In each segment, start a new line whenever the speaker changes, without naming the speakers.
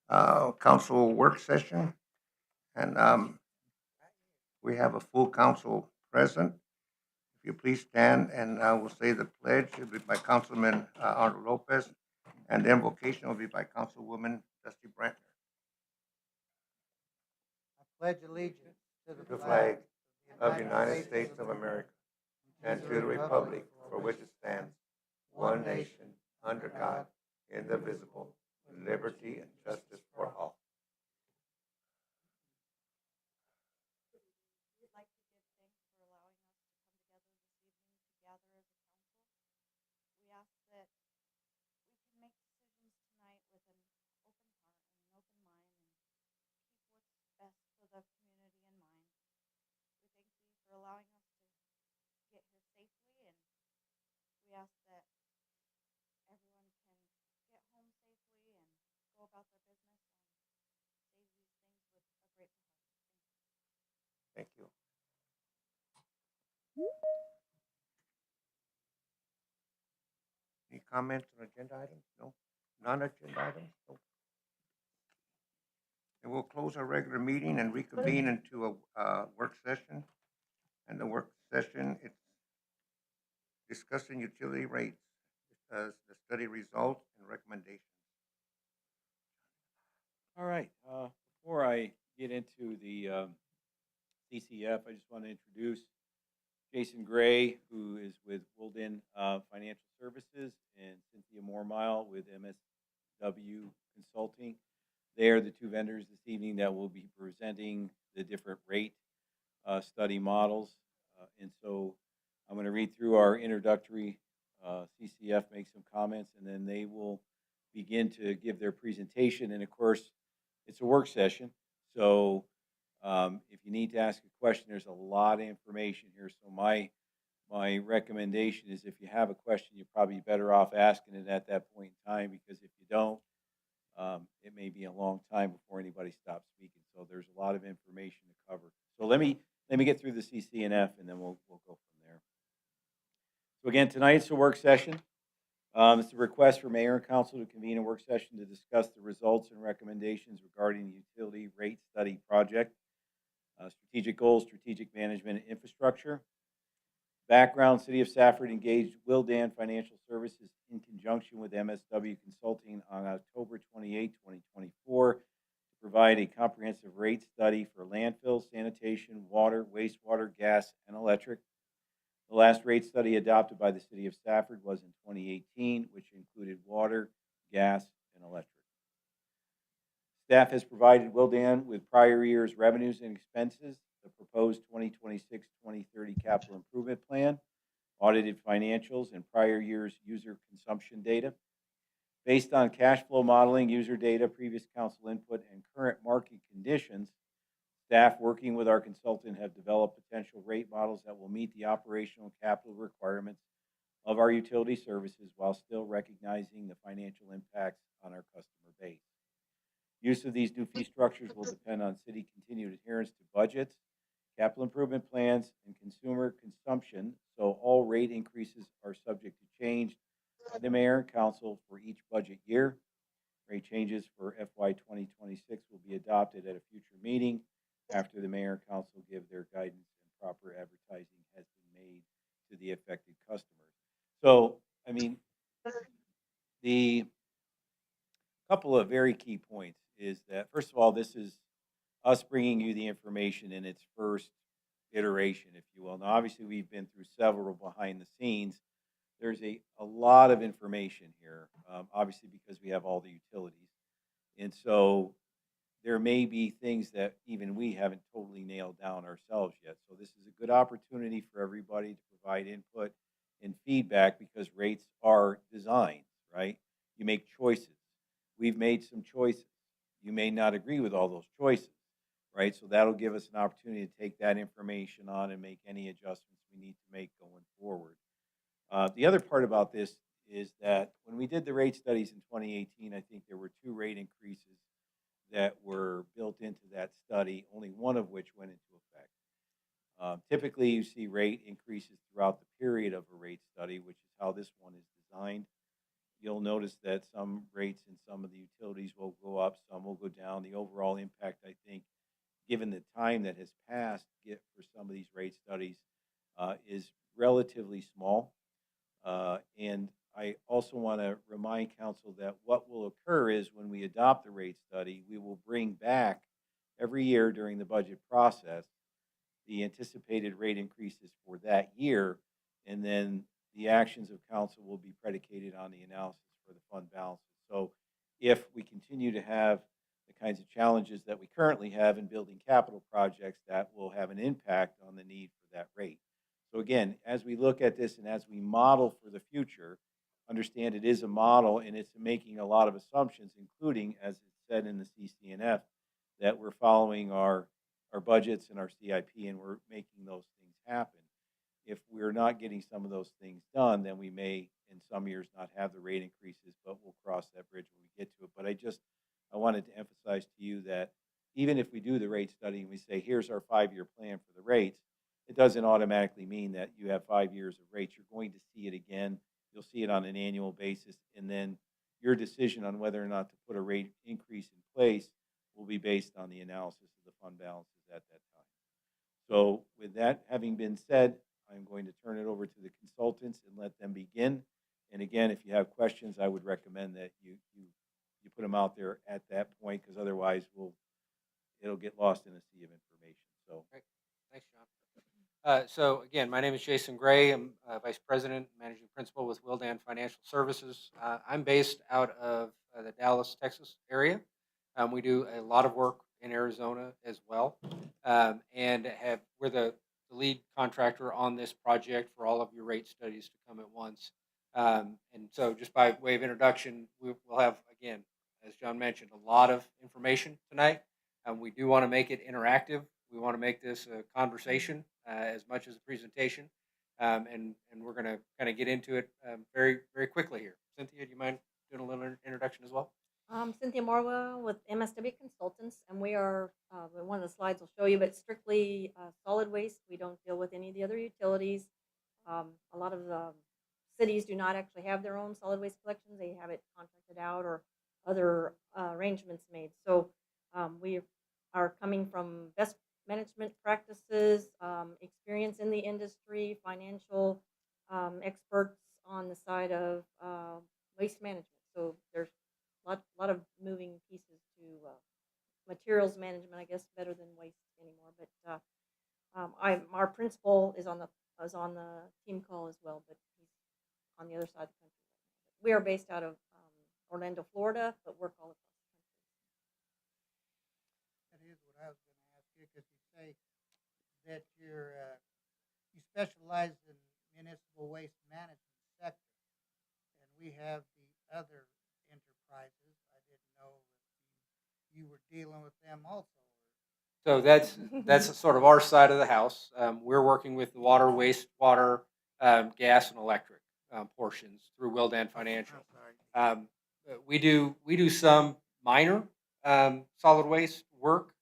council work session, and we have a full council present. If you please stand and we'll say the pledge. It'll be by Councilman Arnold Lopez, and the invocation will be by Councilwoman Dusty Brantner.
Pledge allegiance to
The flag of the United States of America and to the republic for which it stands, one nation, under God, indivisible, with liberty and justice for all.
We'd like to give thanks for allowing us to come together this evening to gather as a council. We ask that we can make decisions tonight with an open heart and an open mind and keep what's best for the community in mind. We thank you for allowing us to get here safely, and we ask that everyone can get home safely and go about their business and say these things with a grateful heart. Thank you.
Thank you. Any comments on agenda items? No. Non-agenda items? No. And we'll close our regular meeting and reconvene into a work session. And the work session, it's discussing utility rates, the study results and recommendations.
All right. Before I get into the CCF, I just want to introduce Jason Gray, who is with Wilden Financial Services, and Cynthia Mormile with MSW Consulting. They are the two vendors this evening that will be presenting the different rate study models. And so I'm going to read through our introductory CCF, make some comments, and then they will begin to give their presentation. And of course, it's a work session. So if you need to ask a question, there's a lot of information here. So my recommendation is if you have a question, you're probably better off asking it at that point in time, because if you don't, it may be a long time before anybody stops speaking. So there's a lot of information to cover. So let me get through the CCNF, and then we'll go from there. So again, tonight's a work session. It's a request for mayor and council to convene a work session to discuss the results and recommendations regarding the utility rate study project, strategic goals, strategic management, and infrastructure. Background: City of Safford engaged Wildan Financial Services in conjunction with MSW Consulting on October 28, 2024, to provide a comprehensive rate study for landfill, sanitation, water, wastewater, gas, and electric. The last rate study adopted by the City of Safford was in 2018, which included water, gas, and electric. Staff has provided Wildan with prior year's revenues and expenses, the proposed 2026-2030 capital improvement plan, audited financials, and prior year's user consumption data. Based on cash flow modeling, user data, previous council input, and current market conditions, staff working with our consultant have developed potential rate models that will meet the operational capital requirements of our utility services while still recognizing the financial impacts on our customer base. Use of these new fee structures will depend on city continued adherence to budgets, capital improvement plans, and consumer consumption, so all rate increases are subject to change by the mayor and council for each budget year. Rate changes for FY 2026 will be adopted at a future meeting after the mayor and council give their guidance and proper advertising has been made to the affected customers. So, I mean, the couple of very key points is that, first of all, this is us bringing you the information in its first iteration, if you will. Now, obviously, we've been through several behind the scenes. There's a lot of information here, obviously, because we have all the utilities. And so there may be things that even we haven't totally nailed down ourselves yet. So this is a good opportunity for everybody to provide input and feedback, because rates are designed, right? You make choices. We've made some choices. You may not agree with all those choices, right? So that'll give us an opportunity to take that information on and make any adjustments we need to make going forward. The other part about this is that when we did the rate studies in 2018, I think there were 2 rate increases that were built into that study, only one of which went into effect. Typically, you see rate increases throughout the period of a rate study, which is how this one is designed. you'll notice that some rates in some of the utilities will go up, some will go down. The overall impact, I think, given the time that has passed get for some of these rate studies, is relatively small. And I also want to remind council that what will occur is when we adopt the rate study, we will bring back every year during the budget process the anticipated rate increases for that year, and then the actions of council will be predicated on the analysis for the fund balances. So if we continue to have the kinds of challenges that we currently have in building capital projects, that will have an impact on the need for that rate. So again, as we look at this and as we model for the future, understand it is a model and it's making a lot of assumptions, including, as it said in the CCNF, that we're following our budgets and our CIP and we're making those things happen. If we're not getting some of those things done, then we may in some years not have the rate increases, but we'll cross that bridge when we get to it. But I wanted to emphasize to you that even if we do the rate study and we say, here's our 5-year plan for the rates, it doesn't automatically mean that you have 5 years of rates. You're going to see it again. You'll see it on an annual basis. And then your decision on whether or not to put a rate increase in place will be based on the analysis of the fund balances at that time. So with that having been said, I'm going to turn it over to the consultants and let them begin. And again, if you have questions, I would recommend that you put them out there at that point, because otherwise it'll get lost in a sea of information. So
Great. Thanks, John. So again, my name is Jason Gray. I'm Vice President, Managing Principal with Wildan Financial Services. I'm based out of the Dallas, Texas area. We do a lot of work in Arizona as well, and we're the lead contractor on this project for all of your rate studies to come at once. And so just by way of introduction, we'll have, again, as John mentioned, a lot of information tonight. We do want to make it interactive. We want to make this a conversation as much as a presentation. And we're going to kind of get into it very, very quickly here. Cynthia, do you mind doing a little introduction as well?
Cynthia Morwell with MSW Consultants, and we are, one of the slides will show you, but strictly solid waste. We don't deal with any of the other utilities. A lot of the cities do not actually have their own solid waste collections. They have it contracted out or other arrangements made. So we are coming from best management practices, experience in the industry, financial experts on the side of waste management. So there's a lot of moving pieces to materials management, I guess, better than waste anymore. But our principal is on the team call as well, but he's on the other side of the country. We are based out of Orlando, Florida, but work all across the country.
That is what I was going to ask you, because you say that you specialize in municipal waste management sector, and we have the other enterprises. I didn't know if you were dealing with them also.
So that's sort of our side of the house. We're working with the water, wastewater, gas, and electric portions through Wildan Financial.
I'm sorry.
We do some minor solid waste work,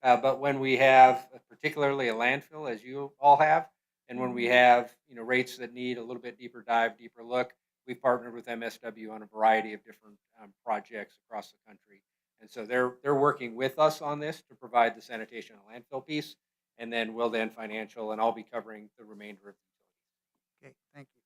but when we have particularly a landfill, as you all have, and when we have rates that need a little bit deeper dive, deeper look, we've partnered with MSW on a variety of different projects across the country. And so they're working with us on this to provide the sanitation and landfill piece, and then Wildan Financial, and I'll be covering the remainder of the
Okay, thank you.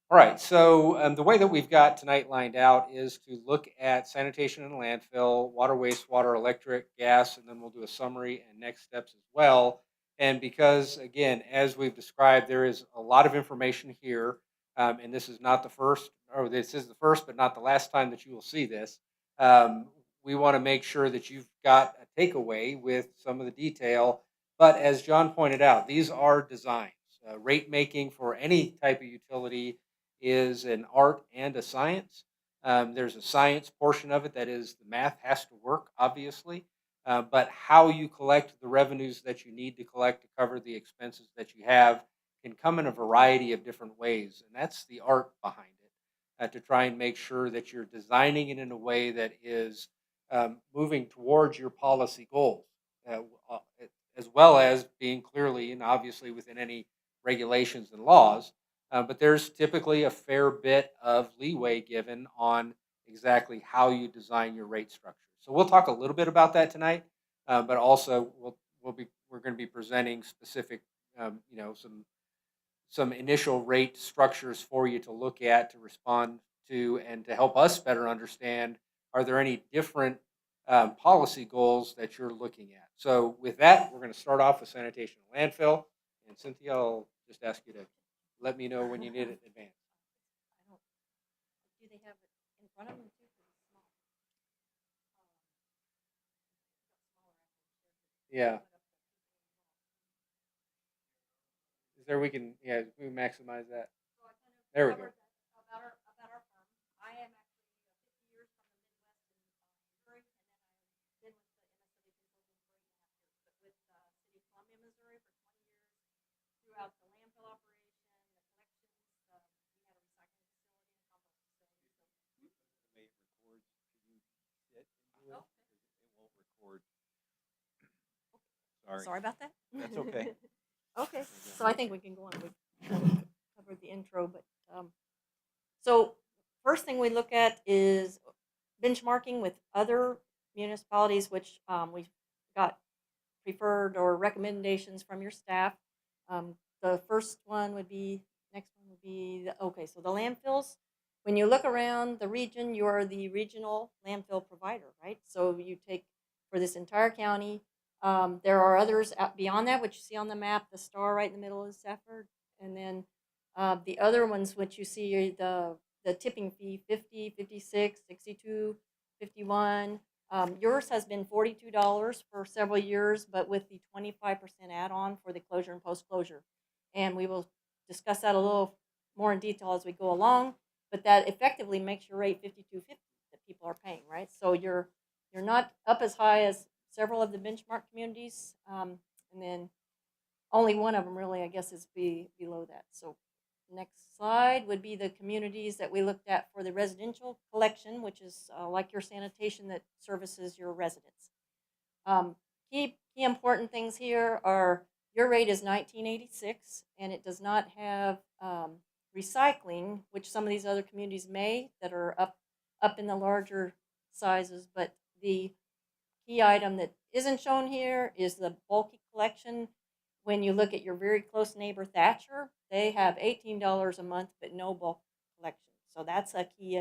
All right, so the way that we've got tonight lined out is to look at sanitation and landfill, water, wastewater, electric, gas, and then we'll do a summary and next steps as well. And because, again, as we've described, there is a lot of information here, and this is not the first, or this is the first, but not the last time that you will see this. We want to make sure that you've got a takeaway with some of the detail. But as John pointed out, these are designs. Rate making for any type of utility is an art and a science. There's a science portion of it, that is the math has to work, obviously, but how you collect the revenues that you need to collect to cover the expenses that you have can come in a variety of different ways, and that's the art behind it, to try and make sure that you're designing it in a way that is moving towards your policy goals, as well as being clearly and obviously within any regulations and laws. but there's typically a fair bit of leeway given on exactly how you design your rate structure. So we'll talk a little bit about that tonight, but also we're going to be presenting specific, some initial rate structures for you to look at, to respond to, and to help us better understand, are there any different policy goals that you're looking at? So with that, we're going to start off with sanitation and landfill. And Cynthia, I'll just ask you to let me know when you need it in advance.
I don't, do they have it in front of them too? 'Cause it's small.
Yeah. Is there, we can maximize that.
So I kind of
There we go.
covered that about our firm. I am actually 50 years from the Midwest in Missouri, and then I've been with the MSW Consultants for 8.5 years, but with City of Columbia, Missouri for 20 years throughout the landfill operation, the collections. We had a recycling facility and a compost facility. So
May it records. Can you sit and do it?
Okay.
'Cause it won't record. Sorry.
sorry about that.
That's okay.
Okay, so I think we can go on. We covered the intro, but so first thing we look at is benchmarking with other municipalities, which we've got preferred or recommendations from your staff. The first one would be, next one would be, okay, so the landfills. When you look around the region, you are the regional landfill provider, right? So you take for this entire county. There are others out beyond that, which you see on the map. The star right in the middle is Safford, and then the other ones, which you see, are the tipping fee, 50, 56, 62, 51. Yours has been $42 for several years, but with the 25% add-on for the closure and post-closure. And we will discuss that a little more in detail as we go along, but that effectively makes your rate $52.50 that people are paying, right? So you're not up as high as several of the benchmark communities, and then only one of them really, I guess, is below that. So next slide would be the communities that we looked at for the residential collection, which is like your sanitation that services your residents. Key important things here are your rate is $19.86, and it does not have recycling, which some of these other communities may that are up in the larger sizes. But the key item that isn't shown here is the bulky collection. When you look at your very close neighbor Thatcher, they have $18 a month, but no bulk collection. So that's a key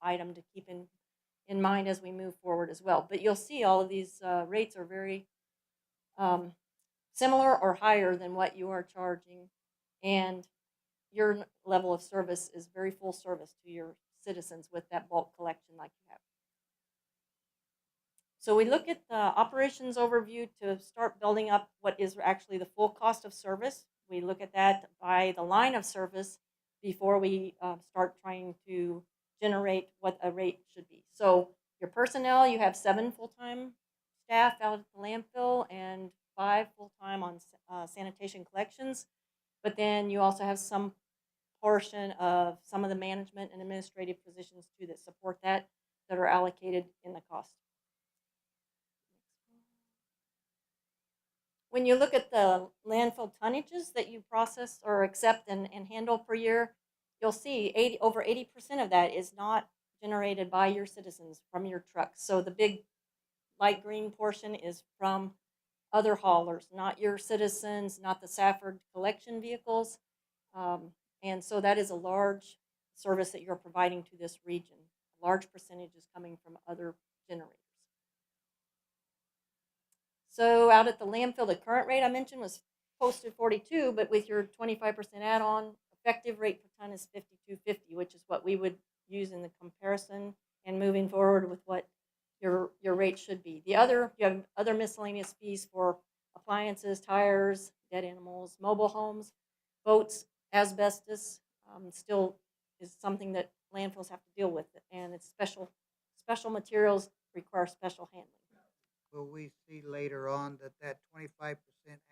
item to keep in mind as we move forward as well. But you'll see all of these rates are very similar or higher than what you are charging, and your level of service is very full service to your citizens with that bulk collection like you have. So we look at the operations overview to start building up what is actually the full cost of service. We look at that by the line of service before we start trying to generate what a rate should be. So your personnel, you have 7 full-time staff out at the landfill and 5 full-time on sanitation collections. But then you also have some portion of some of the management and administrative positions too that support that are allocated in the cost. When you look at the landfill tonnages that you process or accept and handle per year, you'll see over 80% of that is not generated by your citizens from your trucks. So the big light green portion is from other haulers, not your citizens, not the Safford collection vehicles. And so that is a large service that you're providing to this region. A large percentage is coming from other generators. So out at the landfill, the current rate I mentioned was posted 42, but with your 25% add-on, effective rate per ton is 52.50, which is what we would use in the comparison and moving forward with what your rate should be. You have other miscellaneous fees for appliances, tires, dead animals, mobile homes, boats, asbestos. Still is something that landfills have to deal with, and it's special materials require special handling.
Will we see later on that 25%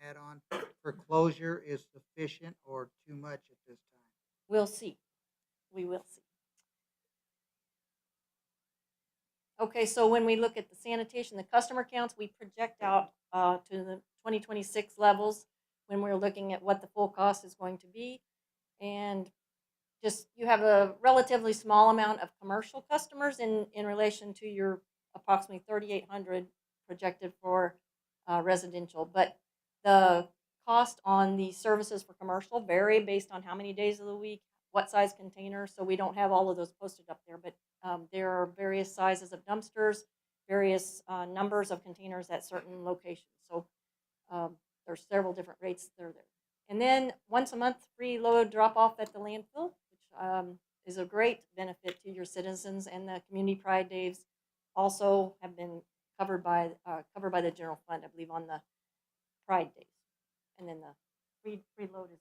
add-on for closure is sufficient or too much at this time?
We'll see. We will see. Okay, so when we look at the sanitation, the customer counts, we project out to the 2026 levels when we're looking at what the full cost is going to be. and just you have a relatively small amount of commercial customers in relation to your approximately 3,800 projected for residential. But the cost on the services for commercial vary based on how many days of the week, what size container. So we don't have all of those posted up there, but there are various sizes of dumpsters, various numbers of containers at certain locations. So there's several different rates that are there. And then once a month, free load drop off at the landfill, which is a great benefit to your citizens. And the community pride days also have been covered by the general fund, I believe, on the pride days. And then the free load is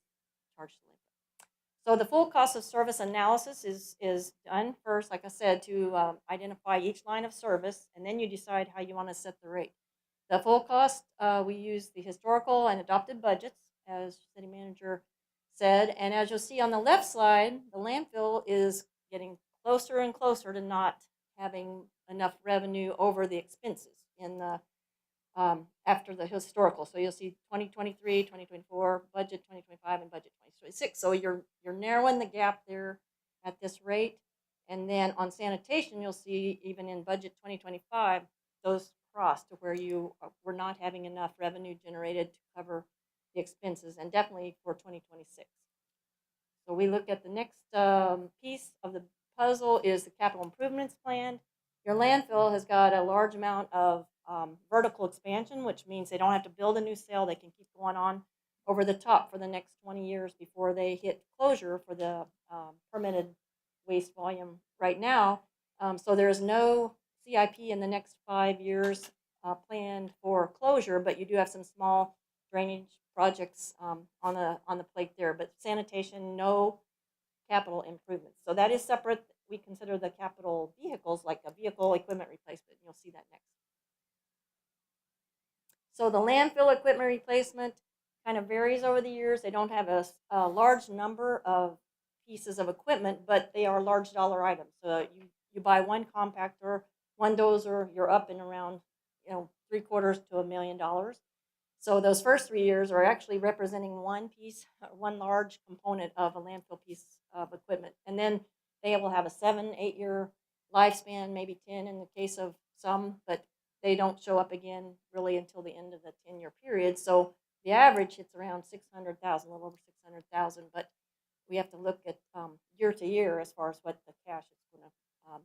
charged to landfill. So the full cost of service analysis is done first, like I said, to identify each line of service, and then you decide how you want to set the rate. The full cost, we use the historical and adopted budgets, as city manager said. And as you'll see on the left side, the landfill is getting closer and closer to not having enough revenue over the expenses in the after the historical. So you'll see 2023, 2024, budget 2025, and budget 2026. So you're narrowing the gap there at this rate. And then on sanitation, you'll see even in budget 2025, those cross to where you were not having enough revenue generated to cover the expenses, and definitely for 2026. So we look at the next piece of the puzzle is the capital improvements plan. Your landfill has got a large amount of vertical expansion, which means they don't have to build a new cell. They can keep going on over the top for the next 20 years before they hit closure for the permitted waste volume right now. So there is no CIP in the next 5 years planned for closure, but you do have some small drainage projects on the plate there. But sanitation, no capital improvements. So that is separate. We consider the capital vehicles like a vehicle equipment replacement. You'll see that next. So the landfill equipment replacement kind of varies over the years. They don't have a large number of pieces of equipment, but they are large dollar items. So you buy one compactor, one dozer, you're up in around $750,000 to $1 million. So those first 3 years are actually representing one piece, one large component of a landfill piece of equipment. And then they will have a 7-8 year lifespan, maybe 10 in the case of some, but they don't show up again really until the end of the 10-year period. So the average hits around 600,000, a little over 600,000, but we have to look at year to year as far as what the cash is going to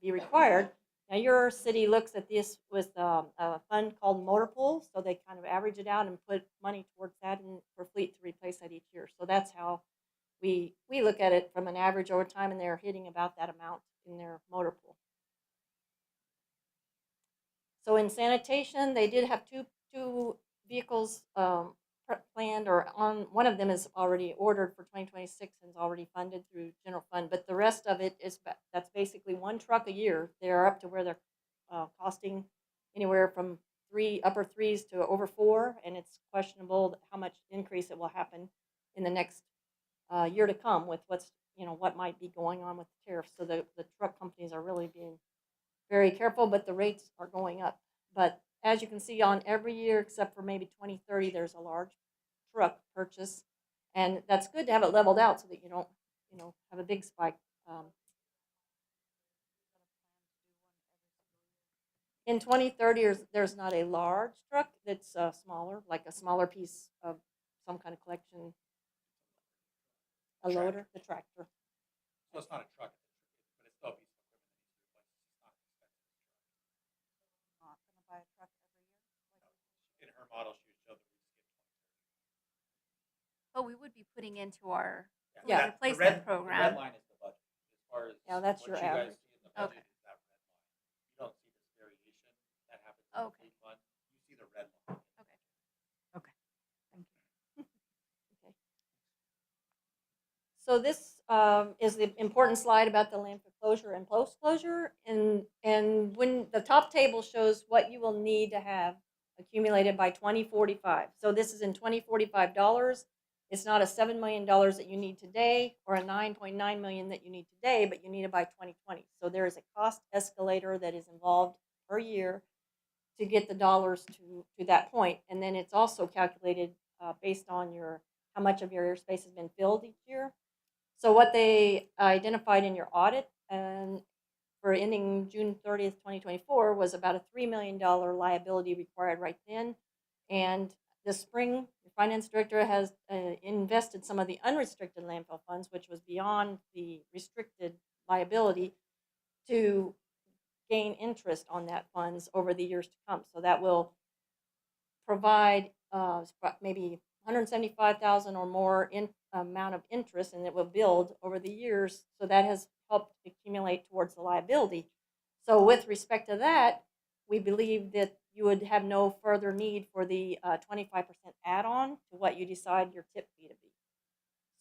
be required. Now, your city looks at this with a fund called Motor Pool, so they kind of average it out and put money towards that and for fleet to replace that each year. So that's how we look at it from an average over time, and they're hitting about that amount in their Motor Pool. So in sanitation, they did have two vehicles planned, or on one of them is already ordered for 2026 and is already funded through general fund. But the rest of it is that's basically one truck a year. They're up to where they're costing anywhere from upper threes to over 4, and it's questionable how much increase it will happen in the next year to come with what might be going on with the tariffs. So the truck companies are really being very careful, but the rates are going up. But as you can see, on every year except for maybe 2030, there's a large truck purchase, and that's good to have it leveled out so that you don't have a big spike. In 2030, there's not a large truck that's smaller, like a smaller piece of some kind of collection, a loader, the tractor.
So it's not a truck, but it's still a piece of equipment that needs to be replaced. It's not expensive.
Not gonna buy a truck every year.
In her model, she would show that we skip 2030.
But we would be putting into our
Yeah.
replacement
The
program.
red line is the budget. As far as
Yeah, that's
what
your
you
average.
guys see in the budget
Okay.
is that red line. You don't see this variation that happens in the
Okay.
fleet fund. You see the red line.
Okay. Thank you.
Okay. So this is the important slide about the landfill closure and post-closure. And when the top table shows what you will need to have accumulated by 2045. So this is in 2045 dollars. It's not a $7 million that you need today or a 9.9 million that you need today, but you need it by 2020. So there is a cost escalator that is involved per year to get the dollars to that point. And then it's also calculated based on how much of your airspace has been filled each year. So what they identified in your audit and for ending June 30th, 2024 was about a $3 million liability required right then. And this spring, the finance director has invested some of the unrestricted landfill funds, which was beyond the restricted liability, to gain interest on that funds over the years to come. So that will provide maybe 175,000 or more in amount of interest, and it will build over the years. So that has helped accumulate towards the liability. So with respect to that, we believe that you would have no further need for the 25% add-on to what you decide your tip fee to be.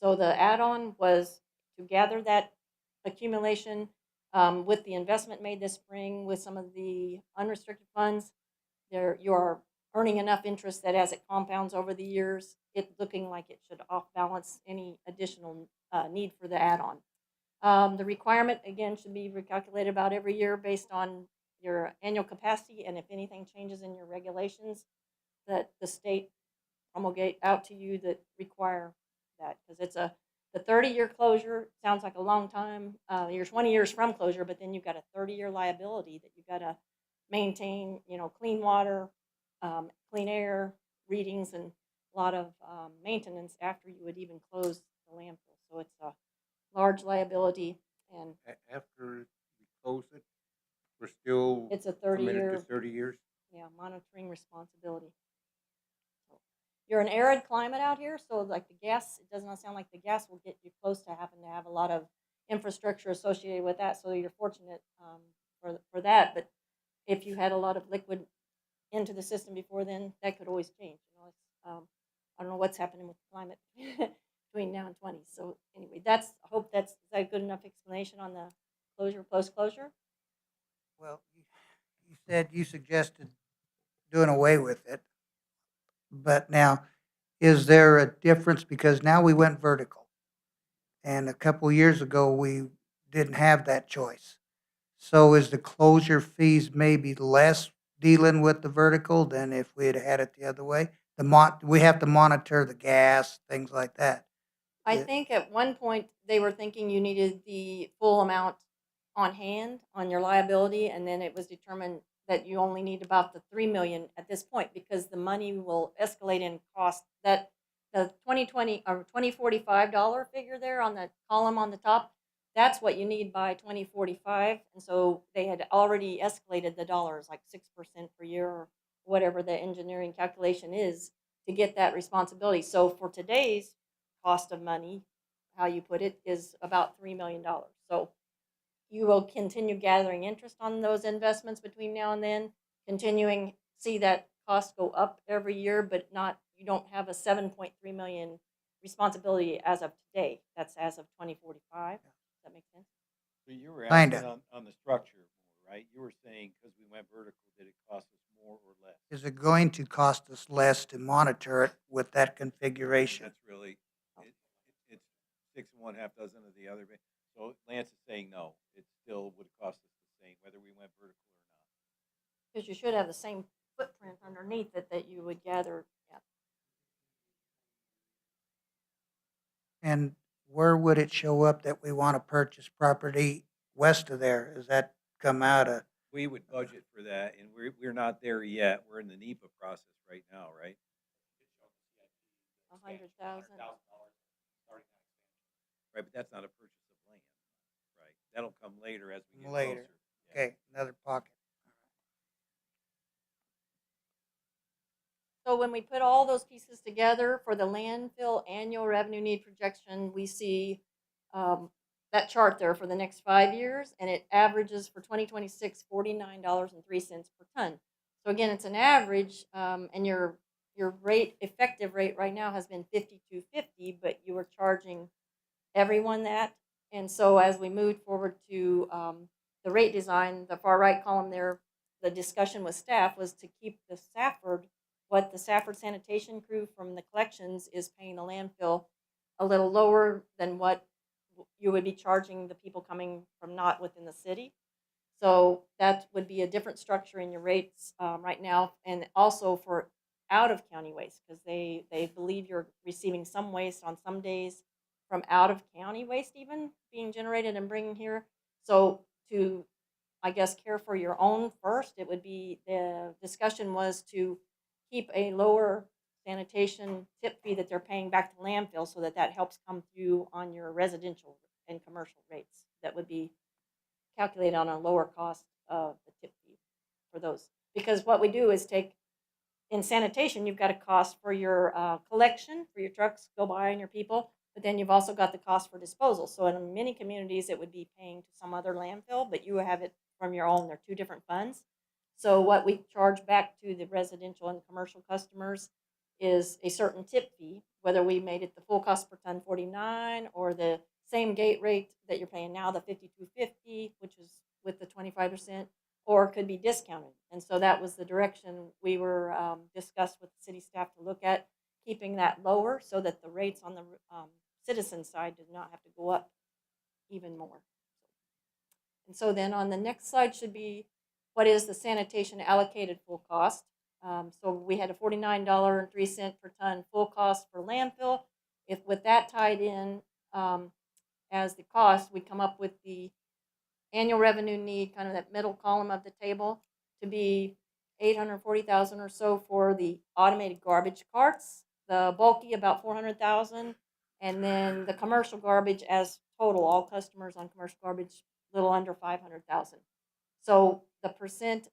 So the add-on was to gather that accumulation with the investment made this spring with some of the unrestricted funds. There, you are earning enough interest that as it compounds over the years, it's looking like it should off balance any additional need for the add-on. The requirement, again, should be recalculated about every year based on your annual capacity, and if anything changes in your regulations that the state promulgate out to you that require that, because it's the 30-year closure sounds like a long time. You're 20 years from closure, but then you've got a 30-year liability that you've got to maintain, clean water, clean air readings, and a lot of maintenance after you would even close the landfill. So it's a large liability, and
After we close it, we're still
it's a
committed
30-year
to 30 years?
monitoring responsibility. So you're an arid climate out here, so like the gas, it does not sound like the gas will get you close to having to have a lot of infrastructure associated with that. So you're fortunate for that. But if you had a lot of liquid into the system before then, that could always change. I don't know what's happening with the climate between now and 20. So anyway, I hope is that a good enough explanation on the closure, post-closure?
Well, you said you suggested doing away with it, but now, is there a difference? Because now we went vertical, and a couple years ago, we didn't have that choice. So is the closure fees maybe less dealing with the vertical than if we had it the other way? We have to monitor the gas, things like that.
I
Yeah.
think at one point they were thinking you needed the full amount on hand on your liability, and then it was determined that you only need about the 3 million at this point because the money will escalate in cost. That the 2020 or $2045 figure there on the column on the top, that's what you need by 2045, and so they had already escalated the dollars like 6% per year or whatever the engineering calculation is to get that responsibility. So for today's cost of money, how you put it, is about $3 million. So you will continue gathering interest on those investments between now and then, continuing see that cost go up every year, but you don't have a 7.3 million responsibility as of today. That's as of 2045. Does that make sense?
So you were
Kinda.
asking on the structure more, right? You were saying because we went vertical, did it cost us more or less?
Is it going to cost us less to monitor it with that configuration?
That's really, it's 6 and 1/2 dozen of the other. So Lance is saying no, it still would cost us the same whether we went vertical or not.
Because you should have the same footprint underneath it that you would gather. Yeah.
And where would it show up that we want to purchase property west of there? Does that come out of?
We would budget for that, and we're not there yet. We're in the NEPA process right now, right?
100,000.
Starting that expansion.
Right, but that's not a purchase of land, right? That'll come later as we get
Later.
closer. Yeah.
Okay, another pocket.
So when we put all those pieces together for the landfill annual revenue need projection, we see that chart there for the next 5 years, and it averages for 2026 $49.03 per ton. So again, it's an average, and your effective rate right now has been 52.50, but you were charging everyone that. And so as we move forward to the rate design, the far right column there, the discussion with staff was to keep the Safford, what the Safford sanitation crew from the collections is paying the landfill a little lower than what you would be charging the people coming from not within the city. So that would be a different structure in your rates right now, and also for out of county waste, because they believe you're receiving some waste on some days from out of county waste even being generated and bringing here. So to, I guess, care for your own first, it would be, the discussion was to keep a lower sanitation tip fee that they're paying back to landfill so that that helps come through on your residential and commercial rates. That would be calculated on a lower cost of the tip fee for those. Because what we do is take, in sanitation, you've got a cost for your collection, for your trucks go by and your people, but then you've also got the cost for disposal. So in many communities, it would be paying to some other landfill, but you have it from your own. They're two different funds. So what we charge back to the residential and commercial customers is a certain tip fee, whether we made it the full cost per ton 49 or the same gate rate that you're paying now, the 52.50, which is with the 25%, or could be discounted. And so that was the direction we were discussed with the city staff to look at, keeping that lower so that the rates on the citizen side did not have to go up even more. And so then on the next slide should be what is the sanitation allocated full cost. So we had a $49.03 per ton full cost for landfill. If with that tied in as the cost, we come up with the annual revenue need, kind of that middle column of the table, to be 840,000 or so for the automated garbage carts, the bulky about 400,000, and then the commercial garbage as total, all customers on commercial garbage, little under 500,000. So the percent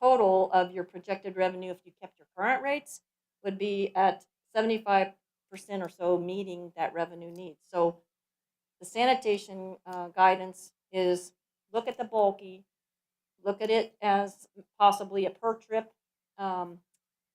total of your projected revenue, if you kept your current rates, would be at 75% or so meeting that revenue need. So the sanitation guidance is look at the bulky, look at it as possibly a per trip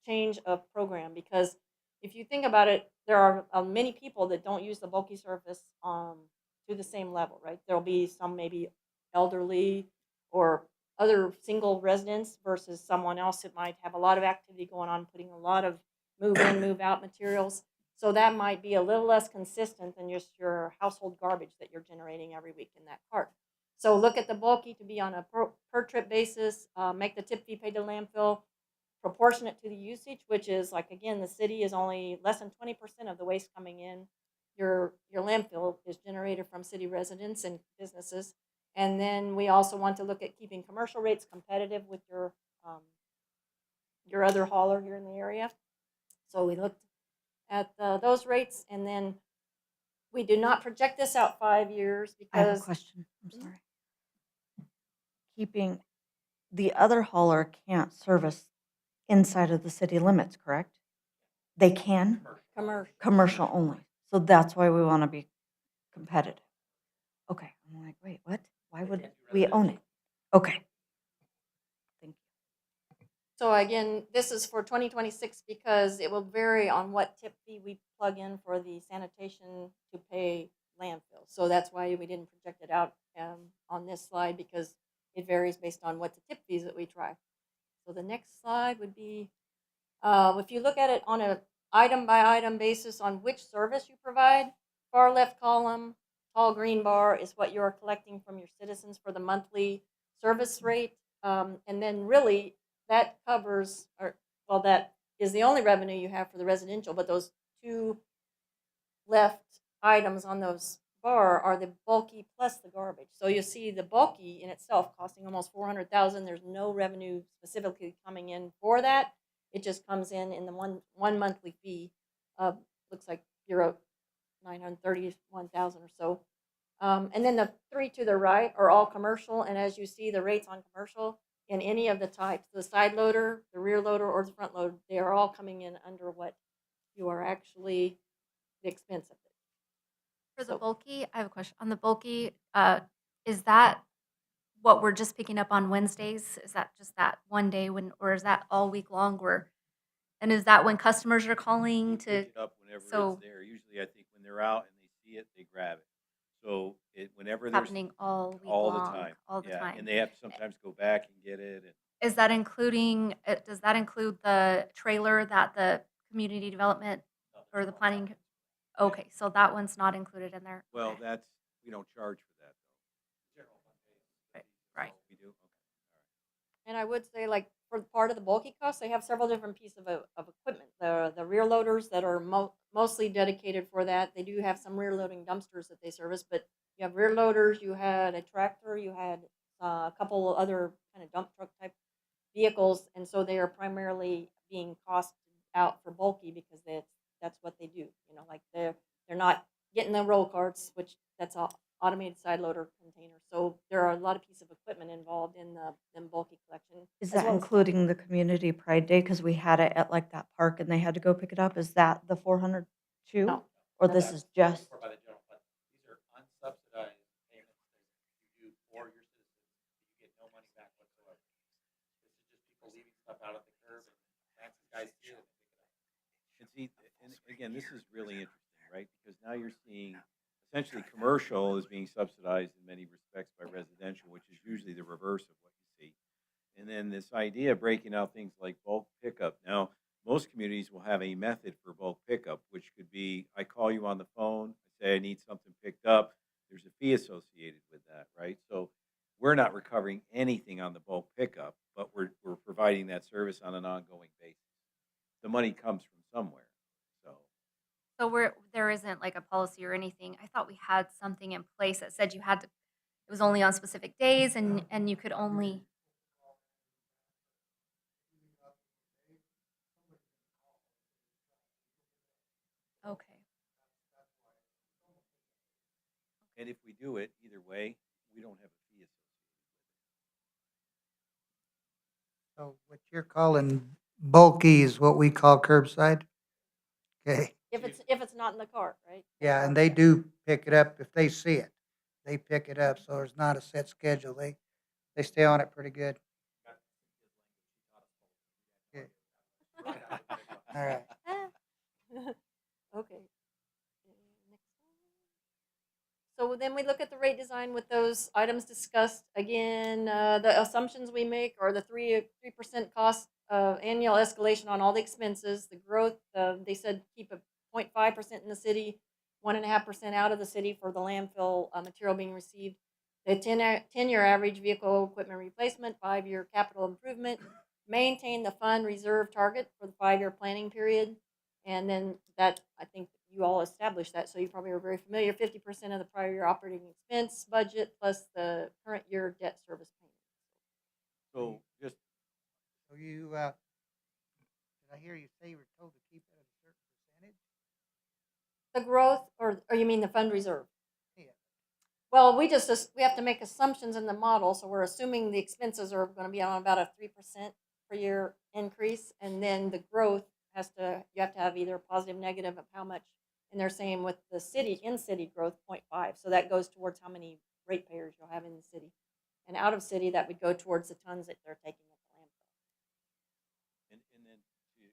change of program, because if you think about it, there are many people that don't use the bulky service to the same level, right? There'll be some maybe elderly or other single residents versus someone else that might have a lot of activity going on, putting a lot of move in, move out materials. So that might be a little less consistent than just your household garbage that you're generating every week in that cart. So look at the bulky to be on a per trip basis, make the tip fee paid to landfill proportionate to the usage, which is like, again, the city is only less than 20% of the waste coming in. Your landfill is generated from city residents and businesses. And then we also want to look at keeping commercial rates competitive with your other hauler here in the area. So we looked at those rates, and then we do not project this out 5 years
I have a
because
question. I'm sorry. Keeping the other hauler can't service inside of the city limits, correct? They can,
commercial.
commercial only. So that's why we want to be competitive. Okay. I'm like, wait, what? Why would we own it? Okay. Thank you.
So again, this is for 2026 because it will vary on what tip fee we plug in for the sanitation to pay landfill. So that's why we didn't project it out on this slide, because it varies based on what the tip fees that we try. So the next slide would be, if you look at it on a item by item basis on which service you provide, far left column, tall green bar is what you're collecting from your citizens for the monthly service rate. And then really that covers, well, that is the only revenue you have for the residential, but those two left items on those bar are the bulky plus the garbage. So you see the bulky in itself costing almost 400,000. There's no revenue specifically coming in for that. It just comes in the one monthly fee of, looks like euro 931,000 or so. And then the three to the right are all commercial. And as you see, the rates on commercial in any of the types, the side loader, the rear loader, or the front loader, they are all coming in under what you are actually the expense of it.
For the
So-
bulky, I have a question. On the bulky, is that what we're just picking up on Wednesdays? Is that just that one day or is that all week long? And is that when customers are calling
We
to?
pick it up whenever
so-
it's there. Usually, I think when they're out and they see it, they grab it. So whenever
It's
there's
happening all week
all
long,
the time,
all the
yeah,
time.
and they have to sometimes go back and get it. And
Is that including? Does that include the trailer that the community development or the planning? Okay, so that one's not included in there.
well,
Okay.
we don't charge for that though.
Right.
We do. Okay.
And I would say, like, for part of the bulky cost, they have several different pieces of equipment. The rear loaders that are mostly dedicated for that. They do have some rear loading dumpsters that they service, but you have rear loaders, you had a tractor, you had a couple of other kind of dump truck type vehicles, and so they are primarily being costed out for bulky because that's what they do. You know, like they're not getting the roll carts, which that's a automated side loader container. So there are a lot of pieces of equipment involved in the bulky collection.
Is
as
that
well as
including the Community Pride Day? Because we had it at like that park and they had to go pick it up. Is that the 400 too?
No.
Or
No,
this
that's
is just,
Or by the general fund. These are unsubsidized payments that you do for your citizens. You get no money back whatsoever. This is just people leaving stuff out at the curb and taxi guys see it and pick it up.
And see, and again, this is really interesting, right? Because now you're seeing essentially commercial is being subsidized in many respects by residential, which is usually the reverse of what you see. And then this idea of breaking out things like bulk pickup. Now, most communities will have a method for bulk pickup, which could be I call you on the phone, I say I need something picked up. There's a fee associated with that, right? So we're not recovering anything on the bulk pickup, but we're providing that service on an ongoing basis. The money comes from somewhere. So
So there isn't like a policy or anything. I thought we had something in place that said you had to, it was only on specific days and you could only. Okay.
and if we do it either way, we don't have a fee associated.
So what you're calling bulky is what we call curbside? Okay,
if it's not in the cart, right?
yeah, and they do pick it up if they see it. They pick it up, so there's not a set schedule. They stay on it pretty good. Yeah. All right.
Okay. Next slide. So then we look at the rate design with those items discussed. Again, the assumptions we make are the 3% cost annual escalation on all the expenses. The growth, they said keep a 0.5% in the city, 1.5% out of the city for the landfill material being received. The 10-year average vehicle equipment replacement, 5-year capital improvement, maintain the fund reserve target for the 5-year planning period. And then that, I think you all established that, so you probably are very familiar, 50% of the prior year operating expense budget plus the current year debt service payment.
So just
So you, did I hear you say you were told to keep it at a certain percentage?
The growth, or you mean the fund reserve?
Yeah.
Well, we have to make assumptions in the model, so we're assuming the expenses are gonna be on about a 3% per year increase, and then the growth you have to have either a positive, negative of how much, and they're saying with the in-city growth, 0.5, so that goes towards how many ratepayers you'll have in the city. And out of city, that would go towards the tons that they're taking at the landfill.
and then to the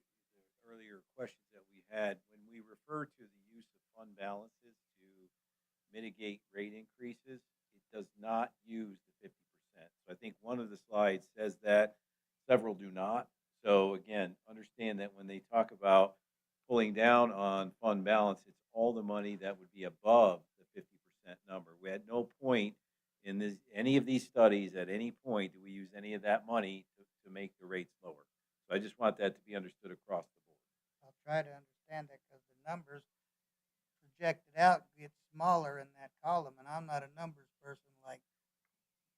earlier questions that we had, when we refer to the use of fund balances to mitigate rate increases, it does not use the 50%. So I think one of the slides says that, several do not. So again, understand that when they talk about pulling down on fund balance, it's all the money that would be above the 50% number. We had no point in any of these studies at any point do we use any of that money to make the rates lower. So I just want that to be understood across the board.
I'll try to understand that because the numbers projected out get smaller in that column, and I'm not a numbers person like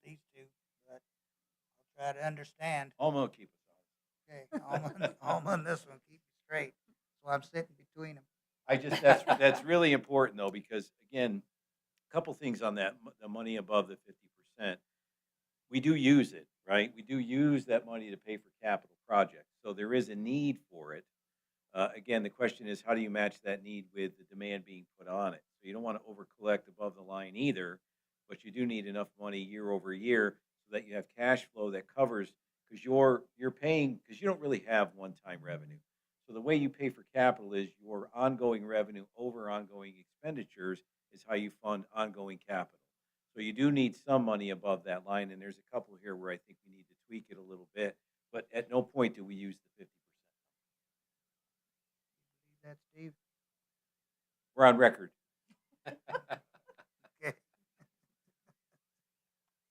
these two, but I'll try to understand.
Alma will keep us
Okay, Alma and this one, keep me straight. So I'm sitting between them.
that's really important though, because again, a couple things on that, the money above the 50%. We do use it, right? We do use that money to pay for capital projects. So there is a need for it. Again, the question is, how do you match that need with the demand being put on it? So you don't want to over collect above the line either, but you do need enough money year over year so that you have cash flow that covers, because you're paying, because you don't really have one-time revenue. So the way you pay for capital is your ongoing revenue over ongoing expenditures is how you fund ongoing capital. So you do need some money above that line, and there's a couple here where I think we need to tweak it a little bit, but at no point do we use the 50%.
That, Steve?
We're on record.
Okay.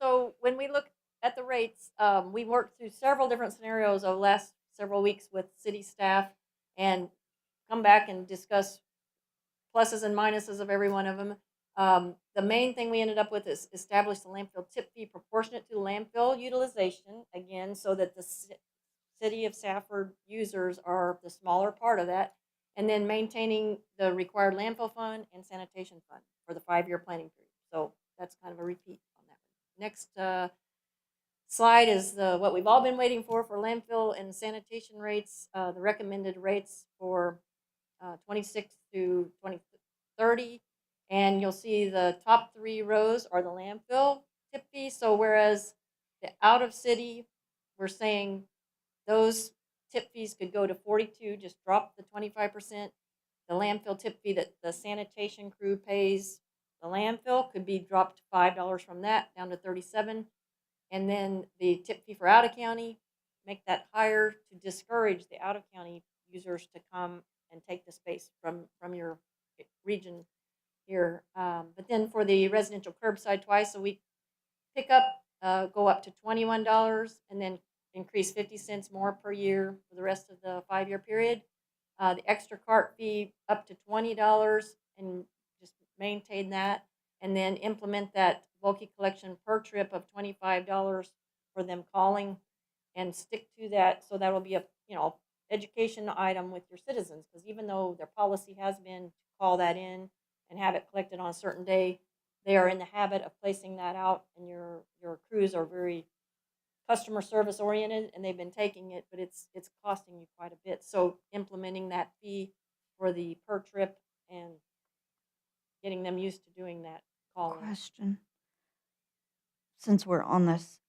So when we look at the rates, we worked through several different scenarios over the last several weeks with city staff and come back and discuss pluses and minuses of every one of them. The main thing we ended up with is establish the landfill tip fee proportionate to landfill utilization, again, so that the city of Safford users are the smaller part of that. And then maintaining the required landfill fund and sanitation fund for the 5-year planning period. So that's kind of a repeat on that. Next slide is what we've all been waiting for landfill and sanitation rates, the recommended rates for 26 to 2030. And you'll see the top 3 rows are the landfill tip fee. So whereas the out of city, we're saying those tip fees could go to 42, just drop the 25%. The landfill tip fee that the sanitation crew pays the landfill could be dropped $5 from that down to 37. And then the tip fee for out of county, make that higher to discourage the out of county users to come and take the space from your region here. But then for the residential curbside twice a week pickup, go up to $21 and then increase 50 cents more per year for the rest of the 5-year period. The extra cart fee up to $20 and just maintain that, and then implement that bulky collection per trip of $25 for them calling, and stick to that. So that will be a education item with your citizens, because even though their policy has been to call that in and have it collected on a certain day, they are in the habit of placing that out, and your crews are very customer service oriented, and they've been taking it, but it's costing you quite a bit. So implementing that fee for the per trip and getting them used to doing that calling.
Question. Since we're on this,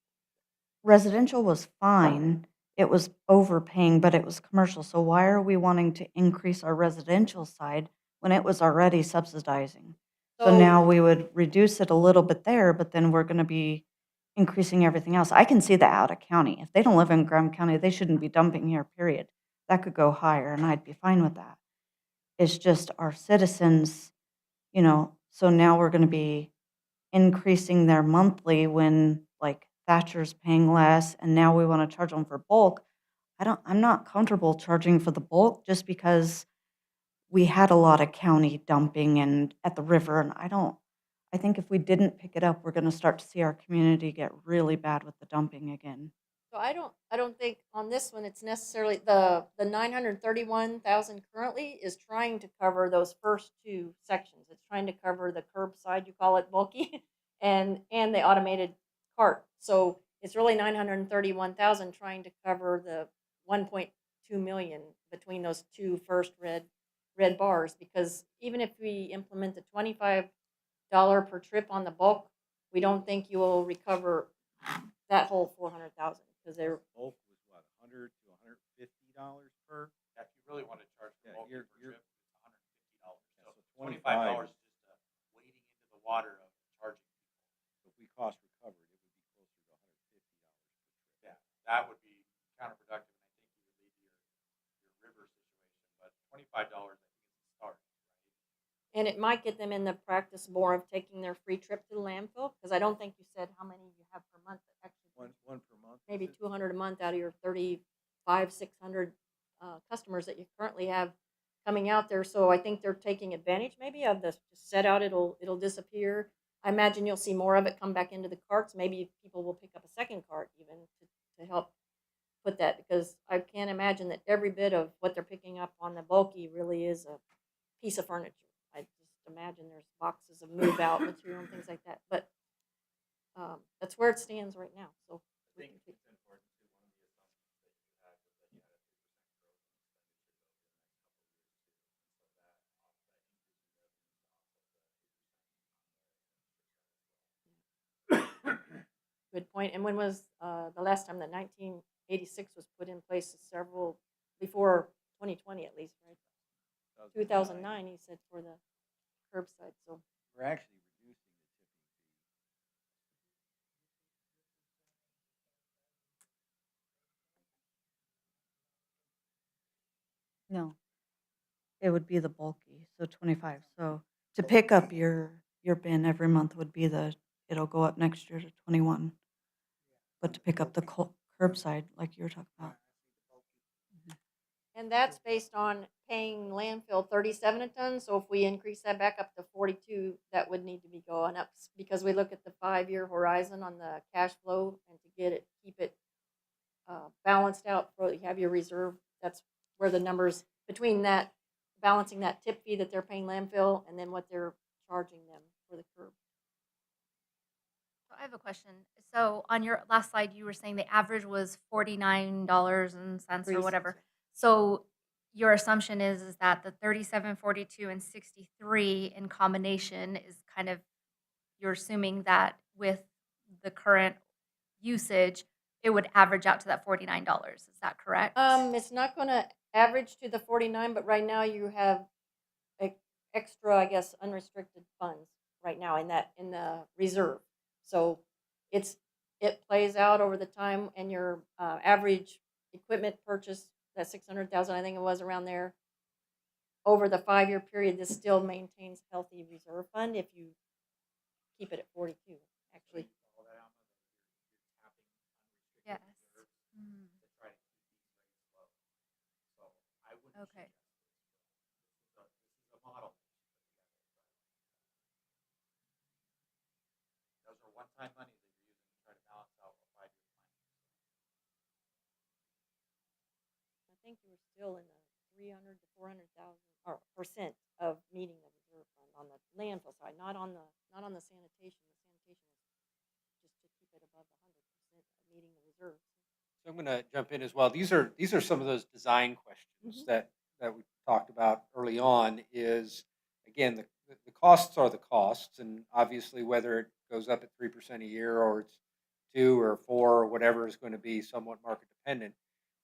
residential was fine. It was overpaying, but it was commercial. So why are we wanting to increase our residential side when it was already subsidizing? So now we would reduce it a little bit there, but then we're going to be increasing everything else. I can see the out of county. If they don't live in Graham County, they shouldn't be dumping here, period. That could go higher, and I'd be fine with that. It's just our citizens, so now we're going to be increasing their monthly when, like, Thatcher's paying less, and now we want to charge them for bulk. I'm not comfortable charging for the bulk just because we had a lot of county dumping and at the river, and I think if we didn't pick it up, we're going to start to see our community get really bad with the dumping again.
So I don't think on this one it's necessarily the 931,000 currently is trying to cover those first 2 sections. It's trying to cover the curbside, you call it bulky, and the automated cart. So it's really 931,000 trying to cover the 1.2 million between those 2 first red bars, because even if we implement the $25 per trip on the bulk, we don't think you will recover that whole 400,000, because they're
Bulk was what, $100 to $150 per?
If you really want to charge for
Yeah,
bulky
you're-
per trip, it's $150.
Yeah,
So
so
$25 is just wading into the water of charging people.
So if we cost recovered, it would be closer to $150 per trip.
Yeah, that would be counterproductive, and I think you would lead to your river situation. But $25, I think, is the start, right?
and it might get them in the practice more of taking their free trip to the landfill, because I don't think you said how many you have per month. Actually,
One per month?
maybe
is it?
200 a month out of your 600 customers that you currently have coming out there. So I think they're taking advantage maybe of this. Just set out, it'll disappear. I imagine you'll see more of it come back into the carts. Maybe people will pick up a second cart even to help put that, because I can't imagine that every bit of what they're picking up on the bulky really is a piece of furniture. I just imagine there's boxes of move out material and things like that. But that's where it stands right now. So
I think it's important to one of the assumptions that you had was that you had a 3% growth in expenditures over the next couple of years too. And so that offset increases revenues to offset the 8% on the interest rate as well.
good point. And when was the last time that 1986 was put in place? Several before 2020 at least, right? 2009, he said, for the curbside. So
We're actually reducing the tipping fee.
No, it would be the bulky, so 25. So to pick up your bin every month would be it'll go up next year to 21. But to pick up the curbside, like you were talking about.
and that's based on paying landfill 37 a ton, so if we increase that back up to 42, that would need to be going up because we look at the 5-year horizon on the cash flow and to keep it balanced out, for you have your reserve. That's where the numbers between that, balancing that tip fee that they're paying landfill and then what they're charging them for the curb.
So I have a question. So on your last slide, you were saying the average was $49 or whatever. So your assumption is that the 37, 42, and 63 in combination is kind of, you're assuming that with the current usage, it would average out to that $49. Is that correct?
It's not going to average to the 49, but right now you have extra, I guess, unrestricted funds right now in the reserve. So it plays out over the time, and your average equipment purchase, that 600,000, I think it was around there, over the 5-year period, this still maintains healthy reserve fund if you keep it at 42. Actually,
Yes. Mm, okay.
This is a model. Those are one-time money that you're using to try to balance out a 5-year plan.
I think you were still in the 300 to 400,000 or percent of meeting the reserve fund on the landfill side, not on the sanitation. The sanitation is just to keep it above the 100% of meeting the reserves.
So I'm going to jump in as well. These are some of those design questions that we talked about early on. Is again the costs are the costs, and obviously whether it goes up at 3% a year or it's 2 or 4 or whatever is going to be somewhat market dependent.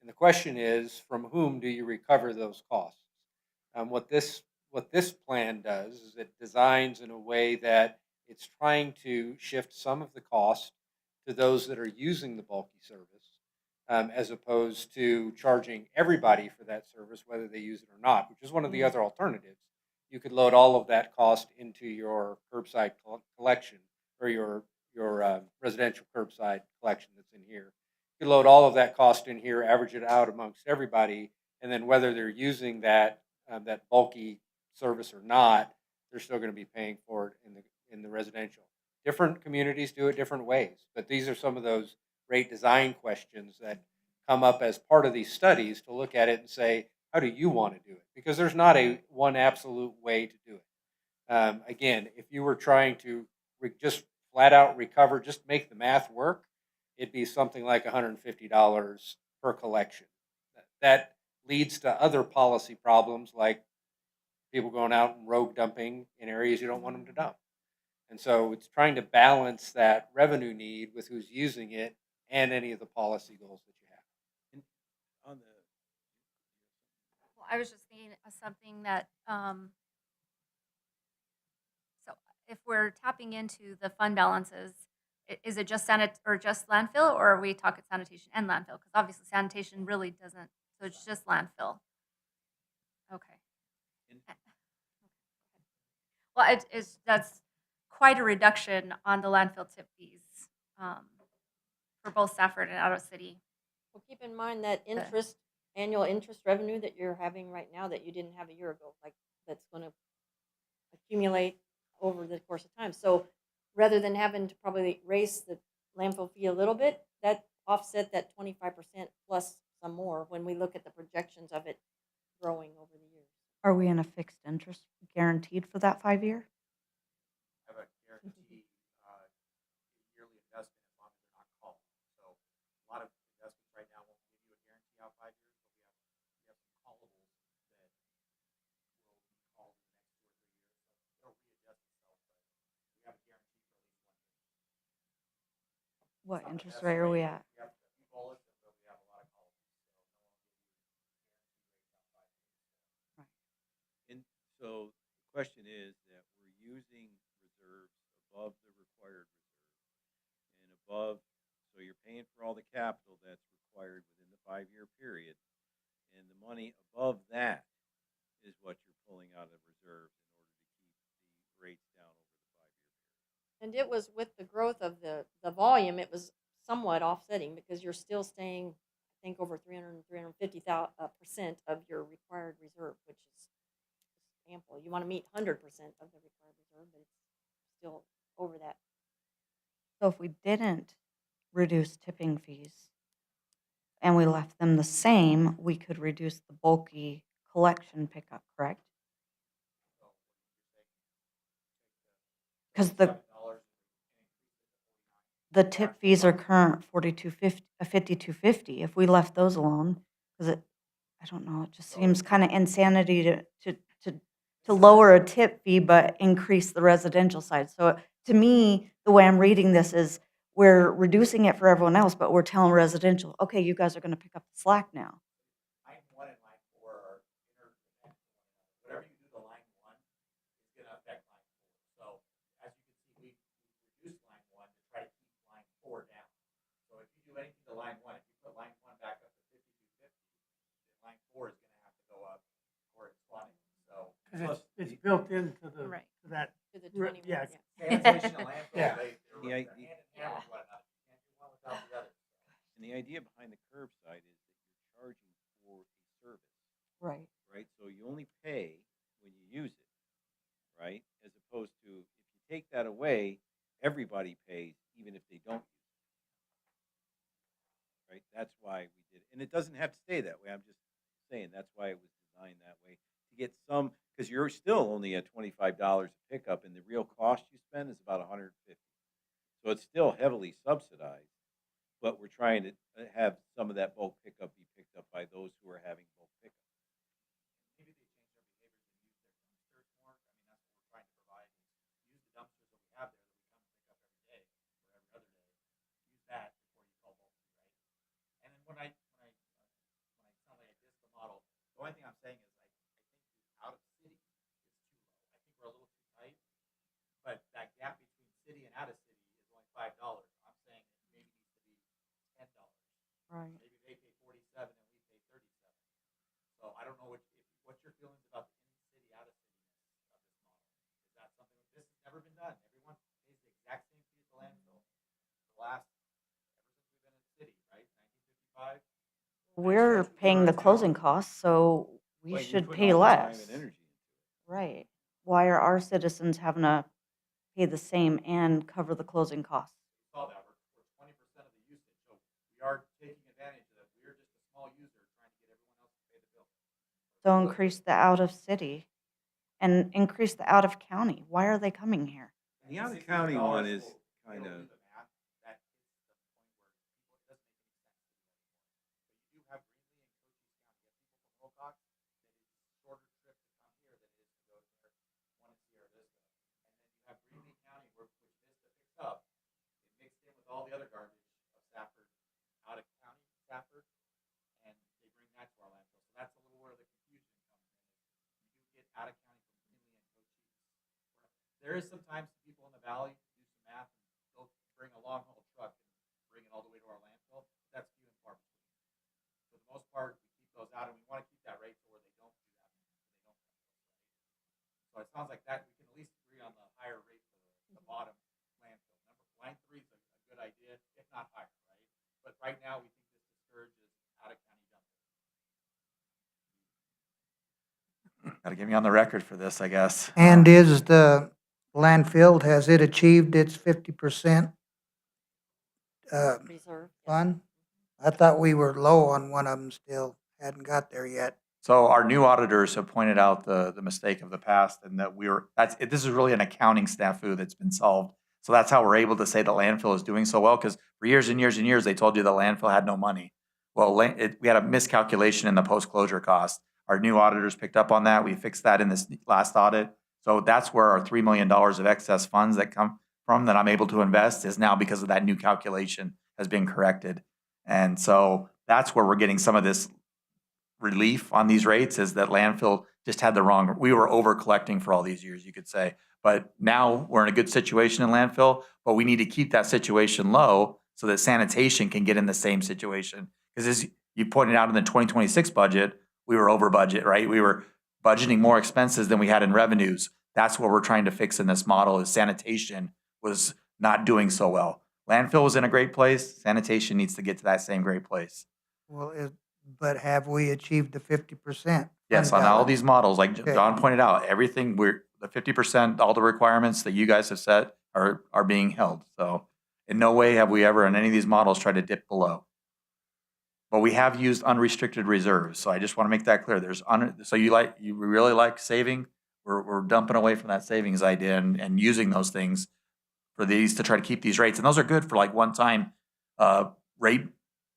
And the question is, from whom do you recover those costs? What this plan does is it designs in a way that it's trying to shift some of the cost to those that are using the bulky service, as opposed to charging everybody for that service, whether they use it or not, which is one of the other alternatives. You could load all of that cost into your curbside collection or your residential curbside collection that's in here. You could load all of that cost in here, average it out amongst everybody, and then whether they're using that bulky service or not, they're still going to be paying for it in the residential. Different communities do it different ways, but these are some of those rate design questions that come up as part of these studies to look at it and say, how do you want to do it? Because there's not a one absolute way to do it. Again, if you were trying to just flat out recover, just make the math work, it'd be something like $150 per collection. That leads to other policy problems like people going out and rogue dumping in areas you don't want them to dump. And so it's trying to balance that revenue need with who's using it and any of the policy goals that you have.
On the
Well, I was just thinking of something that, so if we're tapping into the fund balances, is it just just landfill, or are we talking sanitation and landfill? Because obviously sanitation really doesn't, so it's just landfill. Okay.
And-
Well, that's quite a reduction on the landfill tip fees for both Stafford and Auto City.
Well, keep in mind that annual interest revenue that you're having right now that you didn't have a year ago, like that's going to accumulate over the course of time. So rather than having to probably raise the landfill fee a little bit, that offset that 25% plus some more when we look at the projections of it growing over the years.
Are we in a fixed interest guaranteed for that 5-year?
Have a guaranteed yearly investment as long as they're not called. So a lot of investments right now won't give you a guarantee out 5 years, but we have some callables that will be called in the next 2 or 3 years. So it'll readjust itself, but we have a guarantee for at least 1 year.
What
It's not the
interest
best
rate are we
rate.
at?
We have a few bullets, but we have a lot of callables. So no one will give you guarantee rates out 5 years.
And so the question is that we're using reserves above the required reserve and above, so you're paying for all the capital that's required within the 5-year period, and the money above that is what you're pulling out of reserves in order to keep the rates down over the 5-year period.
And it was with the growth of the volume, it was somewhat offsetting because you're still staying, I think over 350% of your required reserve, which is ample. You want to meet 100% of the required reserve, but it's still over that.
So if we didn't reduce tipping fees and we left them the same, we could reduce the bulky collection pickup, correct? Because the tip fees are current 5250. If we left those alone, because I don't know, it just seems kind of insanity to lower a tip fee but increase the residential side. So to me, the way I'm reading this is we're reducing it for everyone else, but we're telling residential, okay, you guys are going to pick up the slack now.
Line 1 and line 4 are interconnected. Whatever you do to line 1 is going to affect line 4. So as you can see, we reduced line 1 to try to keep line 4 down. So if you do anything to line 1, if you put line 1 back up to 5250, then line 4 is going to have to go up correspondingly. So
Because it's built into the,
Right.
to that,
To the
Re-
21,
yeah.
sanitation and landfill,
Yeah.
they're
Yeah,
hand in hand with one another. You can't do one without the other.
And the idea behind the curbside is that you're charging for a service,
Right.
right? So you only pay when you use it, right? As opposed to if you take that away, everybody pays even if they don't use it, right? That's why we did it. And it doesn't have to stay that way. I'm just saying that's why it was designed that way to get some, because you're still only at $25 a pickup, and the real cost you spend is about $150. So it's still heavily subsidized, but we're trying to have some of that bulk pickup be picked up by those who are having bulk pickup.
Maybe they change their behavior and use their dumpsters more. I mean, that's what we're trying to provide. Use the dumpsters that we have there that we come and pick up every day or every other day. Use that before you call bulky, right? And then when I sound like I diss the model, the only thing I'm saying is I think the out of city is too low. I think we're a little too tight. But that gap between city and out of city is only $5. I'm saying it maybe needs to be $10.
Right.
Maybe they pay 47 and we pay 37. So I don't know what's your feelings about the in-city, out-of-cityness of this model. Is that something, this has never been done. Everyone pays the exact same fee at the landfill. The last, ever since we've been in the city, right? 1955?
We're paying the closing costs, so we
But you
should
put
pay
all the time
less.
and energy into it.
Right. Why are our citizens having to pay the same and cover the closing costs?
You saw that, we're 20% of the usage, so we are taking advantage of that. We're just a small user trying to get everyone else to pay the bill.
So increase the out of city and increase the out of county. Why are they coming here?
The out of county one is kind of,
That is the point where people, it doesn't make any sense to do anymore. But you do have Greenlee and Cochise County. You have people from Wilcox, that it's a shorter trip to come here than it is to go to their one in Sierra Vista. And then you have Greenlee County, which Vista picks up, it mixed in with all the other garbage of Safford, out of county Safford, and they bring that to our landfill. So that's a little where the confusion comes in. You do get out of county from Greenlee and Cochise. There is sometimes people in the valley do some math and they'll bring a long haul truck and bring it all the way to our landfill. That's few and far between. For the most part, we keep those out, and we want to keep that rate to where they don't do that. So it sounds like that we can at least agree on the higher rate for the bottom landfill. Line 3 is a good idea, if not higher, right? But right now, we think this discourages out of county dumping. Got to get me on the record for this, I guess.
and is the landfill, has it achieved its 50%
Reserve. yes.
fund? I thought we were low on one of them still, hadn't got there yet.
So our new auditors have pointed out the mistake of the past, and that this is really an accounting snafu that's been solved. So that's how we're able to say the landfill is doing so well, because for years and years and years, they told you the landfill had no money. Well, we had a miscalculation in the post-closure cost. Our new auditors picked up on that. We fixed that in this last audit. So that's where our $3 million of excess funds that come from that I'm able to invest is now because of that new calculation has been corrected. And so that's where we're getting some of this relief on these rates, is that landfill just had we were over collecting for all these years, you could say. But now we're in a good situation in landfill, but we need to keep that situation low so that sanitation can get in the same situation. Because as you pointed out in the 2026 budget, we were over budget, right? We were budgeting more expenses than we had in revenues. That's what we're trying to fix in this model, is sanitation was not doing so well. Landfill was in a great place. Sanitation needs to get to that same great place.
Well, but have we achieved the 50%?
Yes, on all these models, like
Okay.
Don pointed out, everything the 50%, all the requirements that you guys have set are being held. So in no way have we ever in any of these models tried to dip below. But we have used unrestricted reserves. So I just want to make that clear. So you really like saving? We're dumping away from that savings idea and using those things for these to try to keep these rates. And those are good for like one-time rate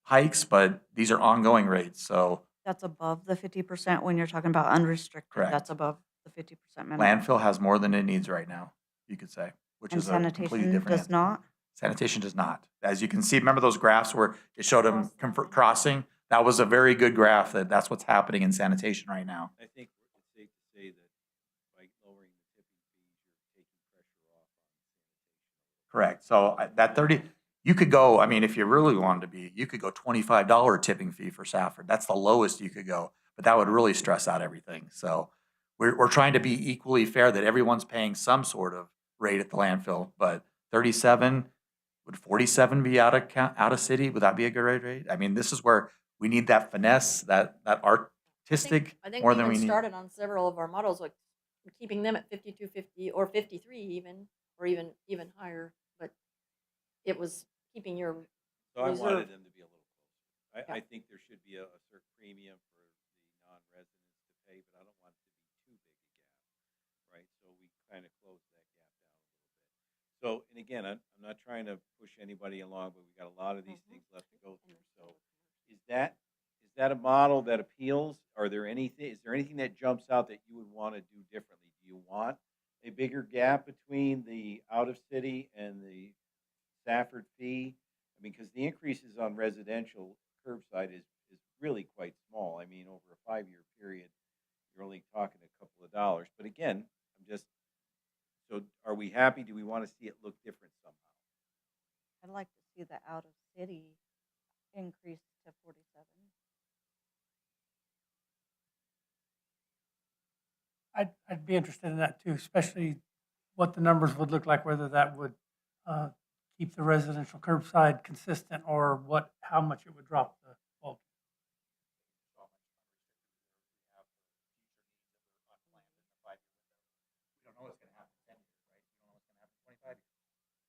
hikes, but these are ongoing rates. So
That's above the 50% when you're talking about unrestricted.
Correct.
That's above the 50% minimum.
landfill has more than it needs right now, you could say, which
And
is a completely
sanitation
different
does
answer.
not?
Sanitation does not. As you can see, remember those graphs where it showed them
Crossing.
crossing? That was a very good graph that's what's happening in sanitation right now.
I think it's safe to say that by lowering the tipping fees, you're taking pressure off on sanitation.
Correct. So that 30, you could go, I mean, if you really wanted to be, you could go $25 tipping fee for Safford. That's the lowest you could go, but that would really stress out everything. So we're trying to be equally fair that everyone's paying some sort of rate at the landfill, but 37, would 47 be out of city? Would that be a good rate? I mean, this is where we need that finesse, that artistic
I think
more
we
than we
even
need.
started on several of our models, like keeping them at 5250 or 53 even, or even higher. But it was keeping your
So I
reserve.
wanted them to be a little closer.
Yeah.
I think there should be a certain premium for the non-residents to pay, but I don't want it to be too big a gap, right? So we kind of close that gap down a little bit. So, and again, I'm not trying to push anybody along, but we got a lot of these things left to go through. So is that a model that appeals? Is there anything that jumps out that you would want to do differently? Do you want a bigger gap between the out of city and the Stafford fee? I mean, because the increases on residential curbside is really quite small. I mean, over a 5-year period, you're only talking a couple of dollars. But again, so are we happy? Do we want to see it look different somehow?
I'd like to see the out of city increase to 47.
I'd be interested in that too, especially what the numbers would look like, whether that would keep the residential curbside consistent or how much it would drop the bulk.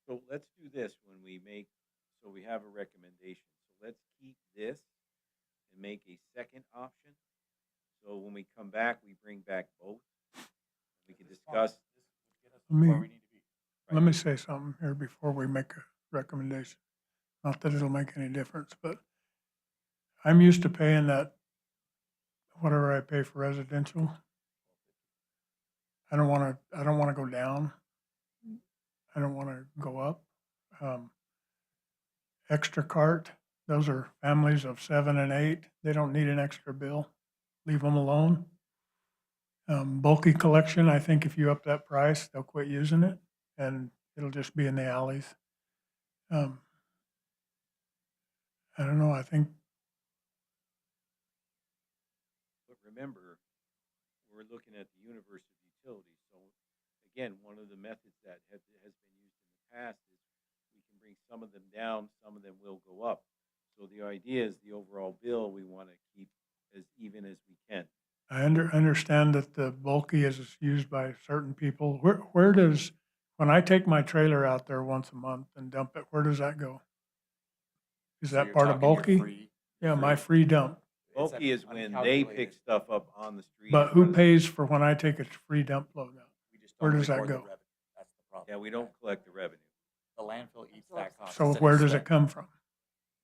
So let's do this so we have a recommendation. So let's keep this and make a second option. So when we come back, we bring back both. We can discuss.
Let me say something here before we make a recommendation. Not that it'll make any difference, but I'm used to paying that, whatever I pay for residential. I don't want to go down. I don't want to go up. Extra cart, those are families of 7 and 8. They don't need an extra bill. Leave them alone. Bulky collection, I think if you up that price, they'll quit using it and it'll just be in the alleys. I don't know, I think,
But remember, we're looking at the universe of utilities. So again, one of the methods that has been used in the past is we can bring some of them down, some of them will go up. So the idea is the overall bill we want to keep as even as we can.
I understand that the bulky is used by certain people. Where does, when I take my trailer out there once a month and dump it, where does that go? Is
So
that
you're
part of
talking your
bulky?
free-
Yeah, my free dump.
Bulky is when they pick stuff up on the street.
But who pays for when I take a free dump load out?
We just
Where
don't
does that
record the
go?
revenue. That's the problem.
Yeah, we don't collect the revenue.
The landfill eats that cost.
So
It's a
where does it
expense.
come from?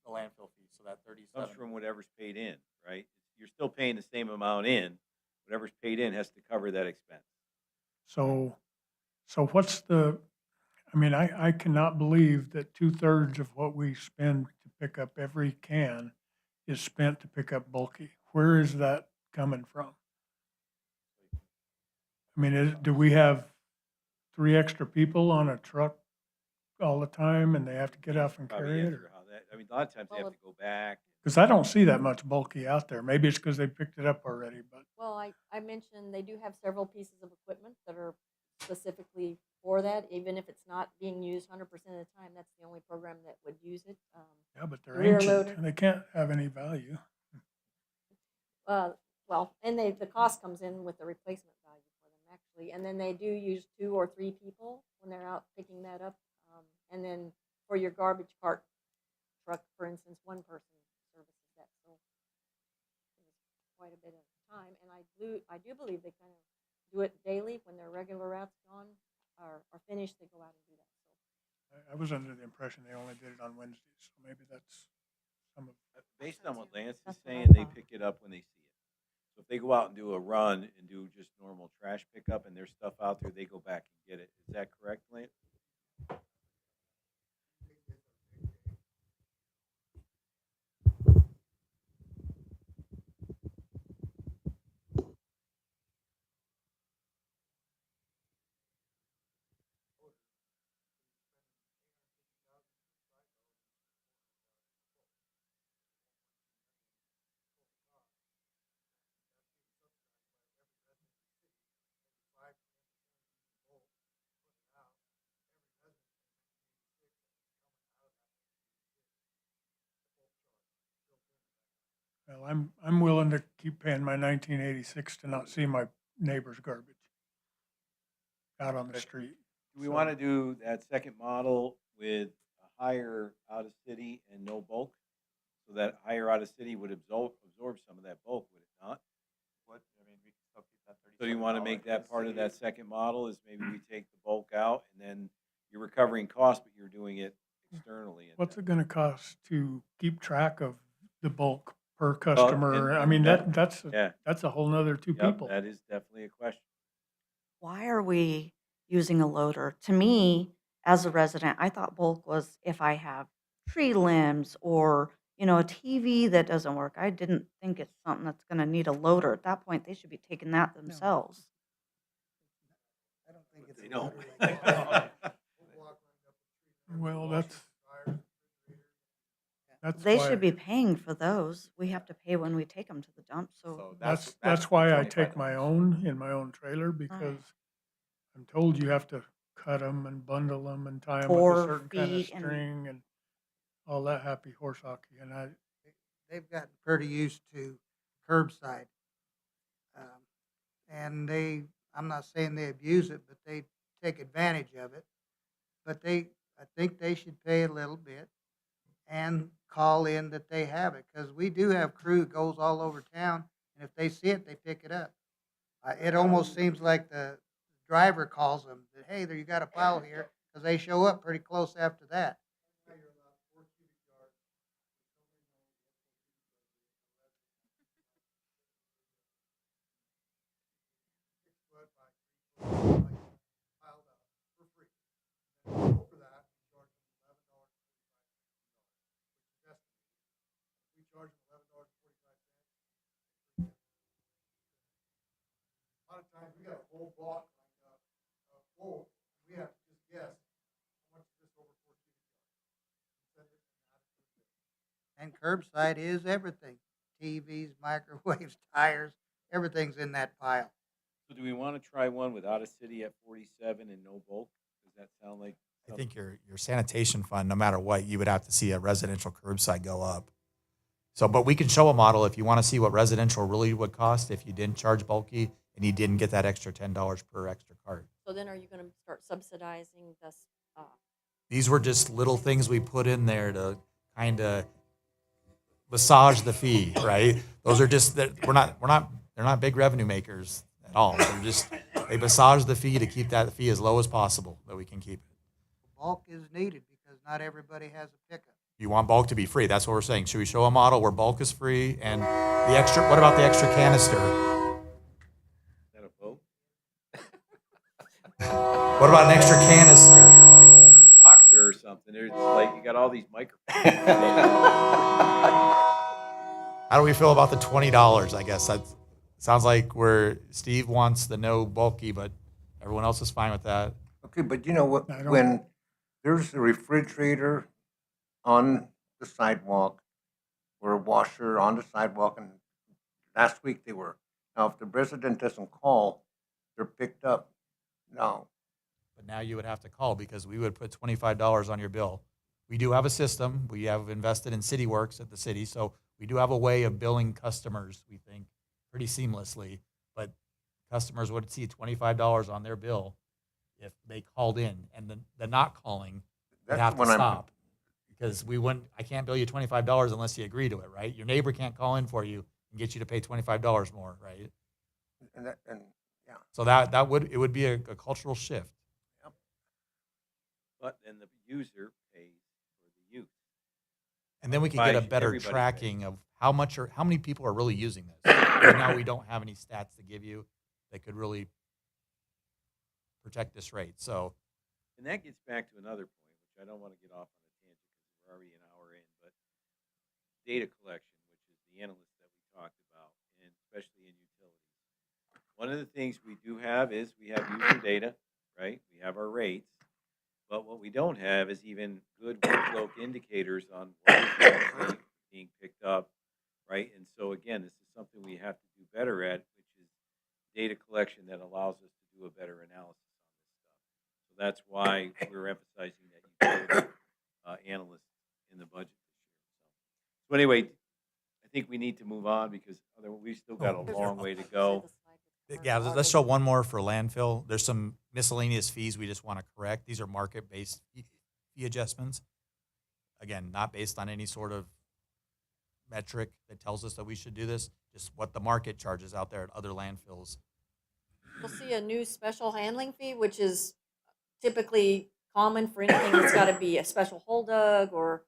The landfill fee, so that
Comes
37.
from whatever's paid in, right? You're still paying the same amount in. Whatever's paid in has to cover that expense.
So what's I mean, I cannot believe that 2/3 of what we spend to pick up every can is spent to pick up bulky. Where is that coming from? I mean, do we have 3 extra people on a truck all the time and they have to get off and
Probably
carry it?
answer how that, I mean, a lot of times they have to go back.
Because I don't see that much bulky out there. Maybe it's because they picked it up already, but
Well, I mentioned they do have several pieces of equipment that are specifically for that, even if it's not being used 100% of the time. That's the only program that would use it.
Yeah, but they're
Rear
ancient
loader.
and they can't have any value.
Well, and the cost comes in with the replacement value for them actually, and then they do use 2 or 3 people when they're out picking that up. And then for your garbage cart truck, for instance, one person services that. So it's quite a bit of time, and I do believe they kind of do it daily when their regular routes gone are finished. They go out and do that. So
I was under the impression they only did it on Wednesdays, so maybe that's some of.
Based on what Lance is
That's what I
saying, they
thought.
pick it up when they see it. So if they go out and do a run and do just normal trash pickup and there's stuff out there, they go back and get it. Is that correct, Lance?
Well, I'm willing to keep paying my 1986 to not see my neighbor's garbage out on the
Okay.
street.
Do we want to do that second model with a higher out of city and no bulk? So that higher out of city would absorb some of that bulk, would it not?
What, I mean, we can still keep that
So you want to
$37
make
for the
that part of
city.
that second model is maybe we take the bulk out and then you're recovering costs, but you're doing it externally. and
What's
then-
it gonna cost to keep track of the bulk per customer? I
and
mean,
that-
that's
Yeah,
a whole nother 2
yep,
people.
that is definitely a question.
Why are we using a loader? To me, as a resident, I thought bulk was if I have tree limbs or, a TV that doesn't work. I didn't think it's something that's gonna need a loader. At that point, they should be taking that themselves.
I don't think it's
They
a
don't.
loader like that.
Well, that's
They
why,
should be paying for those. We have to pay when we take them to the dump, so
So
that's why I
$25.
take my own in my own trailer because I'm told you have to cut them and bundle them and tie them with a
4
certain kind of
feet and
string and all that happy horse hockey. And
They've gotten pretty used to curbside. And I'm not saying they abuse it, but they take advantage of it. But I think they should pay a little bit and call in that they have it, because we do have crew that goes all over town, and if they see it, they pick it up. It almost seems like the driver calls them, that, hey, there, you got a pile here, because they show up pretty close after that.
A lot of times we got a whole block full. We have to just guess how much is this over 4 cubic yards.
And curbside is everything. TVs, microwaves, tires, everything's in that pile.
So do we want to try one with out of city at 47 and no bulk? Does that sound like?
I think your sanitation fund, no matter what, you would have to see a residential curbside go up. So, but we can show a model if you want to see what residential really would cost if you didn't charge bulky and you didn't get that extra $10 per extra cart.
So then are you going to start subsidizing this?
These were just little things we put in there to kind of massage the fee, right? Those are just they're not big revenue makers at all. They massage the fee to keep that fee as low as possible that we can keep it.
Bulk is needed because not everybody has a pickup.
You want bulk to be free. That's what we're saying. Should we show a model where bulk is free and the extra? What about the extra canister?
Is that a vote?
What about an extra canister?
Boxer or something. There's like, you got all these microphones.
How do we feel about the $20? I guess that sounds like where Steve wants the no bulky, but everyone else is fine with that.
Okay, but you know what,
I don't-
when there's a refrigerator on the sidewalk or a washer on the sidewalk, and last week they were, now if the resident doesn't call, they're picked up. No.
But now you would have to call because we would put $25 on your bill. We do have a system. We have invested in CityWorks at the city, so we do have a way of billing customers, we think, pretty seamlessly. But customers would see $25 on their bill if they called in, and the not calling would
That's
have to
when I'm-
stop. Because I can't bill you $25 unless you agree to it, right? Your neighbor can't call in for you and get you to pay $25 more, right?
And yeah.
So it would be a cultural shift.
But then the user pays for the use.
And then we could get a
Why
better
everybody
tracking of how many people are really using this. Right now, we don't have any stats to give you that could really protect this rate. So
And that gets back to another point, which I don't want to get off on a tangent because we're already an hour in, but data collection, which is the analysts that we talked about, and especially in utilities. One of the things we do have is we have user data, right? We have our rates, but what we don't have is even good workload indicators on what is actually being picked up, right? And so again, this is something we have to do better at, which is data collection that allows us to do a better analysis on this stuff. So that's why we're emphasizing that utility analyst in the budget this year. So anyway, I think we need to move on because we've still got a long way to go.
yeah, let's show one more for landfill. There's some miscellaneous fees we just want to correct. These are market-based fee adjustments. Again, not based on any sort of metric that tells us that we should do this, just what the market charges out there at other landfills.
You'll see a new special handling fee, which is typically common for anything that's got to be a special hold dug or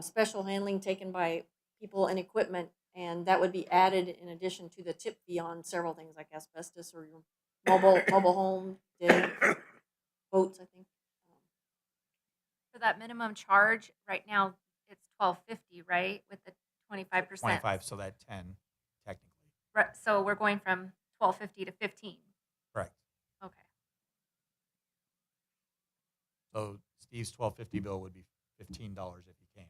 special handling taken by people and equipment, and that would be added in addition to the tip fee on several things like asbestos or your mobile home, boats, I think.
For that minimum charge, right now, it's $12.50, right, with the 25%.
25, so that 10, technically.
Right, so we're going from $12.50 to $15.
Correct.
Okay.
So Steve's $12.50 bill would be $15 if he came.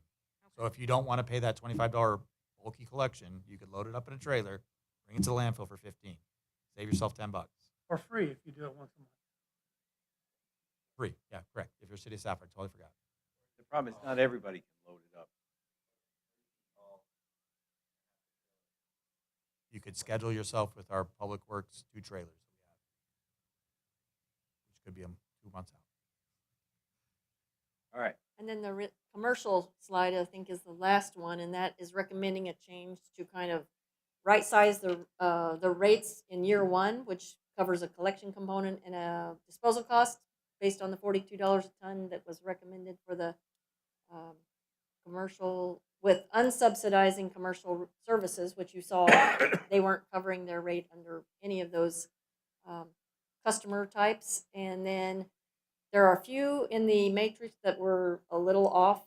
So if you don't want to pay that $25 bulky collection, you could load it up in a trailer, bring it to the landfill for $15. Save yourself $10.
For free if you do it once a month.
Free, yeah, correct. If you're City of Safford, totally forgot.
The problem is not everybody can load it up.
You could schedule yourself with our Public Works 2 trailers that we have, which could be 2 months out.
All right.
And then the commercial slide, I think, is the last one, and that is recommending a change to kind of right-size the rates in year one, which covers a collection component and a disposal cost based on the $42 a ton that was recommended for the commercial, with unsubsidizing commercial services, which you saw they weren't covering their rate under any of those customer types. And then there are a few in the matrix that were a little off,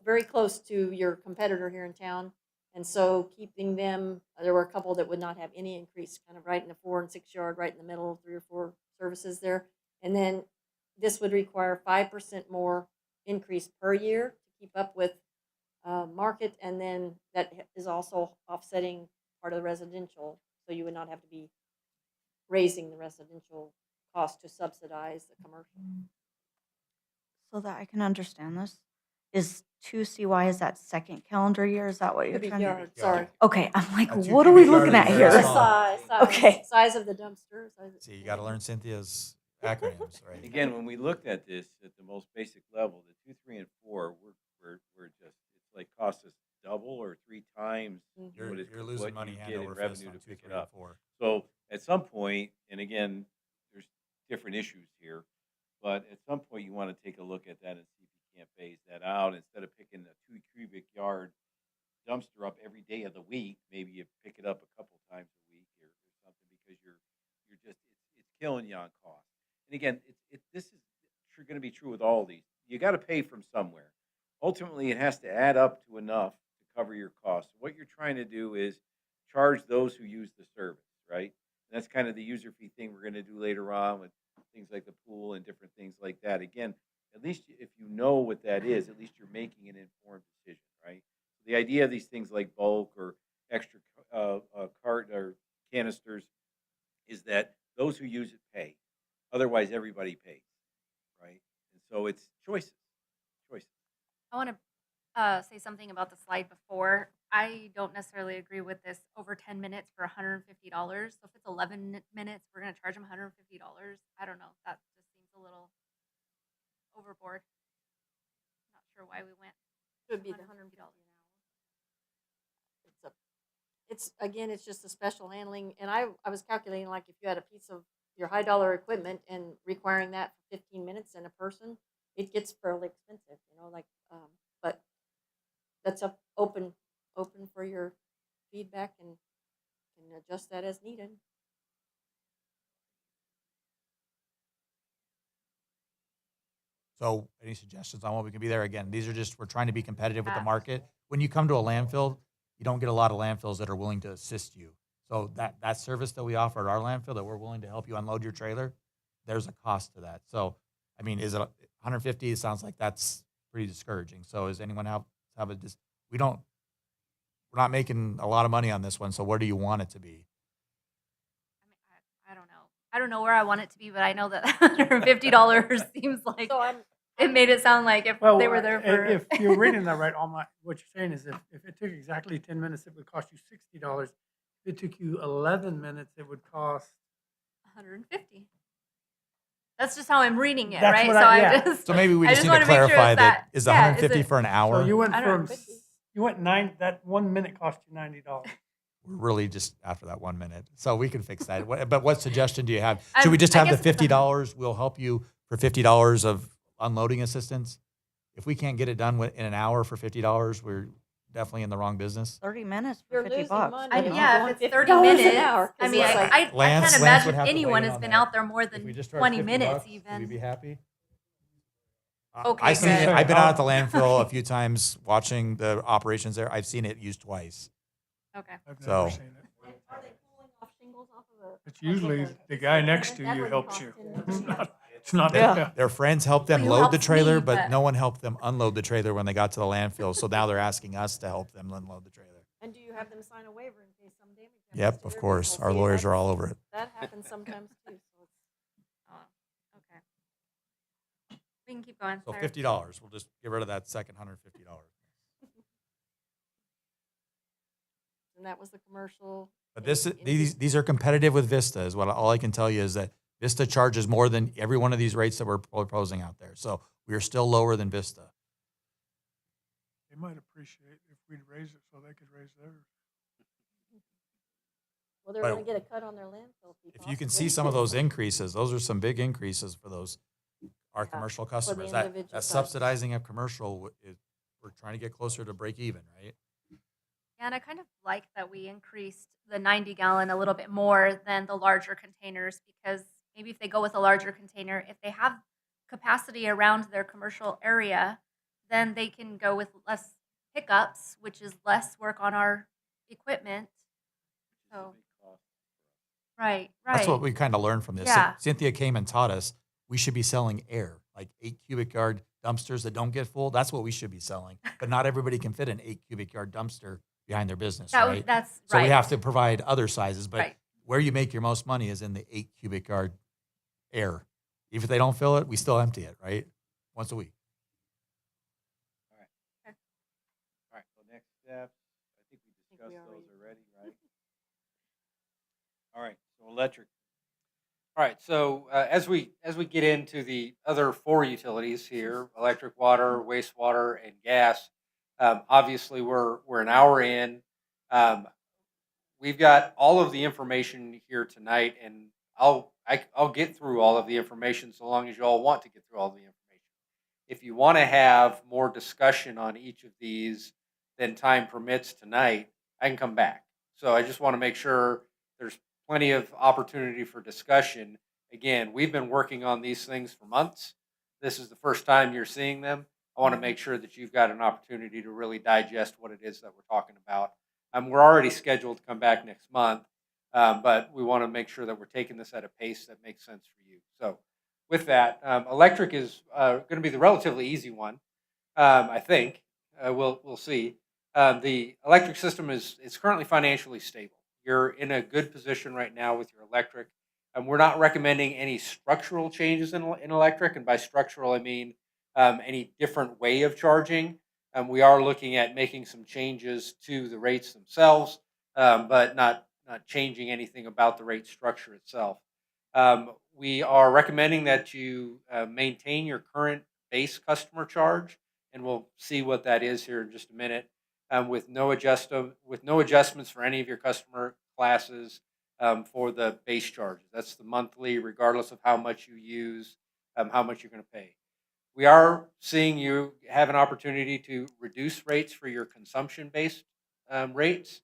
very close to your competitor here in town. And so keeping them, there were a couple that would not have any increase, kind of right in the 4 and 6 yard, right in the middle, 3 or 4 services there. And then this would require 5% more increase per year to keep up with market. And then that is also offsetting part of the residential. So you would not have to be raising the residential cost to subsidize the commercial.
So that I can understand this, is 2 CY, is that second calendar year? Is that what you're
Cubic
trying to?
yard, sorry.
Okay, I'm like,
That's
what are we
cubic yard
looking at
is
here?
very
Size,
small.
Okay.
size of the dumpster.
See, you got to learn Cynthia's acronyms, right?
Again, when we looked at this at the most basic level, the 2, 3, and 4, we're just, it's like cost us double or 3 times
You're,
what
you're losing
what
money
you
hand
get in
over fist
revenue
on
to
2,
pick
3,
it
and
up.
4.
So at some point, and again, there's different issues here, but at some point you want to take a look at that and see if you can't phase that out. Instead of picking a 2 cubic yard dumpster up every day of the week, maybe you pick it up a couple times a week or something, because you're just, it's killing you on cost. And again, this is going to be true with all of these. You got to pay from somewhere. Ultimately, it has to add up to enough to cover your costs. What you're trying to do is charge those who use the service, right? And that's kind of the user fee thing we're going to do later on with things like the pool and different things like that. Again, at least if you know what that is, at least you're making an informed decision, right? The idea of these things like bulk or extra cart or canisters is that those those who use it pay. Otherwise, everybody pays, right? And so it's choices.
I want to say something about the slide before. I don't necessarily agree with this over 10 minutes for $150. So if it's 11 minutes, we're going to charge them $150. I don't know. That just seems a little overboard. Not sure why we went.
It would be the $150 an hour. It's again, it's just a special handling, and I was calculating like if you had a piece of your high dollar equipment and requiring that for 15 minutes and a person, it gets fairly expensive, like, but that's open for your feedback and can adjust that as needed.
So any suggestions on what we can be there? Again, these are just, we're trying to be competitive with the
Yeah.
market. When you come to a landfill, you don't get a lot of landfills that are willing to assist you. So that service that we offer at our landfill, that we're willing to help you unload your trailer, there's a cost to that. So, I mean, is it 150? It sounds like that's pretty discouraging. So does anyone have we're not making a lot of money on this one. So where do you want it to be?
I mean, I don't know. I don't know where I want it to be, but I know that $150 seems like
So
it made it sound like if
Well,
they were there for.
if you're reading that right, what you're saying is if it took exactly 10 minutes, it would cost you $60. If it took you 11 minutes, it would cost.
150. That's just how I'm reading it,
That's
right?
what
So
yeah.
just.
So maybe we
I
just need to
wanna make sure
clarify
it's
that is the
yeah,
150
it-
for an hour.
So you went
I don't know,
from,
could be.
you went that 1 minute cost you $90.
We're really just after that 1 minute. So we can fix that. But what suggestion do you have? Should
I'm-
we just
I
have the
guess-
$50? We'll help you for $50 of unloading assistance. If we can't get it done in an hour for $50, we're definitely in the wrong business.
30 minutes for
You're
50
losing
bucks.
money.
I,
You're
yeah,
going
if it's 30
$50 an
minutes,
hour, 'cause
I mean,
it's like-
I
Lance
can't
would
imagine
have to
anyone
weigh in
has
on
been
that.
out there more
If we
than
just charge
20
$50,
minutes
would we
even.
be happy?
Okay,
I've seen it.
good.
I've been out at the landfill a few times watching the operations there. I've seen it used twice.
Okay.
I've
So-
never seen it.
Are they pulling off shingles off of a?
It's usually the guy next to
That
you
wouldn't
helps
cost
you.
$10.
It's not,
Yeah.
yeah.
Their friends helped them
Well, you
load the
helped
trailer,
me,
but
but-
no one helped them unload the trailer when they got to the landfill. So now they're asking us to help them unload the trailer.
And do you have them sign a waiver in case some damage happens
Yep,
to
of
their
course.
vehicle?
Our
See,
lawyers are
that's-
all over it.
That happens sometimes too, so it's.
Oh, okay. We can keep going.
So
sorry.
$50. We'll just get rid of that second $150.
And that was the commercial.
But
in-
these are competitive with Vista. Is what all I can tell you is that Vista charges more than every one of these rates that we're proposing out there. So we are still lower than Vista.
They might appreciate if we'd raise it so they could raise theirs.
Well, they're
Well,
gonna get a cut on their landfill fee.
If you can
possibly.
see some of those increases, those are some big increases for our
Yeah,
commercial
the
customers. That
individual sites.
subsidizing of commercial we're trying to get closer to break even, right?
Yeah, and I kind of like that we increased the 90-gallon a little bit more than the larger containers because maybe if they go with a larger container, if they have capacity around their commercial area, then they can go with less pickups, which is less work on our equipment. So, right.
That's what we kind of learned from this.
Yeah.
Cynthia came and taught us we should be selling air, like 8 cubic yard dumpsters that don't get full. That's what we should be selling. But not everybody can fit an 8 cubic yard dumpster behind their business, right?
That's
So
right.
we have to provide other sizes, but
Right.
where you make your most money is in the 8 cubic yard air. Even if they don't fill it, we still empty it, right? Once a week.
All right, so next steps, I think we
we
discussed those
already-
already, right? All right, so electric.
All right, so as we get into the other 4 utilities here, electric, water, wastewater, and gas, obviously we're an hour in. We've got all of the information here tonight, and I'll get through all of the information so long as you all want to get through all the information. If you want to have more discussion on each of these than time permits tonight, I can come back. So I just want to make sure there's plenty of opportunity for discussion. Again, we've been working on these things for months. This is the first time you're seeing them. I want to make sure that you've got an opportunity to really digest what it is that we're talking about. We're already scheduled to come back next month, but we want to make sure that we're taking this at a pace that makes sense for you. So with that, electric is going to be the relatively easy one, I think. We'll see. The electric system is currently financially stable. You're in a good position right now with your electric. We're not recommending any structural changes in electric, and by structural I mean any different way of charging. We are looking at making some changes to the rates themselves, but not changing anything about the rate structure itself. We are recommending that you maintain your current base customer charge, and we'll see what that is here in just a minute. With no adjustments for any of your customer classes for the base charges. That's the monthly, regardless of how much you use, how much you're going to pay. We are seeing you have an opportunity to reduce rates for your consumption-based rates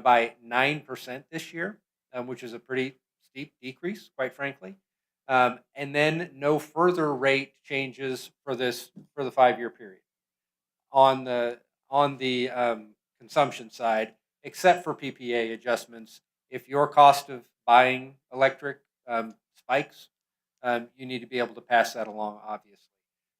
by 9% this year, which is a pretty steep decrease, quite frankly. And then no further rate changes for the 5-year period on the consumption side, except for PPA adjustments. If your cost of buying electric spikes, you need to be able to pass that along, obviously.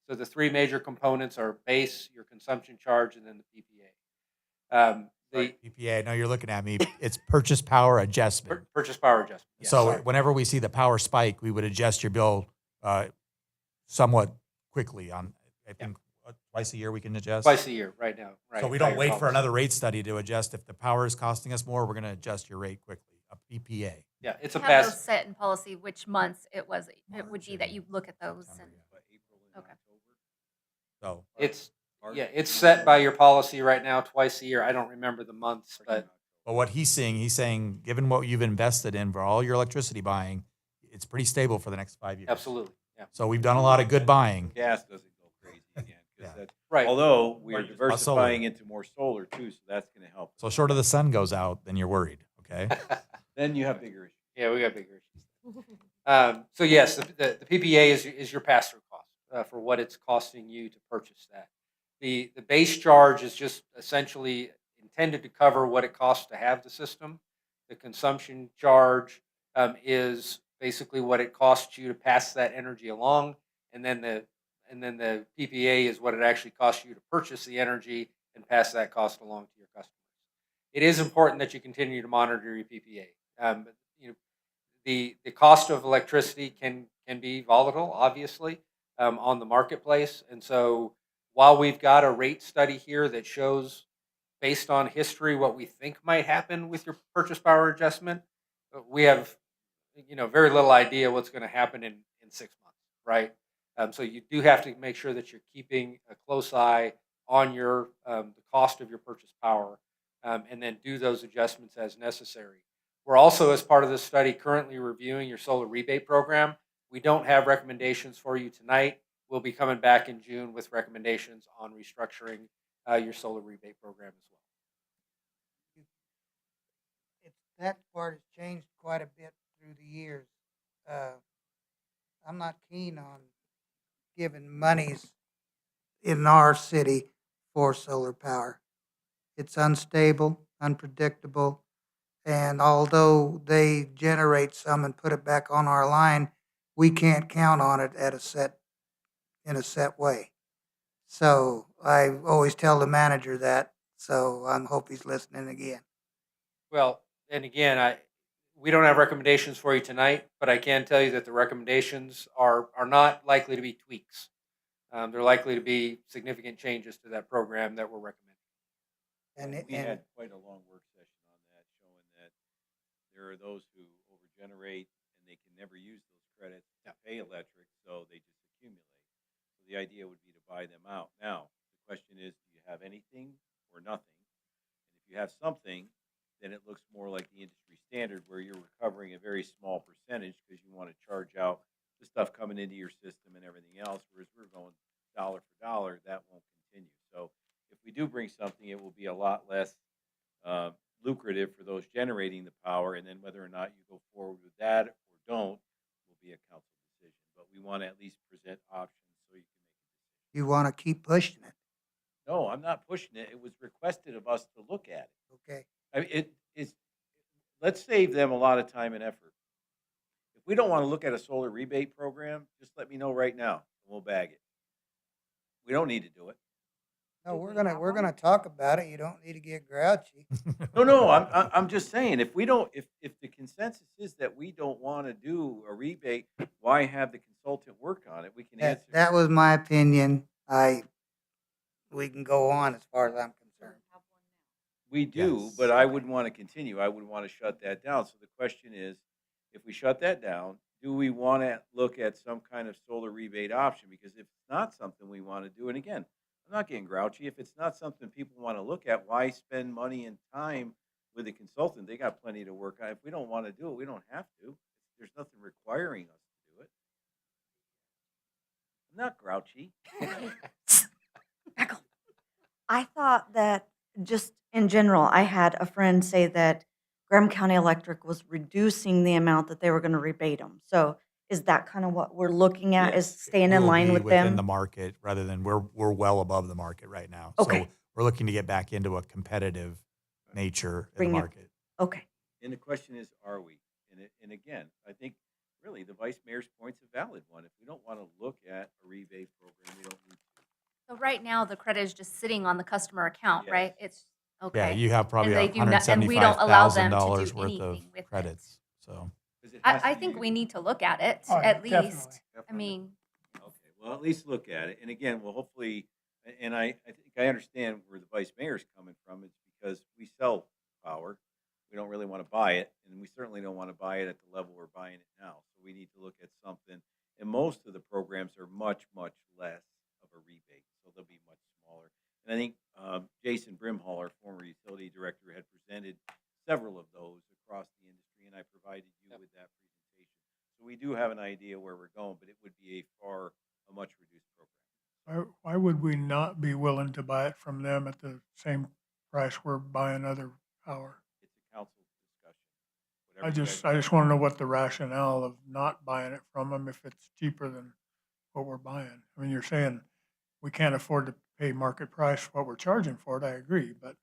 So the three major components are base, your consumption charge, and then the PPA. The
PPA, I know you're looking at me. It's purchase power adjustment.
purchase power adjustment. Yeah,
So
sorry.
whenever we see the power spike, we would adjust your bill somewhat quickly. I think twice a year we can adjust.
Twice a year, right now. Right.
So we
by
don't
your
wait for
policy.
another rate study to adjust. If the power is costing us more, we're going to adjust your rate quickly. A PPA.
Yeah, it's a
We have those
pass.
set in policy, which months it would be that you look at those. And, okay.
So
It's set by your policy right now twice a year. I don't remember the months, but
what he's saying, given what you've invested in for all your electricity buying, it's pretty stable for the next 5 years.
absolutely, yeah.
So we've done a lot of good buying.
Gas doesn't go crazy again. 'Cause
Yeah.
that's-
Right.
Although we are
Solar.
diversifying into more solar too, so that's going to help.
So short of the sun goes out, then you're worried. Okay.
Then you have bigger issues.
Yeah, we got bigger issues. So yes, the PPA is your pass-through cost for what it's costing you to purchase that. The base charge is just essentially intended to cover what it costs to have the system. The consumption charge is basically what it costs you to pass that energy along, and then the PPA is what it actually costs you to purchase the energy and pass that cost along to your customers. It is important that you continue to monitor your PPA. The cost of electricity can be volatile, obviously, on the marketplace, and so while we've got a rate study here that shows, based on history, what we think might happen with your purchase power adjustment, we have very little idea what's going to happen in 6 months, right? So you do have to make sure that you're keeping a close eye on your the cost of your purchase power, and then do those adjustments as necessary. We're also, as part of this study, currently reviewing your solar rebate program. We don't have recommendations for you tonight. We'll be coming back in June with recommendations on restructuring your solar rebate program as well.
That part has changed quite a bit through the years. I'm not keen on giving monies in our city for solar power. It's unstable, unpredictable, and although they generate some and put it back on our line, we can't count on it in a set way. So I always tell the manager that, so I hope he's listening again.
Well, and again, we don't have recommendations for you tonight, but I can tell you that the recommendations are not likely to be tweaks. They're likely to be significant changes to that program that we're recommending.
We had quite a long work session on that, showing that there are those who overgenerate and they can never use those credits to pay electric, so they just accumulate. So the idea would be to buy them out. Now, the question is, do you have anything or nothing? And if you have something, then it looks more like the industry standard where you're recovering a very small percentage because you want to charge out the stuff coming into your system and everything else, whereas we're going dollar for dollar, that won't continue. So if we do bring something, it will be a lot less lucrative for those generating the power, and then whether or not you go forward with that or don't will be a council decision. But we want to at least present options so you can make a decision.
You want to keep pushing it,
No, I'm not pushing it. It was requested of us to look at it.
okay?
I mean, it's let's save them a lot of time and effort. If we don't want to look at a solar rebate program, just let me know right now, and we'll bag it. We don't need to do it.
No,
Do
we're
we
gonna,
have
we're
one?
gonna talk about it. You don't need to get grouchy.
No, I'm just saying, if we don't, if the consensus is that we don't want to do a rebate, why have the consultant work on it? We can answer.
That was my opinion. We can go on as far as I'm concerned.
We do,
Yes.
but I wouldn't want to continue. I would want to shut that down. So the question is, if we shut that down, do we want to look at some kind of solar rebate option? Because if it's not something we want to do, and again, I'm not getting grouchy. If it's not something people want to look at, why spend money and time with a consultant? They got plenty to work on. If we don't want to do it, we don't have to. There's nothing requiring us to do it. I'm not grouchy.
I thought that just in general, I had a friend say that Graham County Electric was reducing the amount that they were going to rebate them. So is that kind of what we're looking at? Is
Yes.
staying in
We'll
line
be
with
within
them?
the market rather than we're well above the market right now.
Okay.
So we're looking to get back into a competitive nature in
Bring
the
it-
market.
Okay.
And the question is, are we? And again, I think really the vice mayor's point's a valid one. If we don't want to look at a rebate program, we don't need to.
So right now, the credit is just sitting on the customer account, right? It's, okay.
Yeah, you have probably
they do not- and we don't allow them to do
$175,000 worth
anything with
of
it.
credits. So
'Cause it has
I
to
think
be-
we need to look at it,
Oh,
at
definitely.
least. I mean,
Okay, well, at least look at it. And again, we'll hopefully, and I think I understand where the vice mayor's coming from. It's because we sell power. We don't really want to buy it, and we certainly don't want to buy it at the level we're buying it now. So we need to look at something. And most of the programs are much, much less of a rebate, so they'll be much smaller. And I think Jason Brimhall, our former utility director, had presented several of those across the industry, and I provided you with that presentation. So we do have an idea where we're going, but it would be a much reduced program.
Why would we not be willing to buy it from them at the same price we're buying other power?
It's a council discussion. Whatever you guys
I just want to know what the rationale of not buying it from them if it's cheaper than what we're buying. I mean, you're saying we can't afford to pay market price what we're charging for it. I agree, but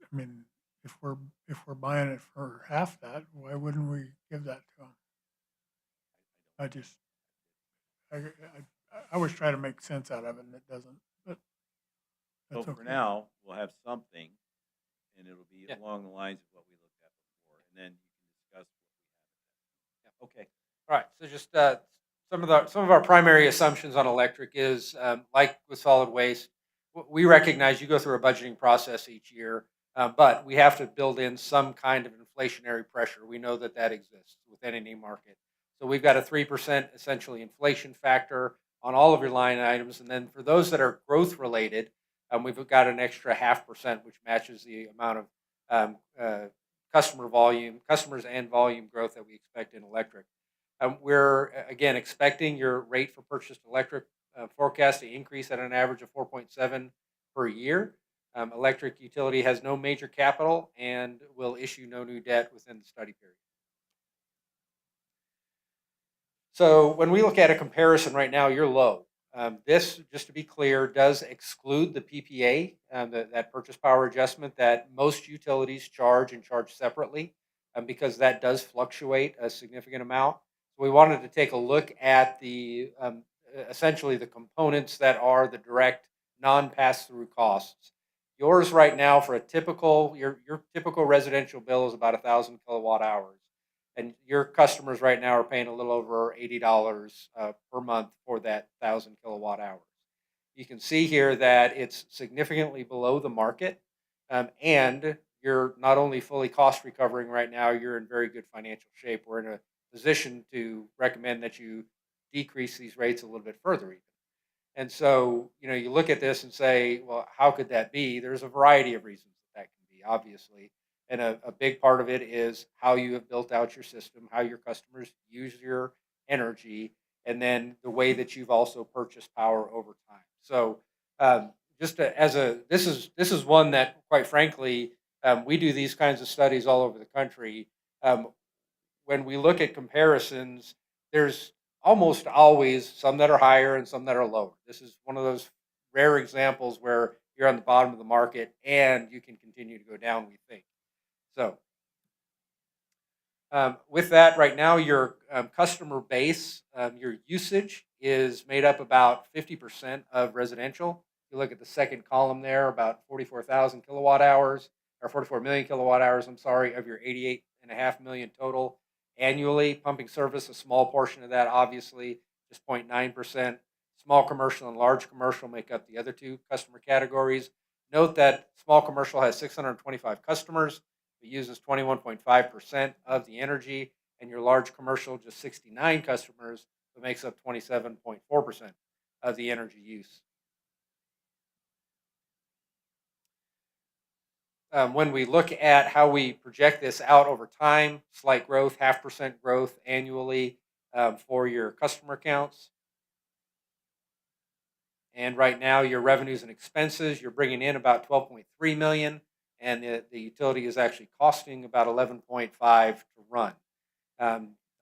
I mean, if we're buying it for half that, why wouldn't we give that to them? I always try to make sense out of it, and it doesn't. But
So
that's
for
okay.
now, we'll have something, and it'll be
Yeah.
along the lines of what we looked at before, and then you can discuss what we have. Okay.
All right, so just some of our primary assumptions on electric is like with solid waste, we recognize you go through a budgeting process each year, but we have to build in some kind of inflationary pressure. We know that that exists within any market. So we've got a 3% essentially inflation factor on all of your line items, and then for those that are growth related, we've got an extra 0.5%, which matches the amount of customers and volume growth that we expect in electric. We're again expecting your rate for purchased electric forecast to increase at an average of 4.7 per year. Electric utility has no major capital and will issue no new debt within the study period. So when we look at a comparison right now, you're low. This, just to be clear, does exclude the PPA, that purchase power adjustment that most utilities charge and charge separately, because that does fluctuate a significant amount. So we wanted to take a look at the essentially the components that are the direct non-pass-through costs. Yours right now for a typical your typical residential bill is about 1,000 kilowatt hours, and your customers right now are paying a little over $80 per month for that 1,000 kilowatt hours. You can see here that it's significantly below the market, and you're not only fully cost recovering right now, you're in very good financial shape. We're in a position to recommend that you decrease these rates a little bit further even. And so, you look at this and say, well, how could that be? There's a variety of reasons that can be, obviously. And a big part of it is how you have built out your system, how your customers use your energy, and then the way that you've also purchased power over time. So, this is one that, quite frankly, we do these kinds of studies all over the country. When we look at comparisons, there's almost always some that are higher and some that are lower. This is one of those rare examples where you're on the bottom of the market and you can continue to go down, we think. So with that, right now, your customer base, your usage is made up about 50% of residential you look at the second column there, about 44,000 kilowatt hours, or 44 million kilowatt hours, I'm sorry, of your 88.5 million total annually. Pumping service, a small portion of that, obviously, just 0.9%. Small commercial and large commercial make up the other two customer categories. Note that small commercial has 625 customers. It uses 21.5% of the energy, and your large commercial, just 69 customers, but makes up 27.4% of the energy use. When we look at how we project this out over time, slight growth, 0.5% growth annually for your customer counts. And right now, your revenues and expenses, you're bringing in about 12.3 million, and the utility is actually costing about 11.5 to run.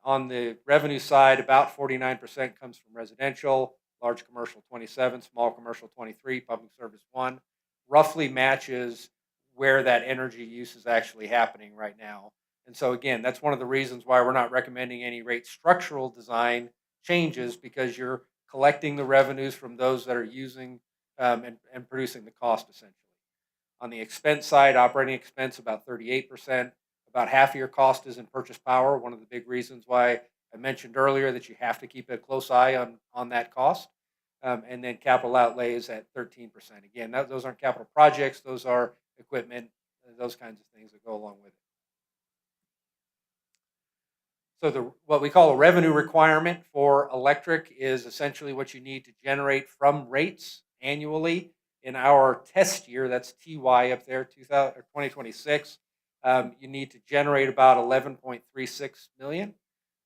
On the revenue side, about 49% comes from residential, large commercial 27, small commercial 23, public service 1. Roughly matches where that energy use is actually happening right now. And so again, that's one of the reasons why we're not recommending any rate structural design changes, because you're collecting the revenues from those that are using and producing the cost essentially. On the expense side, operating expense about 38%. About half of your cost is in purchase power. One of the big reasons why I mentioned earlier that you have to keep a close eye on that cost. And then capital outlay is at 13%. Again, those aren't capital projects. Those are equipment, those kinds of things that go along with it. So what we call a revenue requirement for electric is essentially what you need to generate from rates annually. In our test year, that's TY up there, 2026, you need to generate about 11.36 million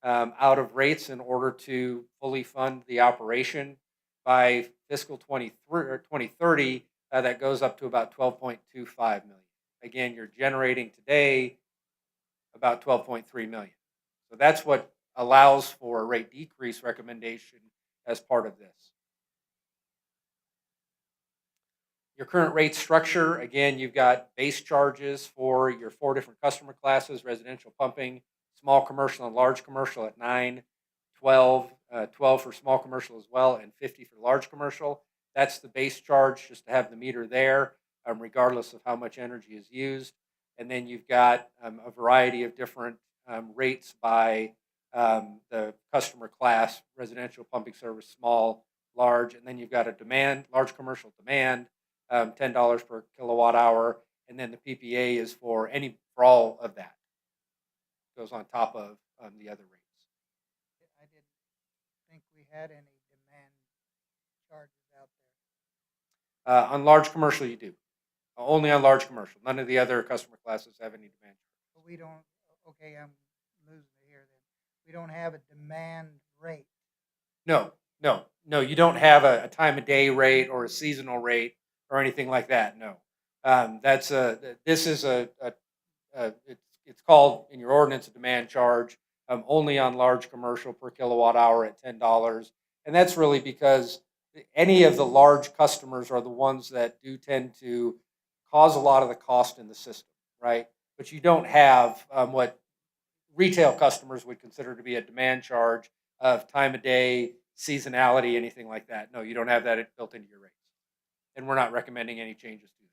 out of rates in order to fully fund the operation. By fiscal 2030, that goes up to about 12.25 million. Again, you're generating today about 12.3 million. So that's what allows for a rate decrease recommendation as part of this. Your current rate structure, again, you've got base charges for your 4 different customer classes: residential pumping, small commercial and large commercial at 9, 12, 12 for small commercial as well, and 50 for large commercial. That's the base charge, just to have the meter there, regardless of how much energy is used. And then you've got a variety of different rates by the customer class: residential, pumping service, small, large. And then you've got a demand, large commercial demand, $10 per kilowatt hour. And then the PPA is for all of that. Goes on top of the other rates.
I didn't think we had any demand charges out there.
On large commercial, you do. Only on large commercial. None of the other customer classes have any demand.
But we don't, okay, I'm losing it here then. We don't have a demand rate.
No. You don't have a time of day rate or a seasonal rate or anything like that. No. It's called in your ordinance a demand charge, only on large commercial per kilowatt hour at $10. And that's really because any of the large customers are the ones that do tend to cause a lot of the cost in the system, right? But you don't have what retail customers would consider to be a demand charge of time of day, seasonality, anything like that. No, you don't have that built into your rates. And we're not recommending any changes to that.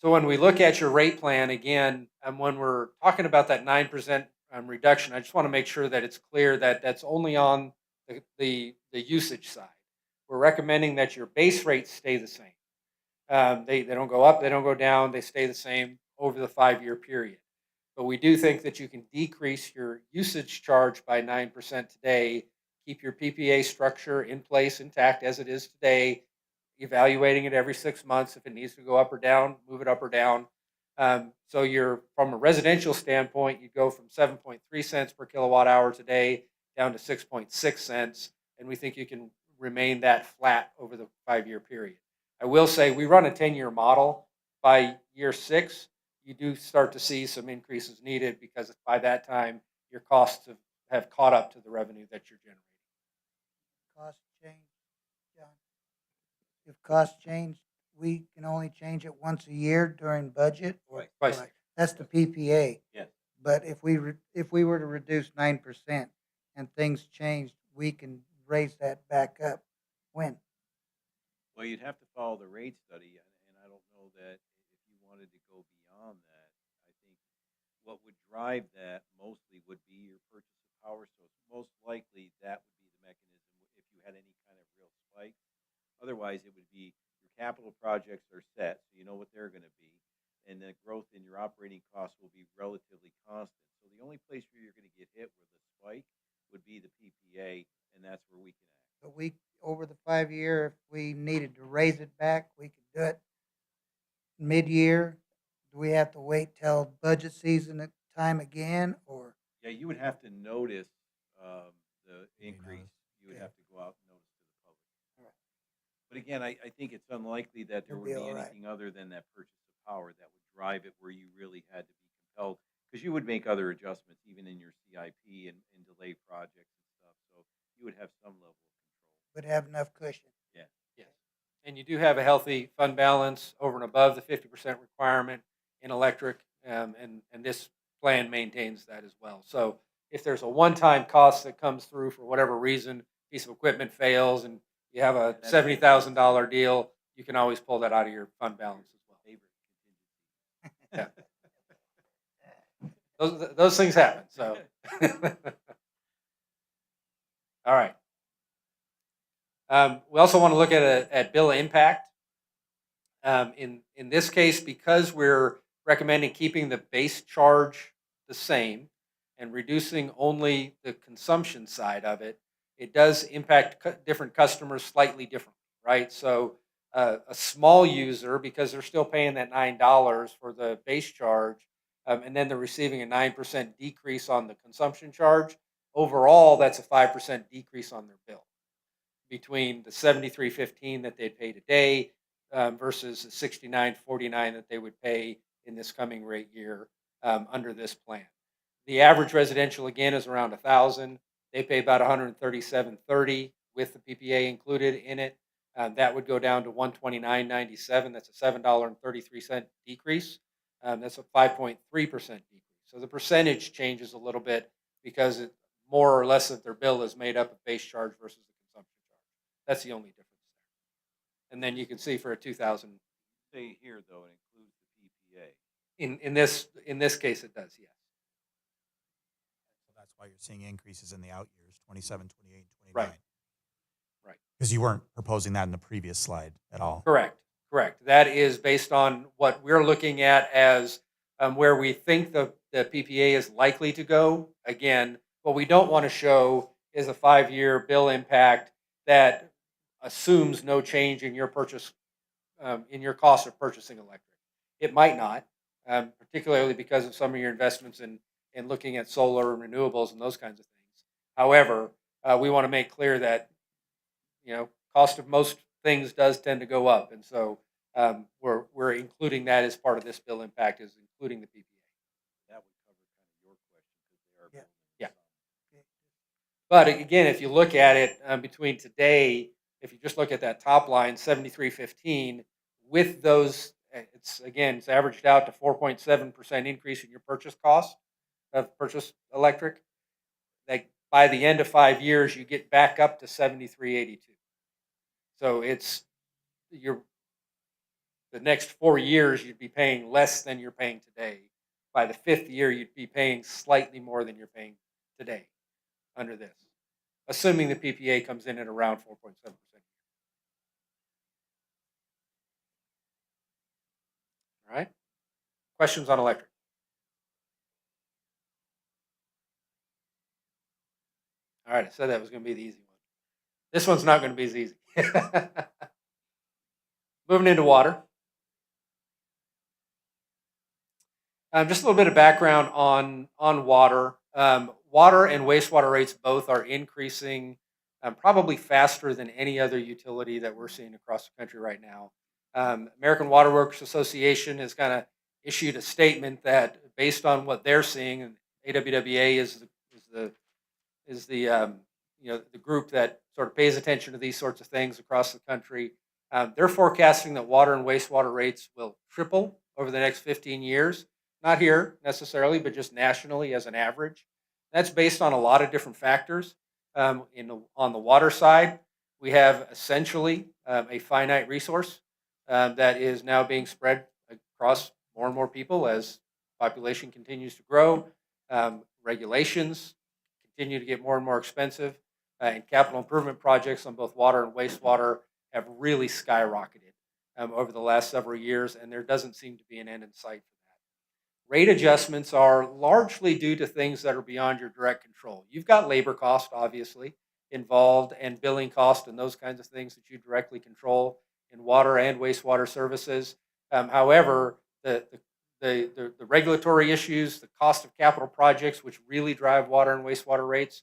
So when we look at your rate plan, again, when we're talking about that 9% reduction, I just want to make sure that it's clear that that's only on the usage side. We're recommending that your base rates stay the same. They don't go up, they don't go down, they stay the same over the 5-year period. But we do think that you can decrease your usage charge by 9% today, keep your PPA structure in place, intact as it is today, evaluating it every 6 months. If it needs to go up or down, move it up or down. So you're, from a residential standpoint, you go from 7.3 cents per kilowatt hour today down to 6.6 cents, and we think you can remain that flat over the 5-year period. I will say we run a 10-year model. By year 6, you do start to see some increases needed, because by that time your costs have caught up to the revenue that you're generating.
Cost change, John. If costs change, we can only change it once a year during budget.
Right.
That's the PPA.
Yeah.
But if we were to reduce 9% and things changed, we can raise that back up? When?
Well, you'd have to follow the rate study, and I don't know that if you wanted to go beyond that. I think what would drive that mostly would be your purchase of power. So it's most likely that would be the mechanism if you had any kind of real spike. Otherwise, it would be your capital projects are set, so you know what they're going to be, and the growth in your operating costs will be relatively constant. So the only place where you're going to get hit with a spike would be the PPA, and that's where we can act.
But we, over the 5 year, if we needed to raise it back, we could do it mid-year. Do we have to wait till budget season time again, or?
Yeah, you would have to notice the
Maybe
increase. You would
Yeah.
have to go out and notice to the public. But again, I think it's unlikely that there
It'll
would
be
be
all right.
anything other than that purchase of power that would drive it where you really had to be compelled. Because you would make other adjustments even in your CIP and delay projects and stuff. So you would have some level of control.
But have enough cushion.
Yeah.
Yes. And you do have a healthy fund balance over and above the 50% requirement in electric, and this plan maintains that as well. So if there's a one-time cost that comes through for whatever reason, piece of equipment fails, and you have a $70,000 deal, you can always pull that out of your fund balance as well.
Favorite
Yeah. Those things happen. So, all right. We also want to look at bill impact. In this case, because we're recommending keeping the base charge the same and reducing only the consumption side of it, it does impact different customers slightly differently, right? So a small user, because they're still paying that $9 for the base charge, and then they're receiving a 9% decrease on the consumption charge, overall, that's a 5% decrease on their bill between the $73.15 that they'd pay today versus the $69.49 that they would pay in this coming rate year under this plan. The average residential again is around $1,000. They pay about $137.30 with the PPA included in it. That would go down to $129.97. That's a $7.33 decrease. That's a 5.3% decrease. So the percentage changes a little bit because more or less of their bill is made up of base charge versus the consumption charge. That's the only difference there. And then you can see for a 2,000.
Say here though, it includes the PPA.
In this case, it does, yes.
So that's why you're seeing increases in the out years, 27, 28, 29.
Right. Right.
Because you weren't proposing that in the previous slide at all.
Correct. That is based on what we're looking at as where we think the PPA is likely to go. Again, what we don't want to show is a 5-year bill impact that assumes no change in your purchase, in your cost of purchasing electric. It might not, particularly because of some of your investments in looking at solar and renewables and those kinds of things. However, we want to make clear that cost of most things does tend to go up, and so we're including that as part of this bill impact, is including the PPA.
That would cover kind of your question because they are.
Yeah. But again, if you look at it between today, if you just look at that top line, 73.15, with those, it's averaged out to 4.7% increase in your purchase cost of purchase electric. Like by the end of 5 years, you get back up to 73.82. So it's the next 4 years you'd be paying less than you're paying today. By the 5th year, you'd be paying slightly more than you're paying today under this, assuming the PPA comes in at around 4.7%. All right. Questions on electric? All right, I said that was going to be the easy one. This one's not going to be as easy. Moving into water. Just a little bit of background on water. Water and wastewater rates both are increasing probably faster than any other utility that we're seeing across the country right now. American Water Works Association has kind of issued a statement that based on what they're seeing, and AWWA is the group that sort of pays attention to these sorts of things across the country. They're forecasting that water and wastewater rates will triple over the next 15 years. Not here necessarily, but just nationally as an average. That's based on a lot of different factors. On the water side, we have essentially a finite resource that is now being spread across more and more people as population continues to grow. Regulations continue to get more and more expensive, and capital improvement projects on both water and wastewater have really skyrocketed over the last several years, and there doesn't seem to be an end in sight for that. Rate adjustments are largely due to things that are beyond your direct control. You've got labor cost, obviously, involved, and billing cost, and those kinds of things that you directly control in water and wastewater services. However, the regulatory issues, the cost of capital projects, which really drive water and wastewater rates,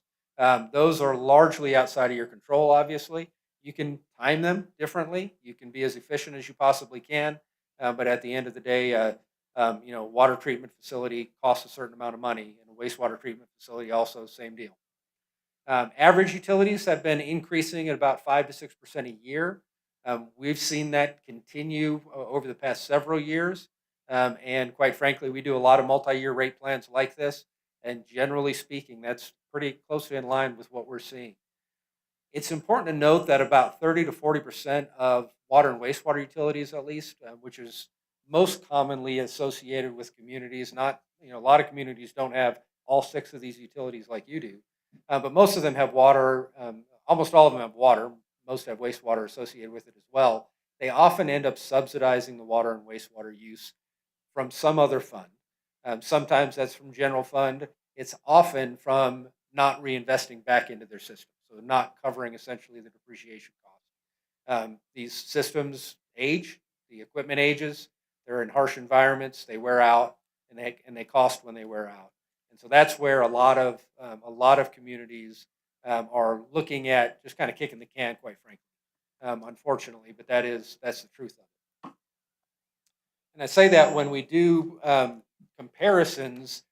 those are largely outside of your control, obviously. You can time them differently. You can be as efficient as you possibly can. But at the end of the day, water treatment facility costs a certain amount of money, and a wastewater treatment facility also, same deal. Average utilities have been increasing at about 5 to 6% a year. We've seen that continue over the past several years. And quite frankly, we do a lot of multi-year rate plans like this. And generally speaking, that's pretty closely in line with what we're seeing. It's important to note that about 30 to 40% of water and wastewater utilities, at least, which is most commonly associated with communities. Not, a lot of communities don't have all 6 of these utilities like you do, but most of them have water. Almost all of them have water. Most have wastewater associated with it as well. They often end up subsidizing the water and wastewater use from some other fund. Sometimes that's from general fund. It's often from not reinvesting back into their system, so not covering essentially the depreciation cost. These systems age, the equipment ages, they're in harsh environments, they wear out, and they cost when they wear out. And so that's where a lot of communities are looking at just kind of kicking the can, quite frankly, unfortunately. But that's the truth of it. And I say that when we do comparisons,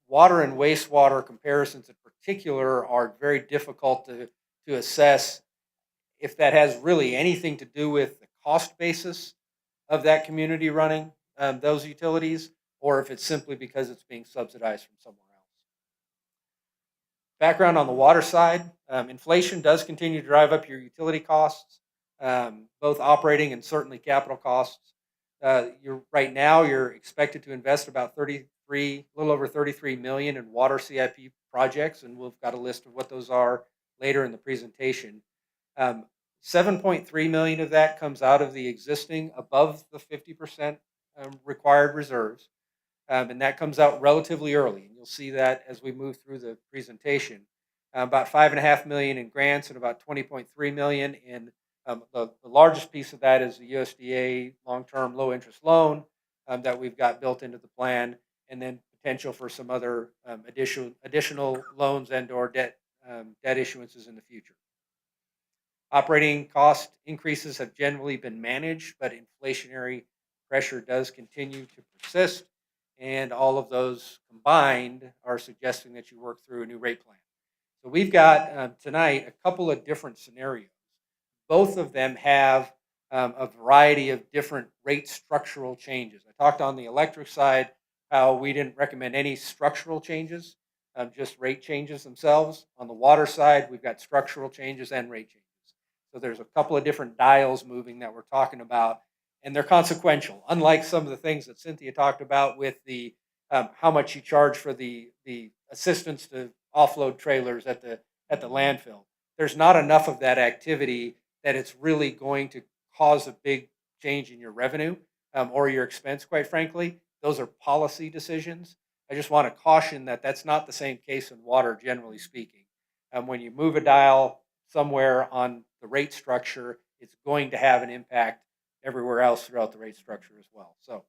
water and wastewater comparisons in particular are very difficult to assess if that has really anything to do with the cost basis of that community running those utilities, or if it's simply because it's being subsidized from somewhere else. Background on the water side, inflation does continue to drive up your utility costs, both operating and certainly capital costs. Right now you're expected to invest about a little over 33 million in water CIP projects, and we've got a list of what those are later in the presentation. 7.3 million of that comes out of the existing above the 50% required reserves, and that comes out relatively early. And you'll see that as we move through the presentation. About 5.5 million in grants and about 20.3 million in the largest piece of that is the USDA long-term low-interest loan that we've got built into the plan, and then potential for some other additional loans and/or debt issuances in the future. Operating cost increases have generally been managed, but inflationary pressure does continue to persist, and all of those combined are suggesting that you work through a new rate plan. So we've got tonight a couple of different scenarios. Both of them have a variety of different rate structural changes. I talked on the electric side how we didn't recommend any structural changes, just rate changes themselves. On the water side, we've got structural changes and rate changes. So there's a couple of different dials moving that we're talking about, and they're consequential. Unlike some of the things that Cynthia talked about with the how much you charge for the assistance to offload trailers at the landfill, there's not enough of that activity that it's really going to cause a big change in your revenue or your expense, quite frankly. Those are policy decisions. I just want to caution that that's not the same case in water, generally speaking. When you move a dial somewhere on the rate structure, it's going to have an impact everywhere else throughout the rate structure as well. So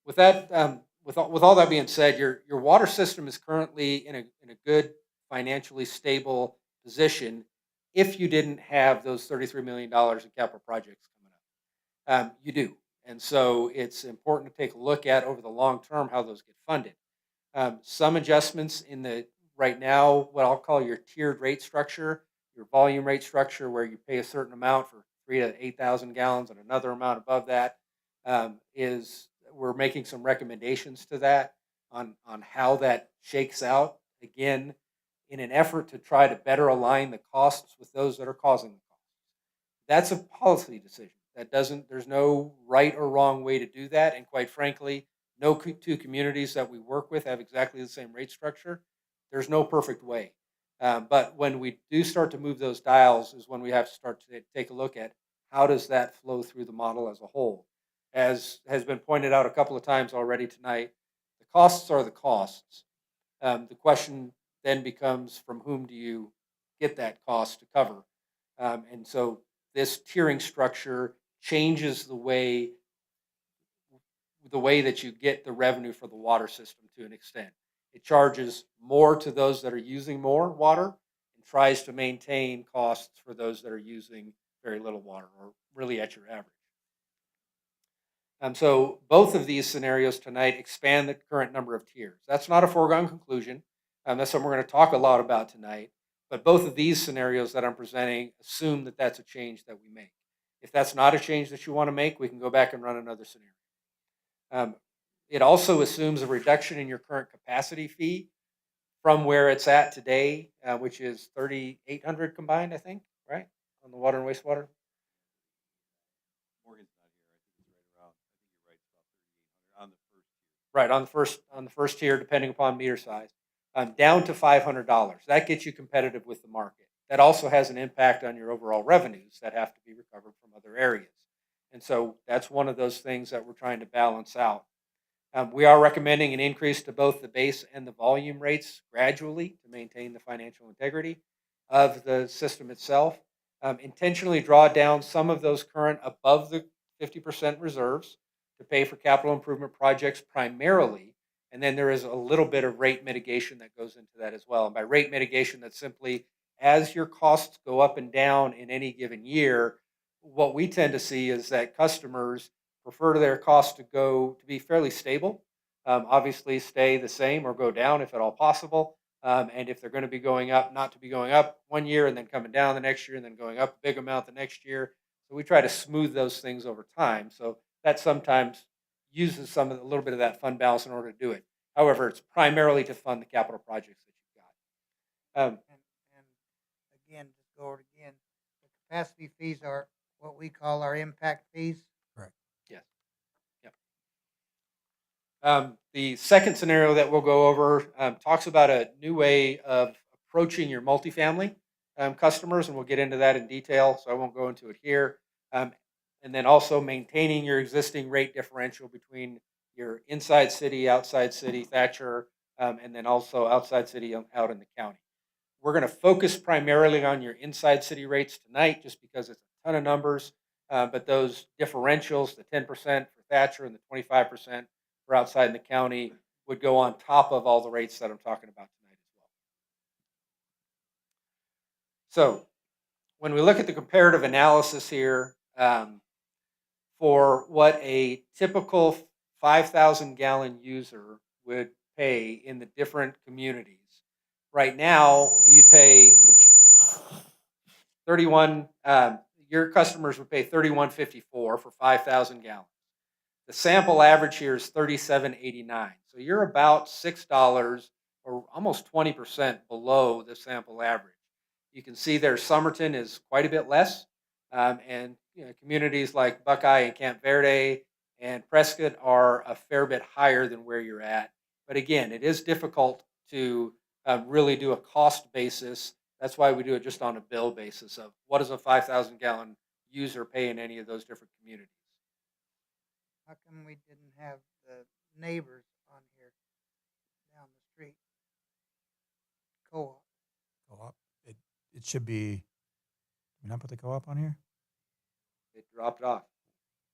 with that, with all that being said, your water system is currently in a good financially stable position if you didn't have those $33 million in capital projects coming up. You do. And so it's important to take a look at over the long term how those get funded. Some adjustments in the right now, what I'll call your tiered rate structure, your volume rate structure, where you pay a certain amount for 3,000 to 8,000 gallons and another amount above that, is we're making some recommendations to that on how that shakes out. Again, in an effort to try to better align the costs with those that are causing the costs. That's a policy decision. There's no right or wrong way to do that. And quite frankly, no two communities that we work with have exactly the same rate structure. There's no perfect way. But when we do start to move those dials is when we have to start to take a look at how does that flow through the model as a whole. As has been pointed out a couple of times already tonight, the costs are the costs. The question then becomes from whom do you get that cost to cover? And so this tiering structure changes the way that you get the revenue for the water system to an extent. It charges more to those that are using more water and tries to maintain costs for those that are using very little water or really at your average. So both of these scenarios tonight expand the current number of tiers. That's not a foregone conclusion. That's something we're going to talk a lot about tonight. But both of these scenarios that I'm presenting assume that that's a change that we make. If that's not a change that you want to make, we can go back and run another scenario. It also assumes a reduction in your current capacity fee from where it's at today, which is 3,800 combined, I think, right? On the water and wastewater.
Morgan's not here. I think it's right around. I think you're right. It's about 3,800 on the first tier.
Right, on the first tier, depending upon meter size, down to $500. That gets you competitive with the market. That also has an impact on your overall revenues that have to be recovered from other areas. And so that's one of those things that we're trying to balance out. We are recommending an increase to both the base and the volume rates gradually to maintain the financial integrity of the system itself. Intentionally draw down some of those current above the 50% reserves to pay for capital improvement projects primarily. And then there is a little bit of rate mitigation that goes into that as well. And by rate mitigation, that's simply as your costs go up and down in any given year, what we tend to see is that customers prefer their costs to be fairly stable. Obviously, stay the same or go down if at all possible. And if they're going to be going up, not to be going up one year and then coming down the next year and then going up a big amount the next year. So we try to smooth those things over time. So that sometimes uses a little bit of that fund balance in order to do it. However, it's primarily to fund the capital projects that you've got.
And again, just go over it again, the capacity fees are what we call our impact fees.
Yes. Yep. The second scenario that we'll go over talks about a new way of approaching your multifamily customers, and we'll get into that in detail, so I won't go into it here. And then also maintaining your existing rate differential between your inside city, outside city, Thatcher, and then also outside city out in the county. We're going to focus primarily on your inside city rates tonight just because it's a ton of numbers, but those differentials, the 10% for Thatcher and the 25% for outside in the county, would go on top of all the rates that I'm talking about tonight as well. So when we look at the comparative analysis here, for what a typical 5,000 gallon user would pay in the different communities. Right now, you'd pay 31. Your customers would pay $31.54 for 5,000 gallons. The sample average here is $37.89. So you're about $6 or almost 20% below the sample average. You can see there Somerton is quite a bit less, and communities like Buckeye and Camp Verde and Prescott are a fair bit higher than where you're at. But again, it is difficult to really do a cost basis. That's why we do it just on a bill basis of what does a 5,000 gallon user pay in any of those different communities.
How come we didn't have the neighbors on here down the street? Co-op.
Co-op. It should be. Did we not put the co-op on here?
It dropped off.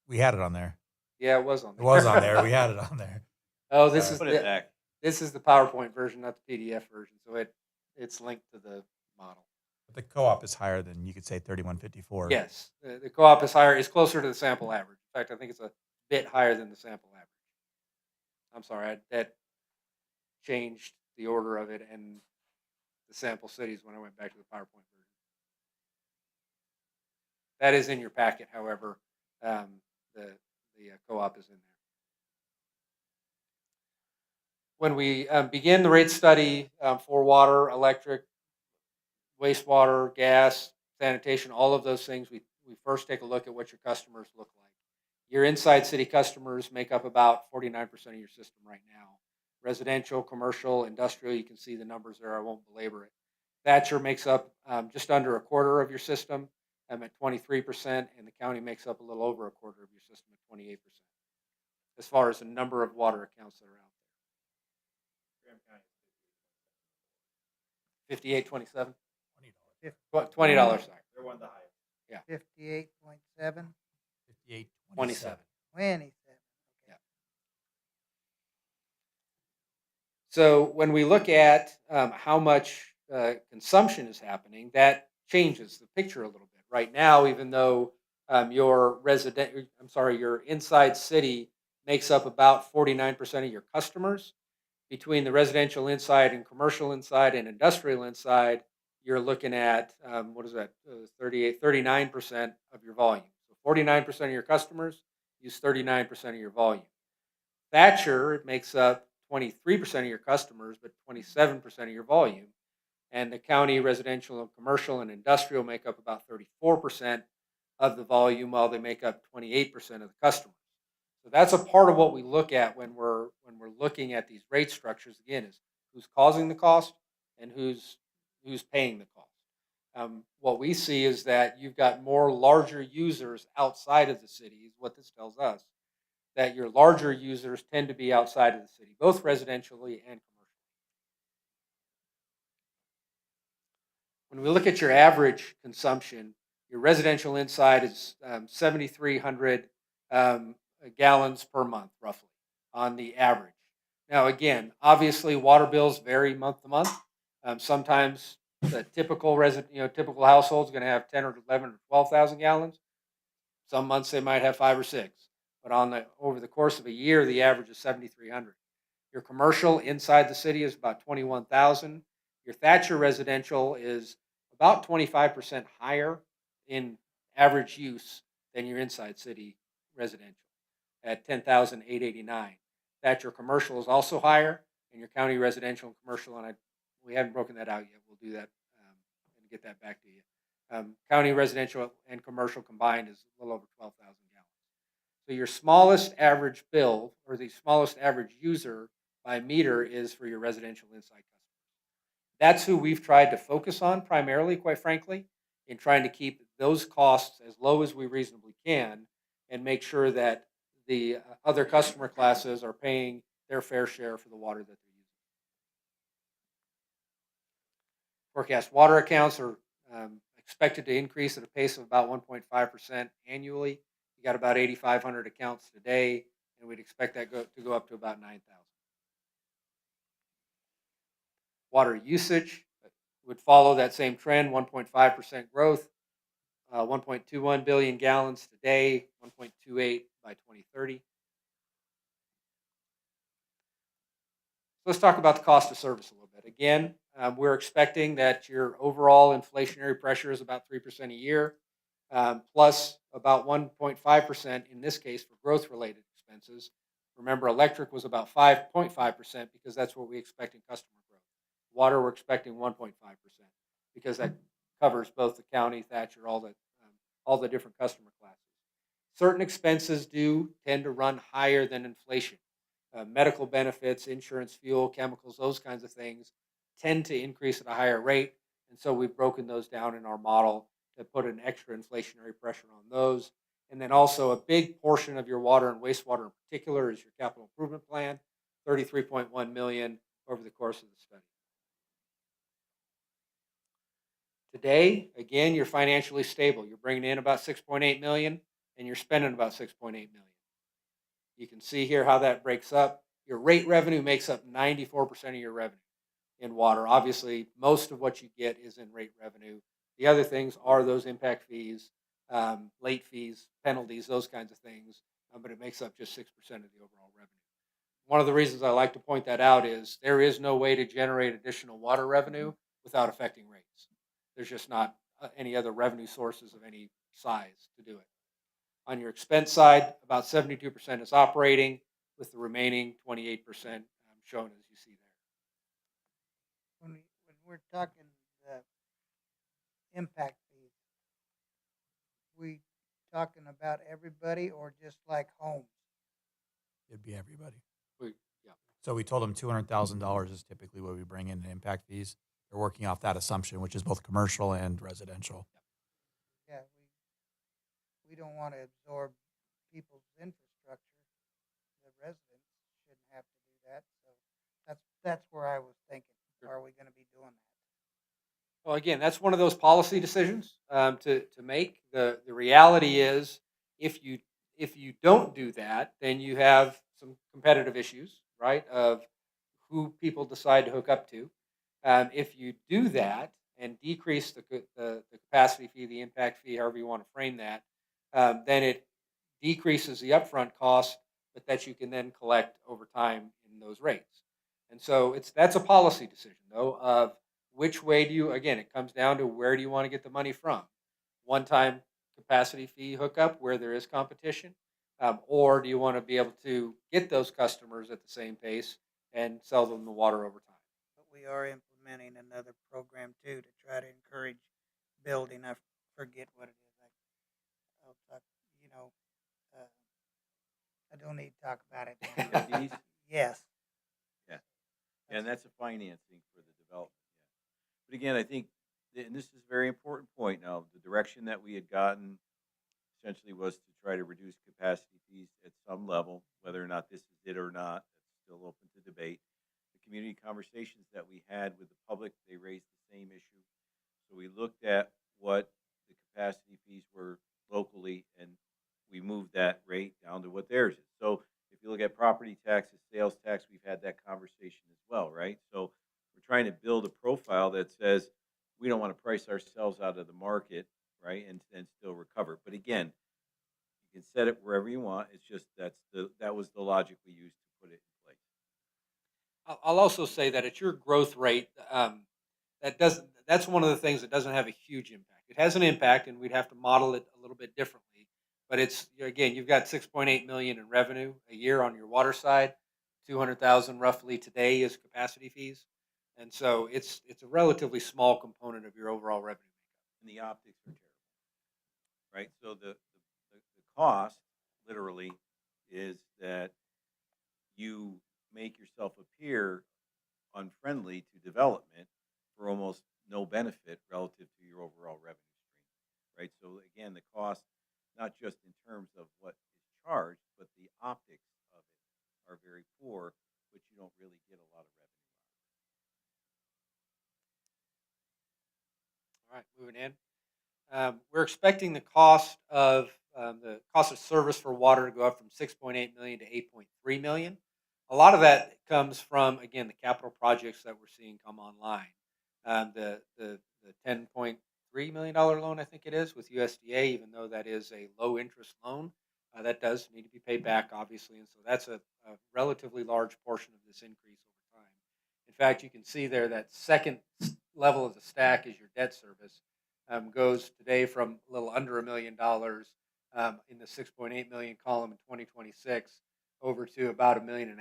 We had it on there.
Yeah, it was on
It
there.
was on there. We had it on there.
Oh, this is
Put it back.
this is the PowerPoint version, not the PDF version. So it's linked to the model.
But the co-op is higher than you could say 3154.
Yes, the co-op is higher. It's closer to the sample average. In fact, I think it's a bit higher than the sample average. I'm sorry, that changed the order of it and the sample cities when I went back to the PowerPoint version. That is in your packet, however, the co-op is in there. when we begin the rate study for water, electric, wastewater, gas, sanitation, all of those things, we first take a look at what your customers look like. Your inside city customers make up about 49% of your system right now. Residential, commercial, industrial, you can see the numbers there. I won't belabor it. Thatcher makes up just under a quarter of your system. I'm at 23%, and the county makes up a little over a quarter of your system at 28%. As far as the number of water accounts that are out there. 58.27? $20, sorry.
They're one of the highest.
58.7,
58,
27.
27.
Yeah. So when we look at how much consumption is happening, that changes the picture a little bit. Right now, even though your inside city makes up about 49% of your customers, between the residential inside and commercial inside and industrial inside, you're looking at, 39% of your volume. So 49% of your customers use 39% of your volume. Thatcher makes up 23% of your customers, but 27% of your volume. And the county residential and commercial and industrial make up about 34% of the volume, while they make up 28% of the customers. So that's a part of what we look at when we're looking at these rate structures. Again, is who's causing the cost and who's paying the cost. What we see is that you've got more larger users outside of the city, is what this tells us. That your larger users tend to be outside of the city, both residentially and commercially. When we look at your average consumption, your residential inside is 7,300 gallons per month, roughly, on the average. Now, again, obviously, water bills vary month to month. Sometimes the typical typical household is going to have 10 or 11 or 12,000 gallons. Some months they might have 5 or 6. But over the course of a year, the average is 7,300. Your commercial inside the city is about 21,000. Your Thatcher residential is about 25% higher in average use than your inside city residential at 10,889. Thatcher commercial is also higher, and your county residential and commercial, and we haven't broken that out yet. We'll do that and get that back to you. County residential and commercial combined is a little over 12,000 gallons. So your smallest average bill, or the smallest average user by meter, is for your residential inside customers. That's who we've tried to focus on primarily, quite frankly, in trying to keep those costs as low as we reasonably can and make sure that the other customer classes are paying their fair share for the water that they're using. Forecast water accounts are expected to increase at a pace of about 1.5% annually. You got about 8,500 accounts today, and we'd expect that to go up to about 9,000. Water usage would follow that same trend, 1.5% growth, 1.21 billion gallons today, 1.28 by 2030. So let's talk about the cost of service a little bit. Again, we're expecting that your overall inflationary pressure is about 3% a year, plus about 1.5% in this case for growth-related expenses. Remember, electric was about 5.5% because that's what we expect in customer growth. Water, we're expecting 1.5% because that covers both the county, Thatcher, all the different customer classes. Certain expenses do tend to run higher than inflation. Medical benefits, insurance, fuel, chemicals, those kinds of things tend to increase at a higher rate. And so we've broken those down in our model to put an extra inflationary pressure on those. And then also a big portion of your water and wastewater in particular is your capital improvement plan, $33.1 million over the course of the study. Today, again, you're financially stable. You're bringing in about $6.8 million and you're spending about $6.8 million. You can see here how that breaks up. Your rate revenue makes up 94% of your revenue in water. Obviously, most of what you get is in rate revenue. The other things are those impact fees, late fees, penalties, those kinds of things, but it makes up just 6% of the overall revenue. One of the reasons I like to point that out is there is no way to generate additional water revenue without affecting rates. There's just not any other revenue sources of any size to do it. On your expense side, about 72% is operating, with the remaining 28% shown as you see there.
when we're talking the impact fees, we talking about everybody or just like homes?
It'd be everybody.
Yeah.
So we told them $200,000 is typically what we bring in impact fees. They're working off that assumption, which is both commercial and residential.
Yeah, we don't want to absorb people's infrastructure. The residents shouldn't have to do that. So that's where I was thinking. Are we going to be doing that?
Well, again, that's one of those policy decisions to make. The reality is, if you don't do that, then you have some competitive issues, right? Of who people decide to hook up to. If you do that and decrease the capacity fee, the impact fee, however you want to frame that, then it decreases the upfront cost, but that you can then collect over time in those rates. And so that's a policy decision, though, of which way do you, again, it comes down to where do you want to get the money from? One-time capacity fee hookup where there is competition, or do you want to be able to get those customers at the same pace and sell them the water over time?
But we are implementing another program too to try to encourage building. I forget what it is. I'll talk, I don't need to talk about it. now.
Fees?
Yes.
Yeah, and that's a financing for the development. Yeah. But again, I think, and this is a very important point now, the direction that we had gotten essentially was to try to reduce capacity fees at some level, whether or not this is it or not, that's still open to debate. The community conversations that we had with the public, they raised the same issue. So we looked at what the capacity fees were locally, and we moved that rate down to what theirs is. So if you look at property taxes, sales tax, we've had that conversation as well, right? So we're trying to build a profile that says we don't want to price ourselves out of the market, right, and still recover. But again, you can set it wherever you want. It's just that was the logic we used to put it in place.
I'll also say that at your growth rate, that's one of the things that doesn't have a huge impact. It has an impact, and we'd have to model it a little bit differently. But it's, again, you've got 6.8 million in revenue a year on your water side, 200,000 roughly today is capacity fees, and so it's a relatively small component of your overall revenue.
And the optics are terrible, right? So the cost, literally, is that you make yourself appear unfriendly to development for almost no benefit relative to your overall revenue stream, right? So again, the cost, not just in terms of what is charged, but the optics of it are very poor, which you don't really get a lot of revenue
All right, moving in. We're expecting the cost of service for water to go up from 6.8 million to 8.3 million. A lot of that comes from, again, the capital projects that we're seeing come online. The $10.3 million loan, I think it is, with USDA, even though that is a low interest loan, that does need to be paid back, obviously. And so that's a relatively large portion of this increase over time. In fact, you can see there that second level of the stack is your debt service. Goes today from a little under $1 million in the 6.8 million column in 2026 over to about $1.5 million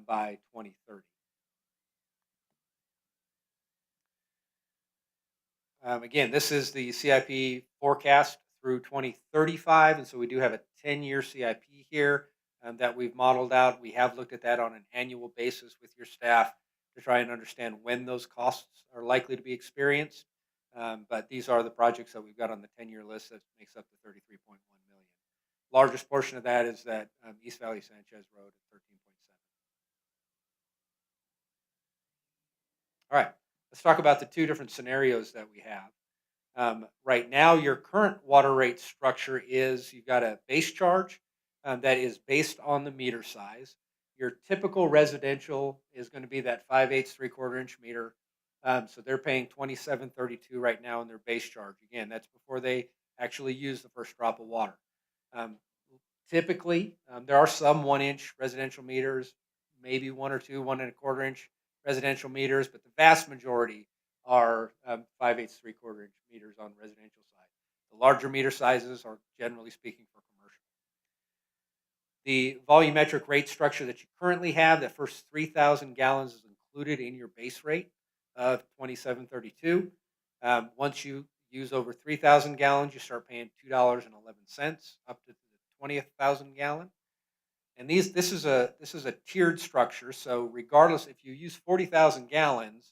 by 2030. Again, this is the CIP forecast through 2035, and so we do have a 10-year CIP here that we've modeled out. We have looked at that on an annual basis with your staff to try and understand when those costs are likely to be experienced. But these are the projects that we've got on the 10-year list that makes up the 33.1 million. Largest portion of that is that East Valley Sanchez Road at 13.7. All right, let's talk about the two different scenarios that we have. Right now, your current water rate structure is you've got a base charge that is based on the meter size. Your typical residential is going to be that 5/8 3/4 inch meter. So they're paying $27.32 right now in their base charge. Again, that's before they actually use the first drop of water. Typically, there are some 1-inch residential meters, maybe 1 or 2 1 1/4 inch residential meters, but the vast majority are 5/8 3/4 inch meters on the residential side. The larger meter sizes are generally speaking for commercial. The volumetric rate structure that you currently have, that first 3,000 gallons is included in your base rate of 27.32. Once you use over 3,000 gallons, you start paying $2.11 up to the 20,000 gallon. And this is a tiered structure. So regardless, if you use 40,000 gallons,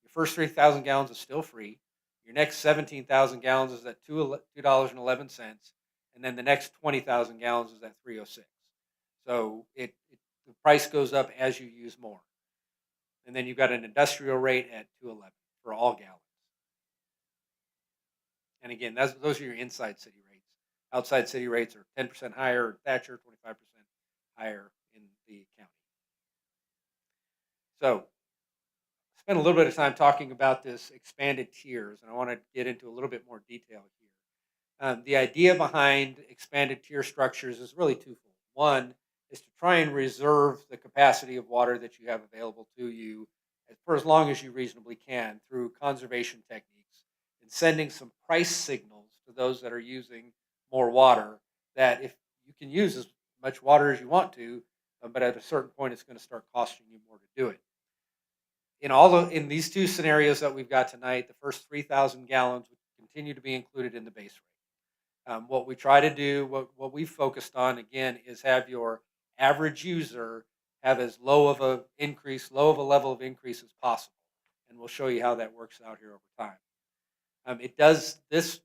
your first 3,000 gallons is still free. Your next 17,000 gallons is at $2.11, and then the next 20,000 gallons is at $3.06. So the price goes up as you use more. And then you've got an industrial rate at $2.11 for all gallons. And again, those are your inside city rates. Outside city rates are 10% higher in Thatcher, 25% higher in the county. So spend a little bit of time talking about this expanded tiers, and I want to get into a little bit more detail here. The idea behind expanded tier structures is really twofold. One is to try and reserve the capacity of water that you have available to you for as long as you reasonably can through conservation techniques and sending some price signals to those that are using more water, that if you can use as much water as you want to, but at a certain point it's going to start costing you more to do it. In these two scenarios that we've got tonight, the first 3,000 gallons would continue to be included in the base rate. What we try to do, what we've focused on again, is have your average user have as low of a level of increase as possible, and we'll show you how that works out here over time. This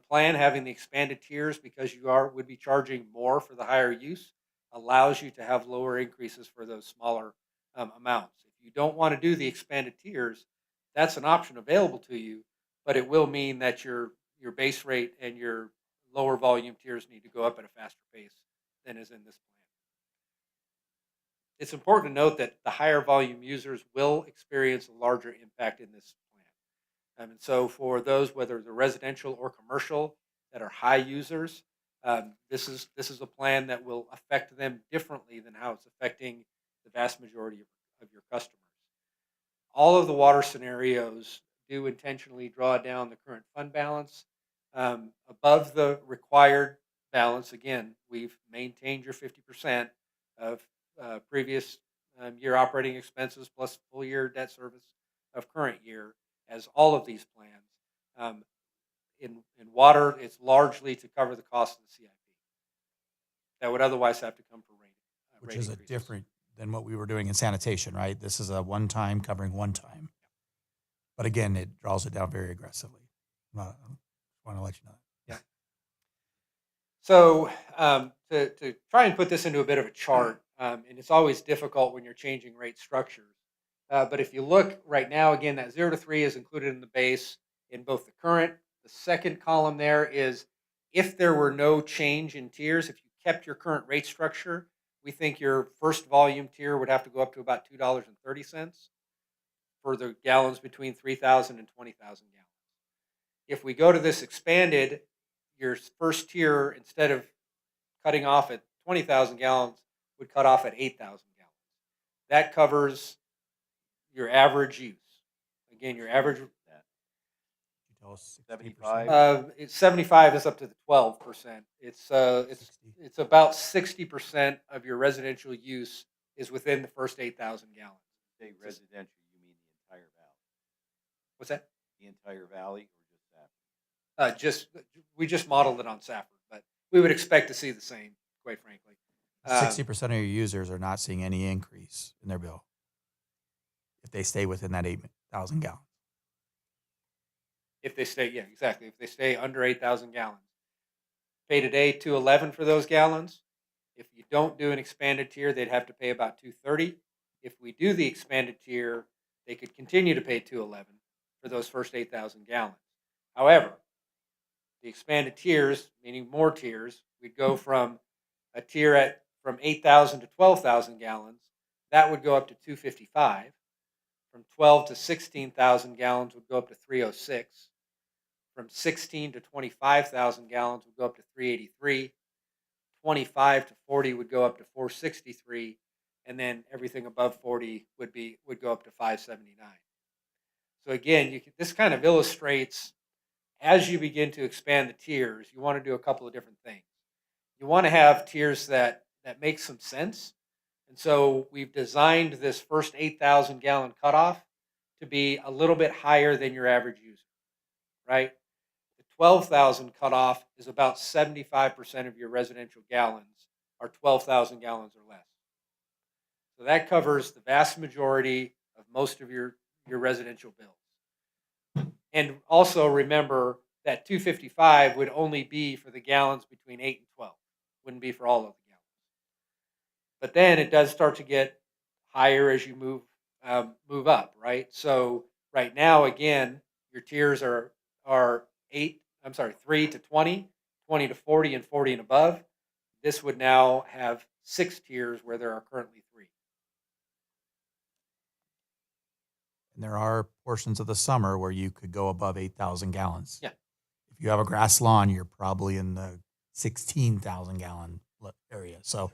plan, having the expanded tiers, because you would be charging more for the higher use, allows you to have lower increases for those smaller amounts. If you don't want to do the expanded tiers, that's an option available to you, but it will mean that your base rate and your lower volume tiers need to go up at a faster pace than is in this plan. It's important to note that the higher volume users will experience a larger impact in this plan. And so for those, whether they're residential or commercial, that are high users, this is a plan that will affect them differently than how it's affecting the vast majority of your customers. All of the water scenarios do intentionally draw down the current fund balance above the required balance. Again, we've maintained your 50% of previous year operating expenses plus full year debt service of current year, as all of these plans. In water, it's largely to cover the cost of the CIP that would otherwise have to come for rate.
Which is a different than what we were doing in sanitation, right? This is a one-time covering one time. But again, it draws it down very aggressively. I want to let you know that.
Yeah. So to try and put this into a bit of a chart, and it's always difficult when you're changing rate structures. But if you look right now, again, that 0 to 3 is included in the base in both the current. The second column there is if there were no change in tiers, if you kept your current rate structure, we think your first volume tier would have to go up to about $2.30 for the gallons between 3,000 and 20,000 gallons. If we go to this expanded, your first tier, instead of cutting off at 20,000 gallons, would cut off at 8,000 gallons. That covers your average use. Again, your average.
You tell us
75?
75 is up to the 12%. It's about 60% of your residential use is within the first 8,000 gallons.
Say residential, you mean the entire valley?
What's that?
The entire valley or just that?
We just modeled it on Safford, but we would expect to see the same, quite frankly.
60% of your users are not seeing any increase in their bill if they stay within that 8,000 gallons.
If they stay, yeah, exactly. If they stay under 8,000 gallons, pay today $2.11 for those gallons. If you don't do an expanded tier, they'd have to pay about $2.30. If we do the expanded tier, they could continue to pay $2.11 for those first 8,000 gallons. However, the expanded tiers, meaning more tiers, we'd go from a tier from 8,000 to 12,000 gallons. That would go up to $2.55. From 12 to 16,000 gallons would go up to $3.06. From 16 to 25,000 gallons would go up to $3.83. 25 to 40 would go up to $4.63, and then everything above 40 would go up to $5.79. So again, this kind of illustrates, as you begin to expand the tiers, you want to do a couple of different things. You want to have tiers that that makes some sense. And so we've designed this first 8,000 gallon cutoff to be a little bit higher than your average user, right? The 12,000 cutoff is about 75% of your residential gallons are 12,000 gallons or less. So that covers the vast majority of most of your residential bills. And also remember that 255 would only be for the gallons between 8 and 12. Wouldn't be for all of the gallons. But then it does start to get higher as you move up, right? So right now, again, your tiers are 3 to 20, 20 to 40, and 40 and above. This would now have 6 tiers where there are currently 3.
And there are portions of the summer where you could go above 8,000 gallons.
Yeah.
If you have a grass lawn, you're probably in the 16,000 gallon area. So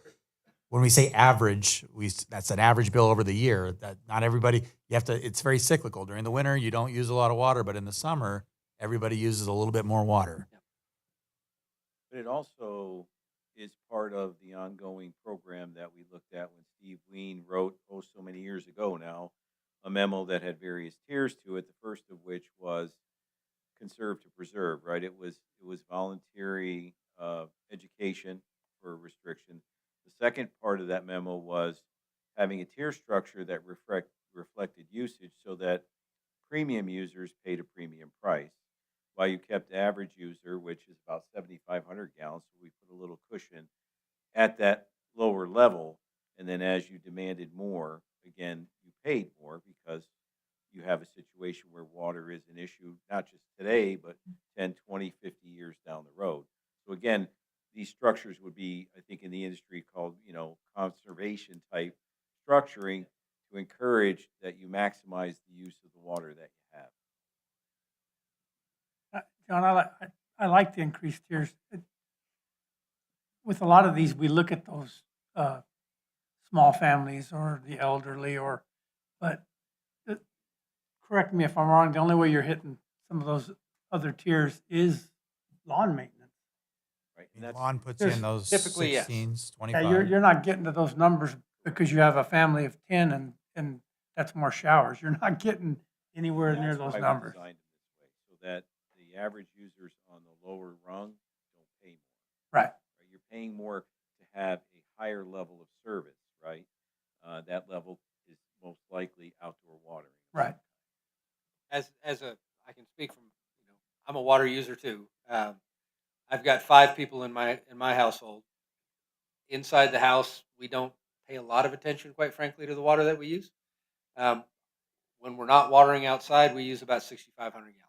when we say average, that's an average bill over the year. That not everybody, it's very cyclical. During the winter, you don't use a lot of water, but in the summer, everybody uses a little bit more water.
But it also is part of the ongoing program that we looked at when Steve Ween wrote, so many years ago now, a memo that had various tiers to it. The first of which was conserve to preserve, right? It was voluntary education for restriction. The second part of that memo was having a tier structure that reflected usage so that premium users paid a premium price, while you kept the average user, which is about 7,500 gallons, so we put a little cushion at that lower level. And then as you demanded more, again, you paid more because you have a situation where water is an issue, not just today, but 10, 20, 50 years down the road. So again, these structures would be, I think, in the industry called, conservation type structuring to encourage that you maximize the use of the water that you have.
John, I like the increased tiers. With a lot of these, we look at those small families or the elderly, but correct me if I'm wrong, the only way you're hitting some of those other tiers is lawn maintenance.
Right.
And lawn puts in those
typically, yes.
16s,
Yeah,
25.
you're not getting to those numbers because you have a family of 10 and that's more showers. You're not getting anywhere near those
Why we
numbers.
designed it this way, so that the average users on the lower rung don't pay more.
Right.
Right? You're paying more to have a higher level of service, right? That level is most likely outdoor watering.
Right.
I can speak from, I'm a water user too. I've got 5 people in my household. Inside the house, we don't pay a lot of attention, quite frankly, to the water that we use. When we're not watering outside, we use about 6,500 gallons.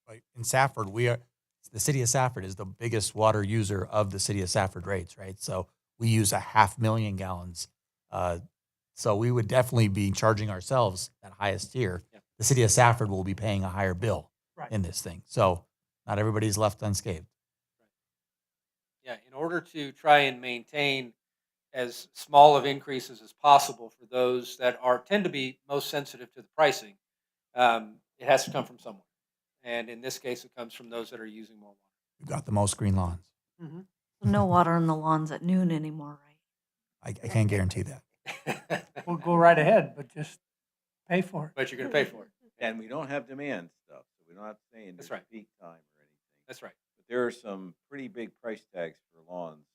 Like in Safford, the city of Safford is the biggest water user of the city of Safford rates, right? So we use 500,000 gallons. So we would definitely be charging ourselves that highest tier.
Yeah.
The city of Safford will be paying a higher bill
Right.
in this thing. So not everybody's left unscathed.
Yeah, in order to try and maintain as small of increases as possible for those that tend to be most sensitive to the pricing, it has to come from somewhere. And in this case, it comes from those that are using more water.
We've got the most green lawns.
Mm-hmm.
No water on the lawns at noon anymore, right?
I can't guarantee that.
We'll go right ahead, but just pay for it.
But you're going to pay for it.
And we don't have demand stuff, so we're not saying
That's
there's
right.
peak time or anything.
That's right.
But there are some pretty big price tags for lawns.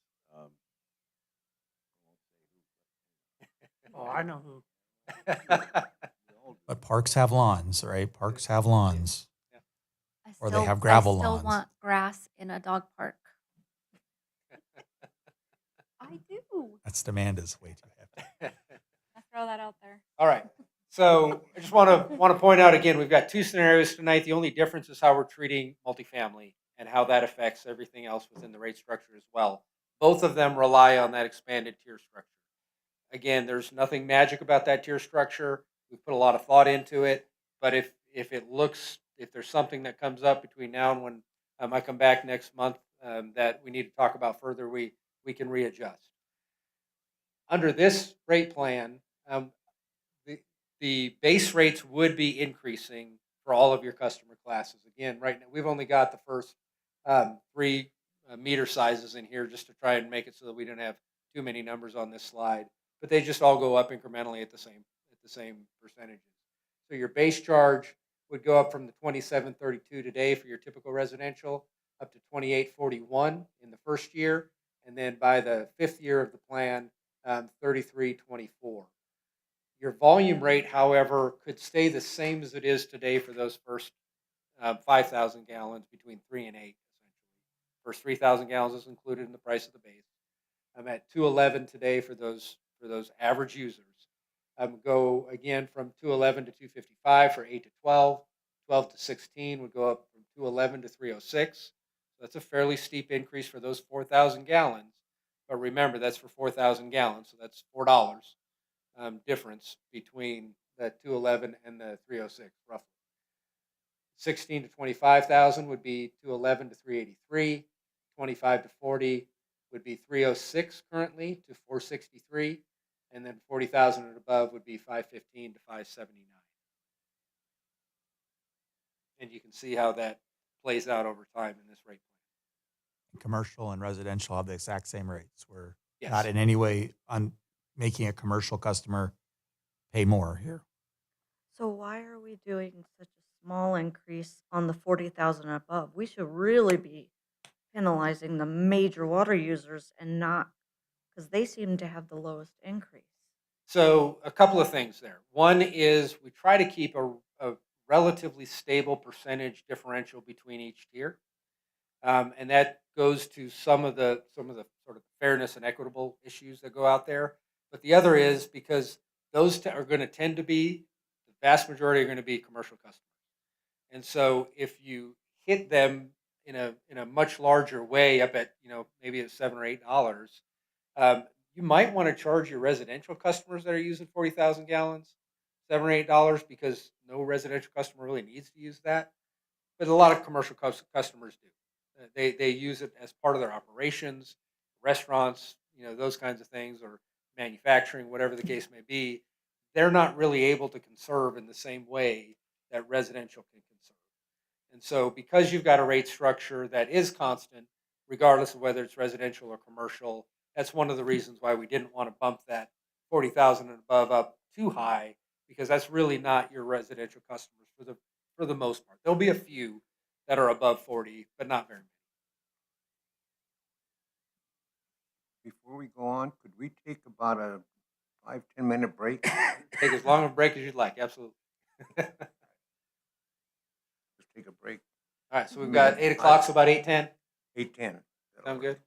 Oh, I know who.
But parks have lawns, right? Parks have lawns. Or they have
I
gravel
still
lawns.
want grass in a dog park. I do.
That's demand is way too hefty.
I throw that out there.
All right. So I just want to point out again, we've got 2 scenarios tonight. The only difference is how we're treating multifamily and how that affects everything else within the rate structure as well. Both of them rely on that expanded tier structure. Again, there's nothing magic about that tier structure. We've put a lot of thought into it, but if there's something that comes up between now and when I come back next month that we need to talk about further, we can readjust. Under this rate plan, the base rates would be increasing for all of your customer classes. Again, right now we've only got the first 3 meter sizes in here just to try and make it so that we don't have too many numbers on this slide. But they just all go up incrementally at the same percentages. So your base charge would go up from the 27.32 today for your typical residential up to 28.41 in the first year, and then by the 5th year of the plan, 33.24. Your volume rate, however, could stay the same as it is today for those first 5,000 gallons between 3 and 8. Essentially, first 3,000 gallons is included in the price of the base. I'm at 211 today for those average users. Go again from 211 to 255 for 8 to 12. 12 to 16 would go up from 211 to 306. So that's a fairly steep increase for those 4,000 gallons. But remember, that's for 4,000 gallons, so that's $4 difference between the 211 and the 306, roughly. 16 to 25,000 would be 211 to 383. 25 to 40 would be 306 currently to 463. And then 40,000 and above would be 515 to 579. And you can see how that plays out over time in this rate plan.
Commercial and residential have the exact same rates. We're
Yes.
not in any way making a commercial customer pay more here.
So why are we doing such a small increase on the 40,000 and above? We should really be penalizing the major water users and not, because they seem to have the lowest increase.
So a couple of things there. One is we try to keep a relatively stable percentage differential between each tier. And that goes to some of the sort of fairness and equitable issues that go out there. But the other is because those are going to tend to be, the vast majority are going to be commercial customers. And so if you hit them in a much larger way up at, maybe at $7 or $8, you might want to charge your residential customers that are using 40,000 gallons $7 or $8 because no residential customer really needs to use that. But a lot of commercial customers do. They use it as part of their operations, restaurants, those kinds of things, or manufacturing, whatever the case may be. They're not really able to conserve in the same way that residential can conserve. And so because you've got a rate structure that is constant, regardless of whether it's residential or commercial, that's one of the reasons why we didn't want to bump that 40,000 and above up too high, because that's really not your residential customers for the most part. There'll be a few that are above 40, but not very many.
Before we go on, could we take about a 5-10 minute break?
Take as long a break as you'd like, absolutely.
Let's take a break.
All right, so we've got 8 o'clock, so about 8:10.
8:10.
Sound good?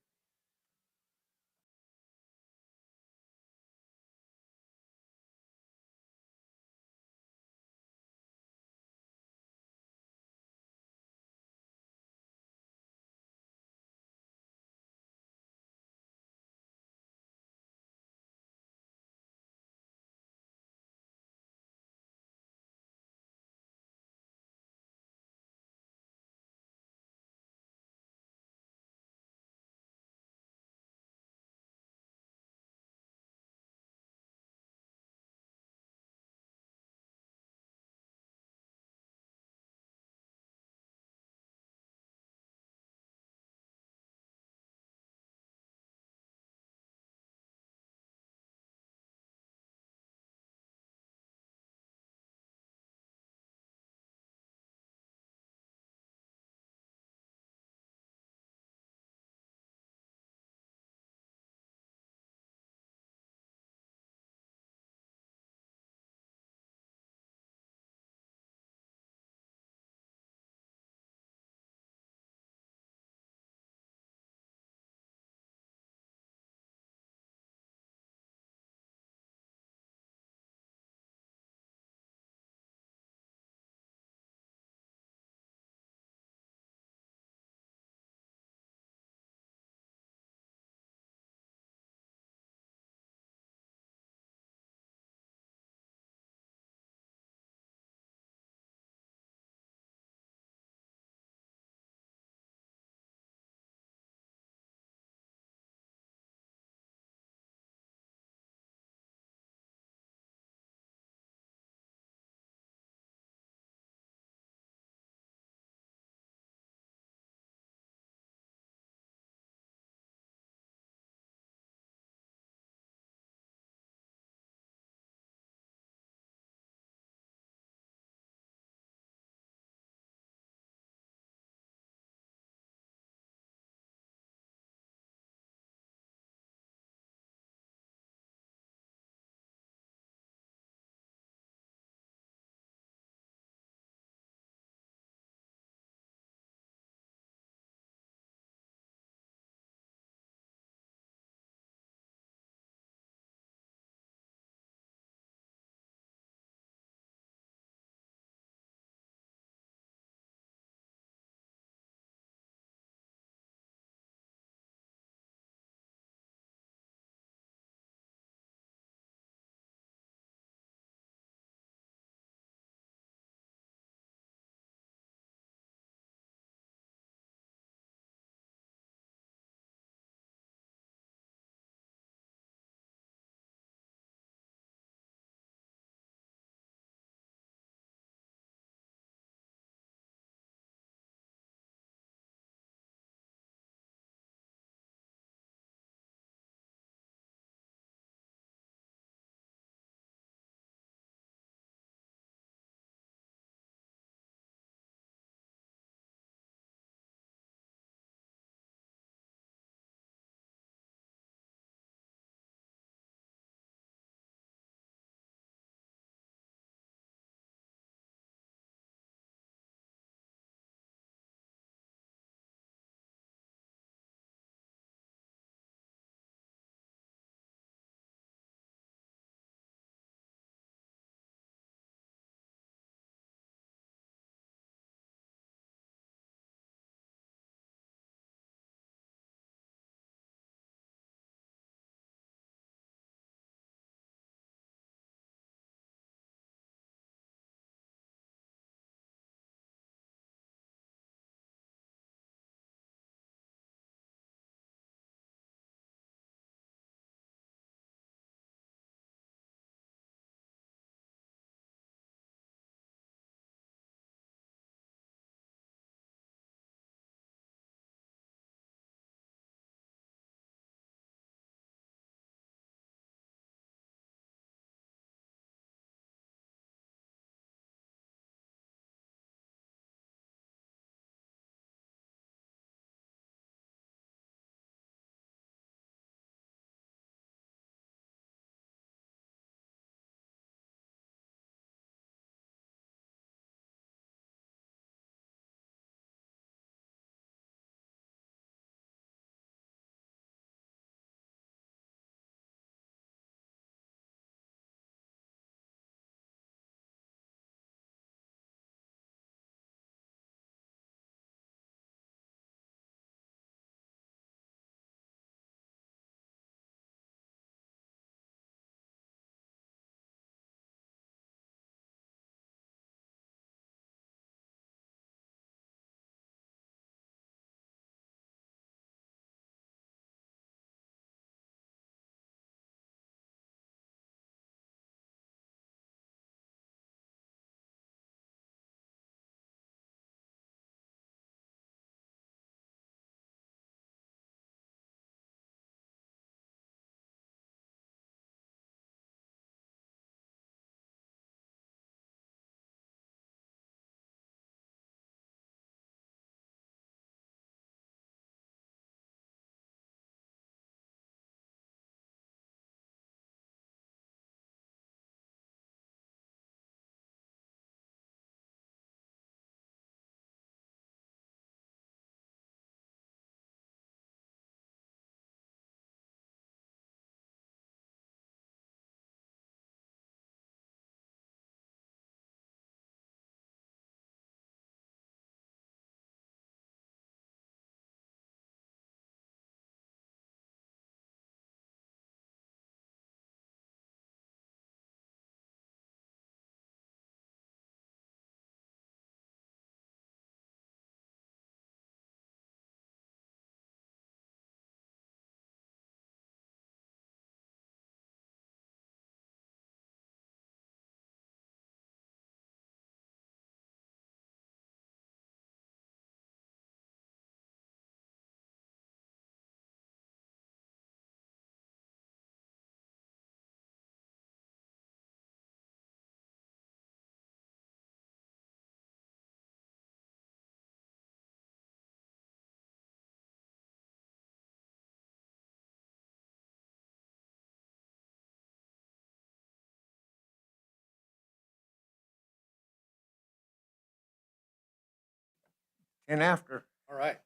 10 after.
All right.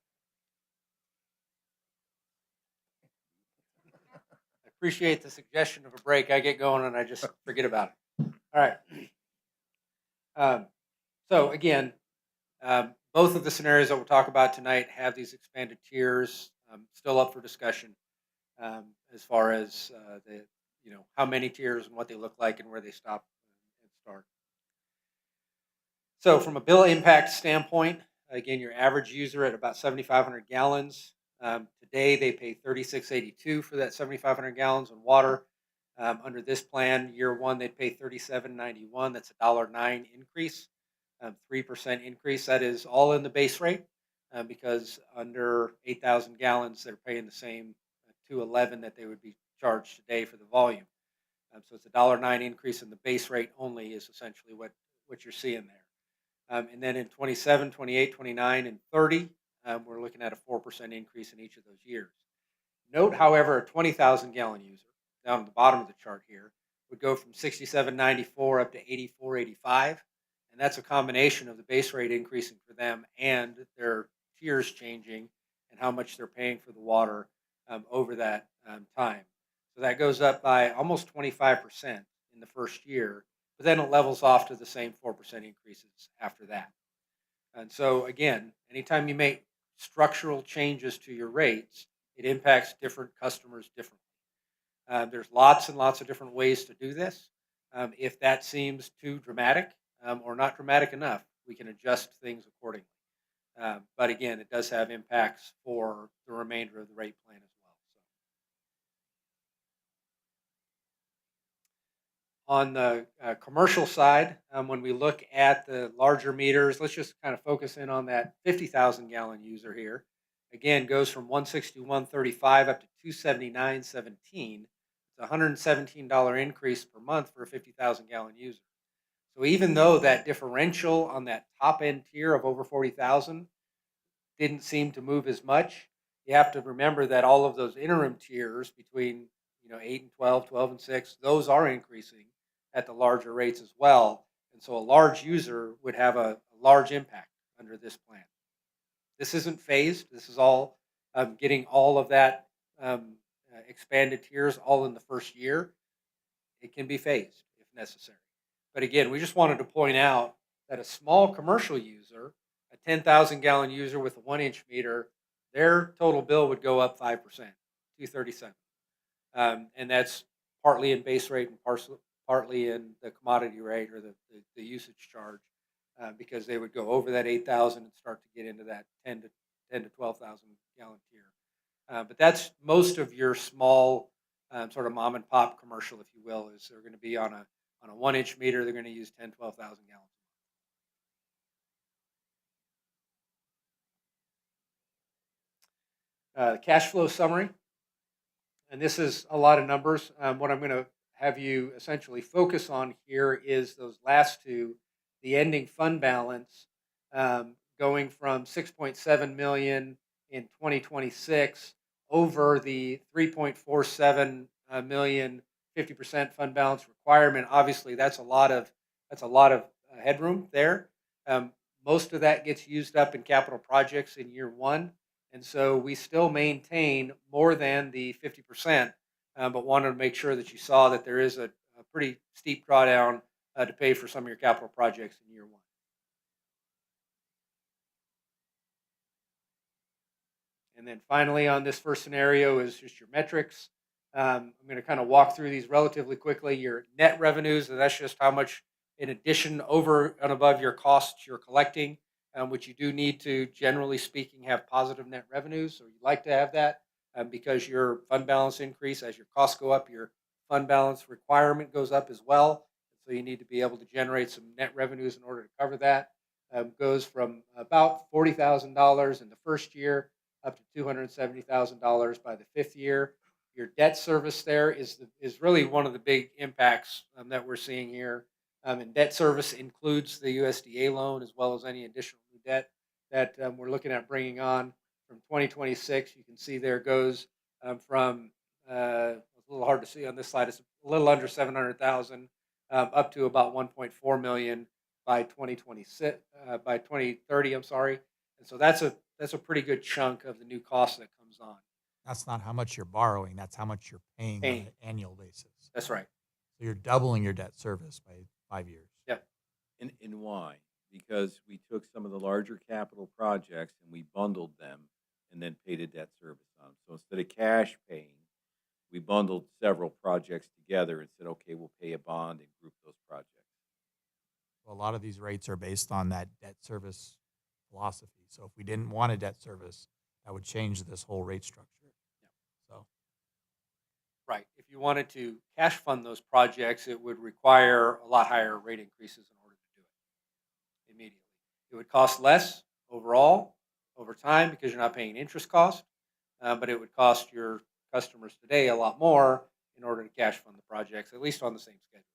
I appreciate the suggestion of a break. I get going and I just forget about it. All right. So again, both of the scenarios that we'll talk about tonight have these expanded tiers, still up for discussion, as far as the, how many tiers and what they look like and where they stop and start. So from a bill impact standpoint, again, your average user at about 7,500 gallons. Today they pay $36.82 for that 7,500 gallons of water. Under this plan, year one they'd pay $37.91. That's a $1.09 increase, 3% increase. That is all in the base rate, because under 8,000 gallons they're paying the same $2.11 that they would be charged today for the volume. So it's a $1.09 increase in the base rate only is essentially what you're seeing there. And then in 27, 28, 29, and 30, we're looking at a 4% increase in each of those years. Note, however, a 20,000 gallon user, down at the bottom of the chart here, would go from 67.94 up to 84.85. And that's a combination of the base rate increasing for them and their tiers changing and how much they're paying for the water over that time. So that goes up by almost 25% in the first year, but then it levels off to the same 4% increases after that. And so again, anytime you make structural changes to your rates, it impacts different customers differently. There's lots and lots of different ways to do this. If that seems too dramatic or not dramatic enough, we can adjust things accordingly. But again, it does have impacts for the remainder of the rate plan as well. So. On the commercial side, when we look at the larger meters, let's just kind of focus in on that 50,000 gallon user here. Again, goes from $161.35 up to $279.17. It's a $117 increase per month for a 50,000 gallon user. So even though that differential on that top end tier of over 40,000 didn't seem to move as much, you have to remember that all of those interim tiers between 8 and 12, 12 and 6, those are increasing at the larger rates as well. And so a large user would have a large impact under this plan. This isn't phased. This is all getting all of that expanded tiers all in the first year. It can be phased if necessary. But again, we just wanted to point out that a small commercial user, a 10,000 gallon user with a 1-inch meter, their total bill would go up 5%, $237. And that's partly in base rate and partly in the commodity rate or the usage charge, because they would go over that 8,000 and start to get into that 10 to 12,000 gallon tier. But that's most of your small sort of mom and pop commercial, if you will, is they're going to be on a 1-inch meter. They're going to use 10, 12,000 gallons. Cash flow summary. And this is a lot of numbers. What I'm going to have you essentially focus on here is those last two, the ending fund balance going from 6.7 million in 2026 over the 3.47 million 50% fund balance requirement. Obviously, that's a lot of headroom there. Most of that gets used up in capital projects in year one. And so we still maintain more than the 50%, but wanted to make sure that you saw that there is a pretty steep drawdown to pay for some of your capital projects in year one. And then finally on this first scenario is just your metrics. I'm going to kind of walk through these relatively quickly. Your net revenues, and that's just how much in addition over and above your costs you're collecting, which you do need to, generally speaking, have positive net revenues. So you'd like to have that because your fund balance increase, as your costs go up, your fund balance requirement goes up as well. So you need to be able to generate some net revenues in order to cover that. Goes from about $40,000 in the first year up to $270,000 by the fifth year. Your debt service there is really one of the big impacts that we're seeing here. And debt service includes the USDA loan as well as any additional new debt that we're looking at bringing on from 2026. You can see there goes from it's a little hard to see on this slide. It's a little under 700,000 up to about 1.4 million by 2026 by 2030. I'm sorry, And so that's a pretty good chunk of the new cost that comes on.
That's not how much you're borrowing, that's how much you're paying on
Paying.
an annual basis.
That's right.
So you're doubling your debt service by 5 years.
Yep.
And why? Because we took some of the larger capital projects and we bundled them and then paid a debt service on them. So instead of cash paying, we bundled several projects together and said, okay, we'll pay a bond and group those projects.
A lot of these rates are based on that debt service philosophy. So if we didn't want a debt service, that would change this whole rate structure. So
Right. If you wanted to cash fund those projects, it would require a lot higher rate increases in order to do it immediately. It would cost less overall over time because you're not paying interest cost, but it would cost your customers today a lot more in order to cash fund the projects, at least on the same schedule.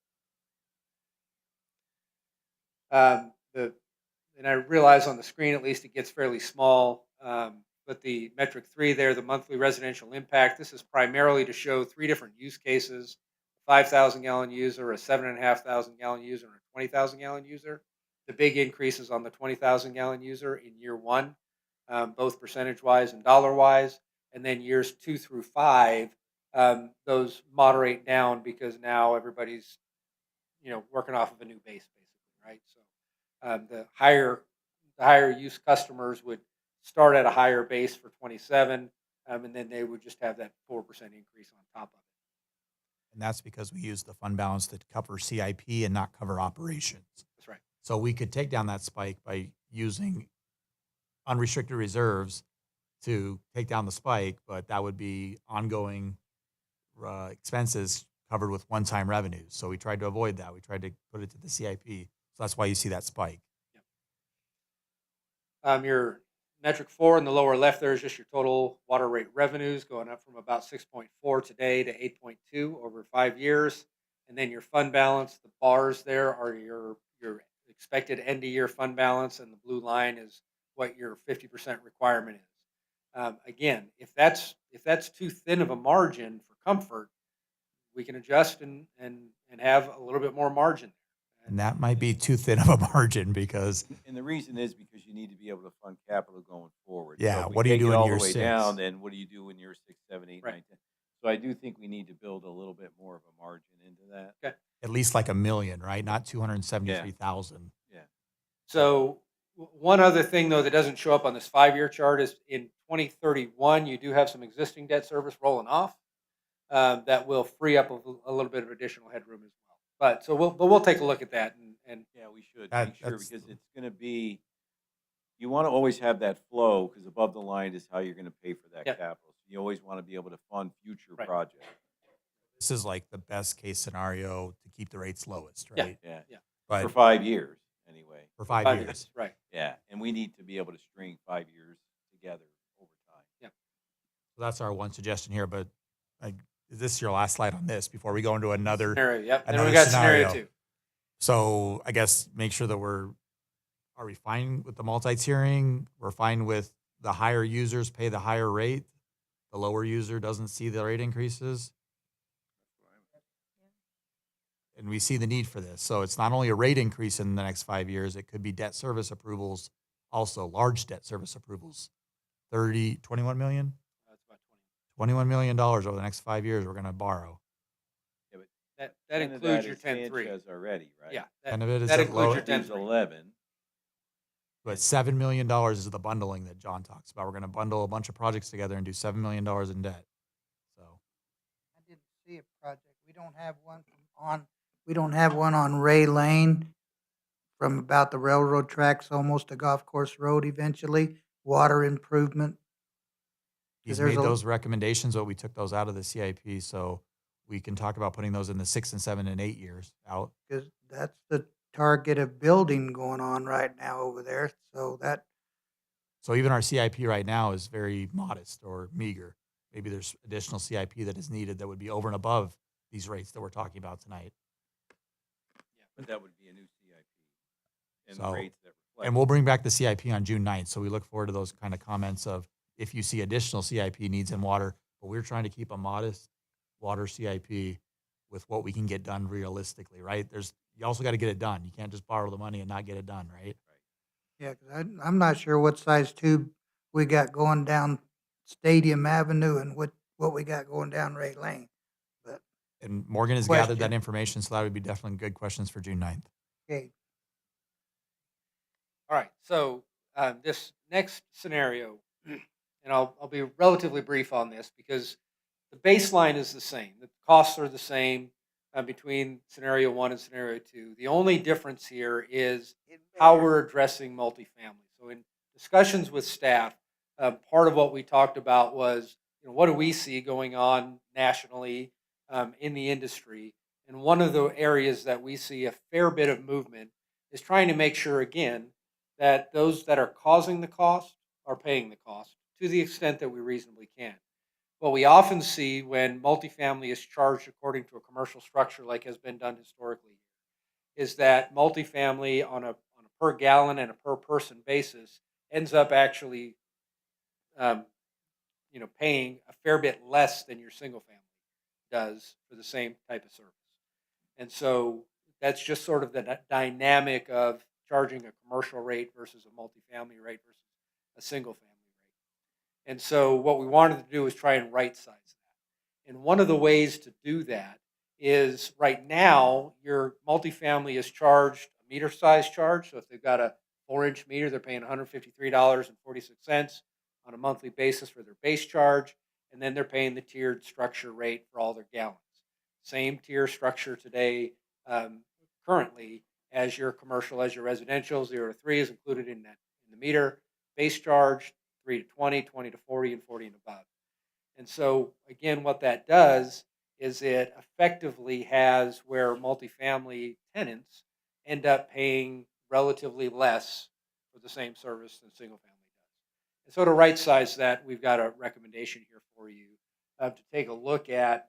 And I realize on the screen, at least, it gets fairly small. But the metric 3 there, the monthly residential impact, this is primarily to show 3 different use cases: a 5,000 gallon user, a 7,500 gallon user, and a 20,000 gallon user. The big increase is on the 20,000 gallon user in year 1, both percentage wise and dollar wise. And then years 2 through 5, those moderate down because now everybody's working off of a new base, basically, right? So the higher use customers would start at a higher base for 27, and then they would just have that 4% increase on top of it.
and that's because we use the fund balance to cover CIP and not cover operations.
That's right.
So we could take down that spike by using unrestricted reserves to take down the spike, but that would be ongoing expenses covered with one-time revenues. So we tried to avoid that. We tried to put it to the CIP. So that's why you see that spike.
Your metric 4 in the lower left there is just your total water rate revenues going up from about 6.4 today to 8.2 over 5 years. And then your fund balance, the bars there are your expected end of year fund balance, and the blue line is what your 50% requirement is. Again, if that's too thin of a margin for comfort, we can adjust and have a little bit more margin.
And that might be too thin of a margin because
And the reason is because you need to be able to fund capital going forward.
Yeah,
if we
what do you
take
do
it
in
all
year
the way
6?
down, then what do you do in year 6, 7, 8,
Right.
9, 10? So I do think we need to build a little bit more of a margin into that.
Okay.
at least like $1 million, right? Not 273,000.
Yeah.
So one other thing, though, that doesn't show up on this 5-year chart is in 2031, you do have some existing debt service rolling off that will free up a little bit of additional headroom as well. But we'll take a look at that and
Yeah, we should
That-
make sure
that's
because
the-
it's going to be, you want to always have that flow because above the line is how you're going to pay for that
Yep.
capital. So you always want to be able to fund future
Right.
projects.
This is like the best case scenario to keep the rates lowest,
Yeah.
right?
Yeah.
Yeah.
But
For 5 years, anyway.
for 5
5
years.
right?
Yeah. And we need to be able to string 5 years together over time.
So that's our one suggestion here. But like, is this your last slide on this before we go into another?
Scenario, yep. And then
another
we got scenario
scenario.
2.
So I guess make sure that are we fine with the multi-tiering? We're fine with the higher users pay the higher rate. The lower user doesn't see the rate increases. And we see the need for this. So it's not only a rate increase in the next 5 years, it could be debt service approvals, also large debt service approvals. 21 million?
That's about 20.
$21 million over the next 5 years we're going to borrow.
That
10 of
includes
that
your
is
10-3.
Sanchez already, right?
Yeah,
And of it is
that
at
includes
low-
your
There's
10-3.
11.
But $7 million is the bundling that John talks about. We're going to bundle a bunch of projects together and do $7 million in debt. So
I didn't see a project. We don't have one on Ray Lane from about the railroad tracks almost to Golf Course Road eventually, water improvement.
he's
there's
made
a-
those recommendations, but we took those out of the CIP. So we can talk about putting those in the 6 and 7 and 8 years out.
Because that's the target of building going on right now over there. So that,
So even our CIP right now is very modest or meager. Maybe there's additional CIP that is needed that would be over and above these rates that we're talking about tonight.
But that would be a new CIP. And
So-
the rates that reflect.
And we'll bring back the CIP on June 9th. So we look forward to those kind of comments of if you see additional CIP needs in water, but we're trying to keep a modest water CIP with what we can get done realistically, right? You also got to get it done. You can't just borrow the money and not get it done, right?
Yeah, 'cause I'm not sure what size tube we got going down Stadium Avenue and what we got going down Ray Lane. But,
And Morgan has gathered that
question,
information, so that would be definitely good questions for June 9th.
okay,
All right, so this next scenario, and I'll be relatively brief on this because the baseline is the same. The costs are the same between scenario 1 and scenario 2. The only difference here is how we're addressing multifamily. So in discussions with staff, part of what we talked about was, what do we see going on nationally in the industry? And one of the areas that we see a fair bit of movement is trying to make sure, again, that those that are causing the cost are paying the cost to the extent that we reasonably can. What we often see when multifamily is charged according to a commercial structure, like has been done historically, is that multifamily on a per gallon and a per person basis ends up actually, um, paying a fair bit less than your single family does for the same type of service. And so that's just sort of the dynamic of charging a commercial rate versus a multifamily rate versus a single family rate. And so what we wanted to do is try and right size that. And one of the ways to do that is right now your multifamily is charged a meter size charge. So if they've got a 4-inch meter, they're paying $153.46 on a monthly basis for their base charge, and then they're paying the tiered structure rate for all their gallons. Same tier structure today, currently, as your commercial, as your residential. 0 to 3 is included in the meter. Base charge 3 to 20, 20 to 40, and 40 and above. And so again, what that does is it effectively has where multifamily tenants end up paying relatively less for the same service than single family does. And so to right size that, we've got a recommendation here for you to take a look at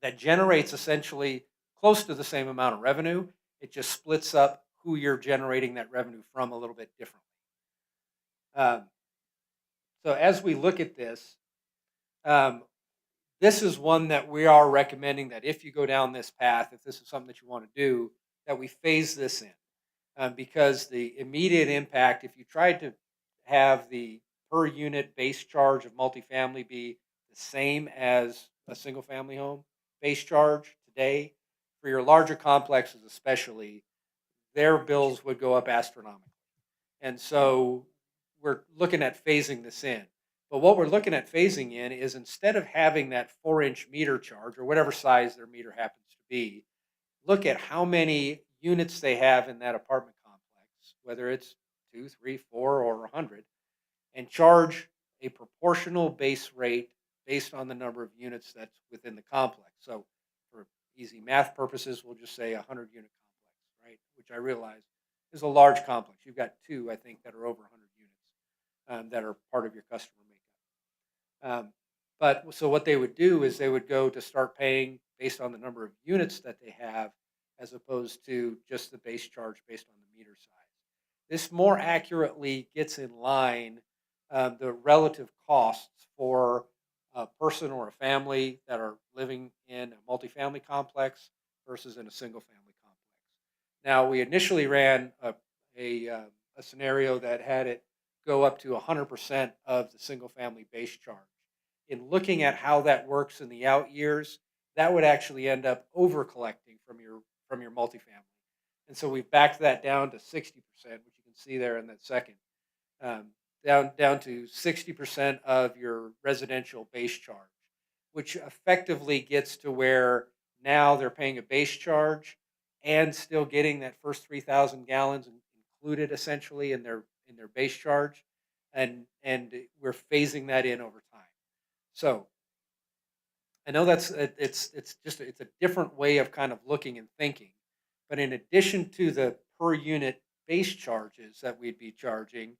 that generates essentially close to the same amount of revenue. It just splits up who you're generating that revenue from a little bit differently. So as we look at this, this is one that we are recommending that if you go down this path, if this is something that you want to do, that we phase this in. Because the immediate impact, if you tried to have the per unit base charge of multifamily be the same as a single family home base charge today, for your larger complexes especially, their bills would go up astronomically. And so we're looking at phasing this in. But what we're looking at phasing in is instead of having that 4-inch meter charge or whatever size their meter happens to be, look at how many units they have in that apartment complex, whether it's 2, 3, 4, or 100, and charge a proportional base rate based on the number of units that's within the complex. So for easy math purposes, we'll just say 100 unit complex, right? Which I realize is a large complex. You've got 2, I think, that are over 100 units that are part of your customer makeup. But so what they would do is they would go to start paying based on the number of units that they have, as opposed to just the base charge based on the meter size. This more accurately gets in line the relative costs for a person or a family that are living in a multifamily complex versus in a single family complex. Now, we initially ran a scenario that had it go up to 100% of the single family base charge. In looking at how that works in the out years, that would actually end up over collecting from your multifamily. And so we've backed that down to 60%, which you can see there in that second, down to 60% of your residential base charge, which effectively gets to where now they're paying a base charge and still getting that first 3,000 gallons included essentially in their base charge, and we're phasing that in over time. So I know it's a different way of kind of looking and thinking, but in addition to the per unit base charges that we'd be charging,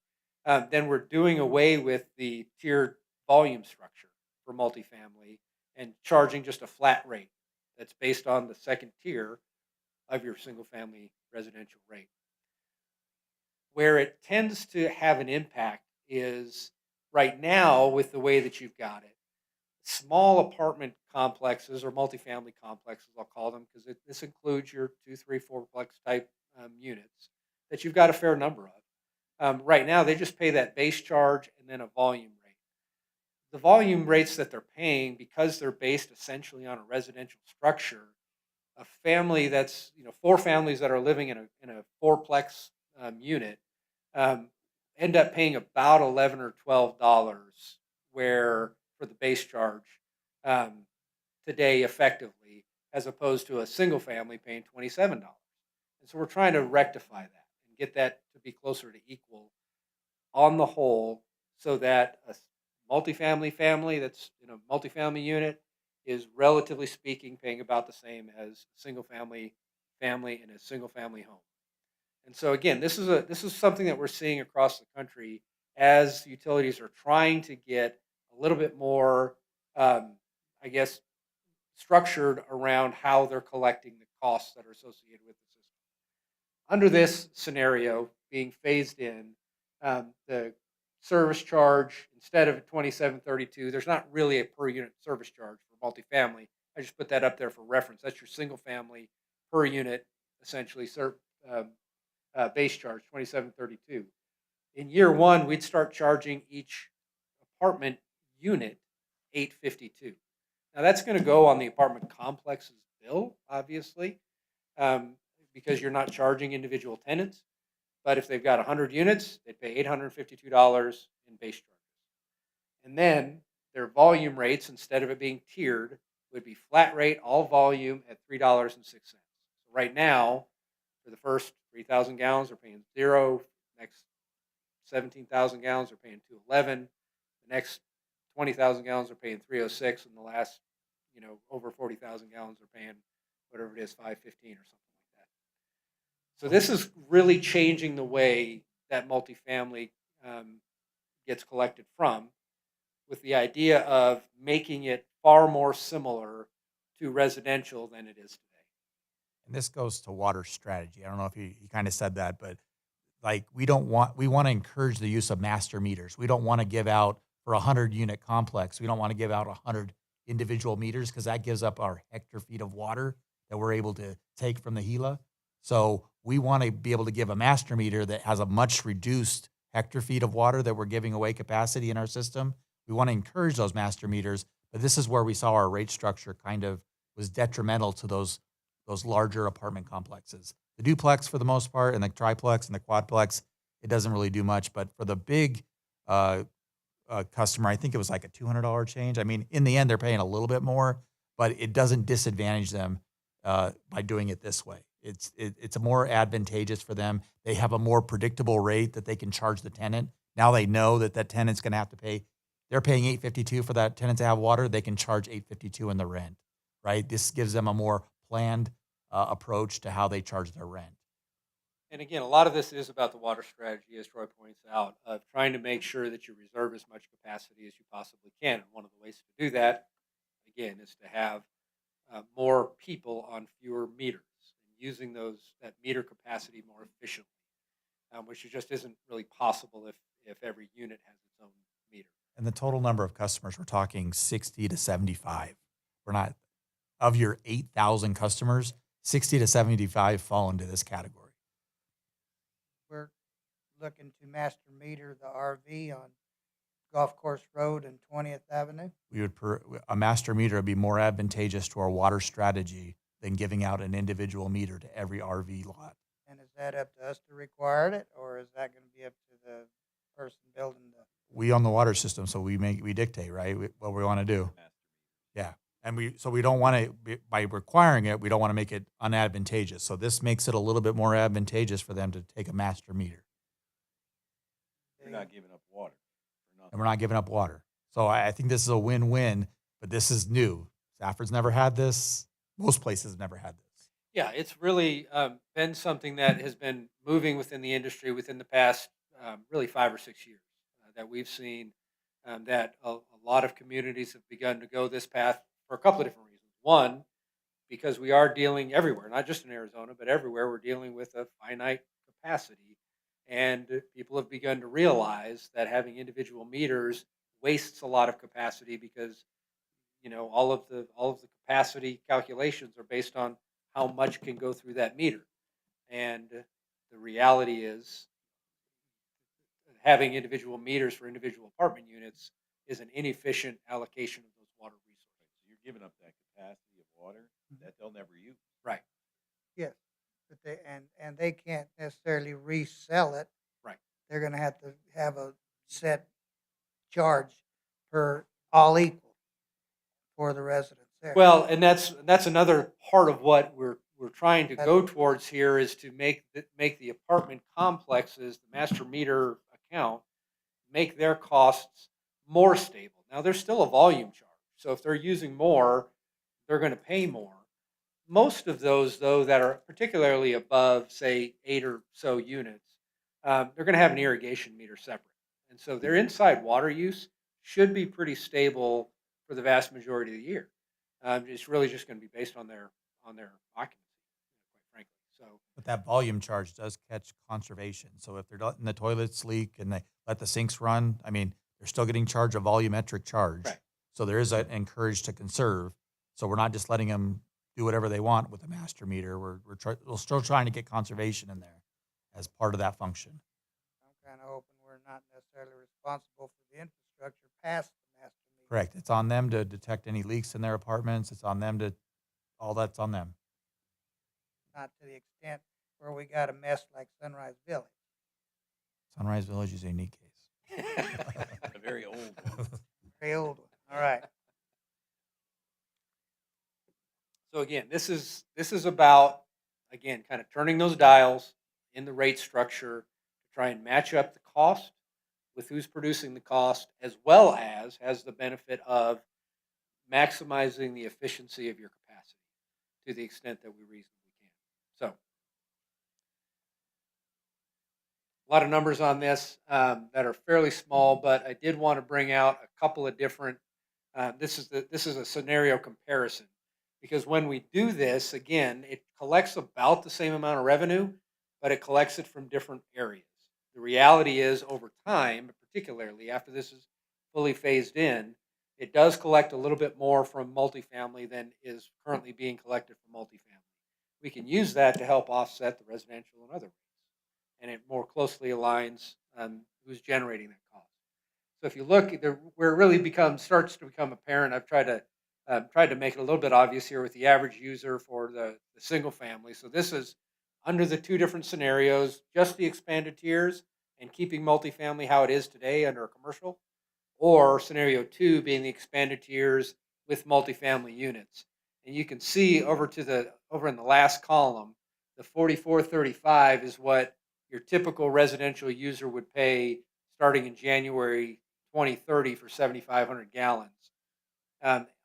then we're doing away with the tiered volume structure for multifamily and charging just a flat rate that's based on the second tier of your single family residential rate. Where it tends to have an impact is right now with the way that you've got it. Small apartment complexes or multifamily complexes, I'll call them, because this includes your 2, 3, 4-plex type units that you've got a fair number of. Right now, they just pay that base charge and then a volume rate. The volume rates that they're paying, because they're based essentially on a residential structure, a family that's, 4 families that are living in a fourplex unit um, end up paying about $11 or $12 where for the base charge um, today effectively, as opposed to a single family paying $27. And so we're trying to rectify that and get that to be closer to equal on the whole, so that a multifamily family that's in a multifamily unit is relatively speaking paying about the same as a single family in a single family home. And so again, this is something that we're seeing across the country as utilities are trying to get a little bit more, I guess, structured around how they're collecting the costs that are associated with the system. Under this scenario being phased in, the service charge, instead of 2732, there's not really a per unit service charge for multifamily. I just put that up there for reference. That's your single family per unit, essentially, um, base charge 2732. In year one, we'd start charging each apartment unit 852. Now that's going to go on the apartment complex's bill, obviously, because you're not charging individual tenants. But if they've got 100 units, they'd pay $852 in base charges. And then their volume rates, instead of it being tiered, would be flat rate, all volume at $3.06. Right now, for the first 3,000 gallons, they're paying 0. Next 17,000 gallons, they're paying 211. The next 20,000 gallons are paying 306, and the last, over 40,000 gallons are paying whatever it is, 515 or something like that. So this is really changing the way that multifamily gets collected from, with the idea of making it far more similar to residential than it is today.
And this goes to water strategy. I don't know if you kind of said that, but like we want to encourage the use of master meters. We don't want to give out for a 100-unit complex. We don't want to give out 100 individual meters, because that gives up our hectare feet of water that we're able to take from the Gila. So we want to be able to give a master meter that has a much reduced hectare feet of water that we're giving away capacity in our system. We want to encourage those master meters, but this is where we saw our rate structure kind of was detrimental to those larger apartment complexes. The duplex, for the most part, and the triplex and the quadplex, it doesn't really do much. But for the big customer, I think it was like a $200 change. I mean, in the end, they're paying a little bit more, but it doesn't disadvantage them by doing it this way. It's a more advantageous for them. They have a more predictable rate that they can charge the tenant. Now they know that tenant's going to have to pay. They're paying $852 for that tenant to have water. They can charge $852 in the rent, right? This gives them a more planned approach to how they charge their rent.
And again, a lot of this is about the water strategy, as Troy points out, of trying to make sure that you reserve as much capacity as you possibly can. And one of the ways to do that, again, is to have more people on fewer meters, and using that meter capacity more efficiently, which just isn't really possible if every unit has its own meter.
And the total number of customers, we're talking 60 to 75. We're not, of your 8,000 customers, 60 to 75 fall into this category.
We're looking to master meter the RV on Golf Course Road and 20th Avenue.
A master meter would be more advantageous to our water strategy than giving out an individual meter to every RV lot.
And is that up to us to require it, or is that going to be up to the person building the?
We own the water system, so we dictate, right, what we want to do. Yeah. And we don't want to, by requiring it, we don't want to make it unadvantageous. So this makes it a little bit more advantageous for them to take a master meter.
You're not giving up water.
And we're not giving up water. So I think this is a win-win, but this is new. Stafford's never had this. Most places have never had this.
Yeah, it's really been something that has been moving within the industry within the past really 5 or 6 years, that we've seen that a lot of communities have begun to go this path for a couple of different reasons. One, because we are dealing everywhere, not just in Arizona, but everywhere, we're dealing with a finite capacity. And people have begun to realize that having individual meters wastes a lot of capacity, because all of the capacity calculations are based on how much can go through that meter. And the reality is having individual meters for individual apartment units is an inefficient allocation of those water resources.
So you're giving up that capacity of water that they'll never use.
Right.
Yes, but and they can't necessarily resell it.
Right.
They're gonna have to have a set charge per all equal for the residents there.
Well, and that's another part of what we're trying to go towards here is to make the apartment complexes, the master meter account, make their costs more stable. Now there's still a volume charge, so if they're using more, they're going to pay more. Most of those, though, that are particularly above, say, 8 or so units, they're going to have an irrigation meter separate, and so their inside water use should be pretty stable for the vast majority of the year. It's really just going to be based on their occupancy, quite frankly. So,
But that volume charge does catch conservation. So if they're letting the toilets leak and they let the sinks run, I mean, they're still getting charged a volumetric charge.
Right.
So there is an encourage to conserve. So we're not just letting them do whatever they want with the master meter. We're still trying to get conservation in there as part of that function.
I'm kind of hoping we're not necessarily responsible for the infrastructure past the master meter.
Correct. It's on them to detect any leaks in their apartments. It's on them all that's on them.
Not to the extent where we got a mess like Sunrise Village.
Sunrise Village is a unique case.
A very old one.
Very old one. All right.
So again, this is about, again, kind of turning those dials in the rate structure to try and match up the cost with who's producing the cost, as well as has the benefit of maximizing the efficiency of your capacity to the extent that we reasonably can. So a lot of numbers on this that are fairly small, but I did want to bring out a couple of different. This is a scenario comparison, because when we do this, again, it collects about the same amount of revenue, but it collects it from different areas. The reality is, over time, particularly after this is fully phased in, it does collect a little bit more from multifamily than is currently being collected from multifamily. We can use that to help offset the residential and other rates, and it more closely aligns who's generating that cost. So if you look at where it really starts to become apparent, I've tried to make it a little bit obvious here with the average user for the single family. So this is under the two different scenarios, just the expanded tiers and keeping multifamily how it is today under a commercial, or scenario 2 being the expanded tiers with multifamily units. And you can see over in the last column, the 4435 is what your typical residential user would pay starting in January 2030 for 7,500 gallons.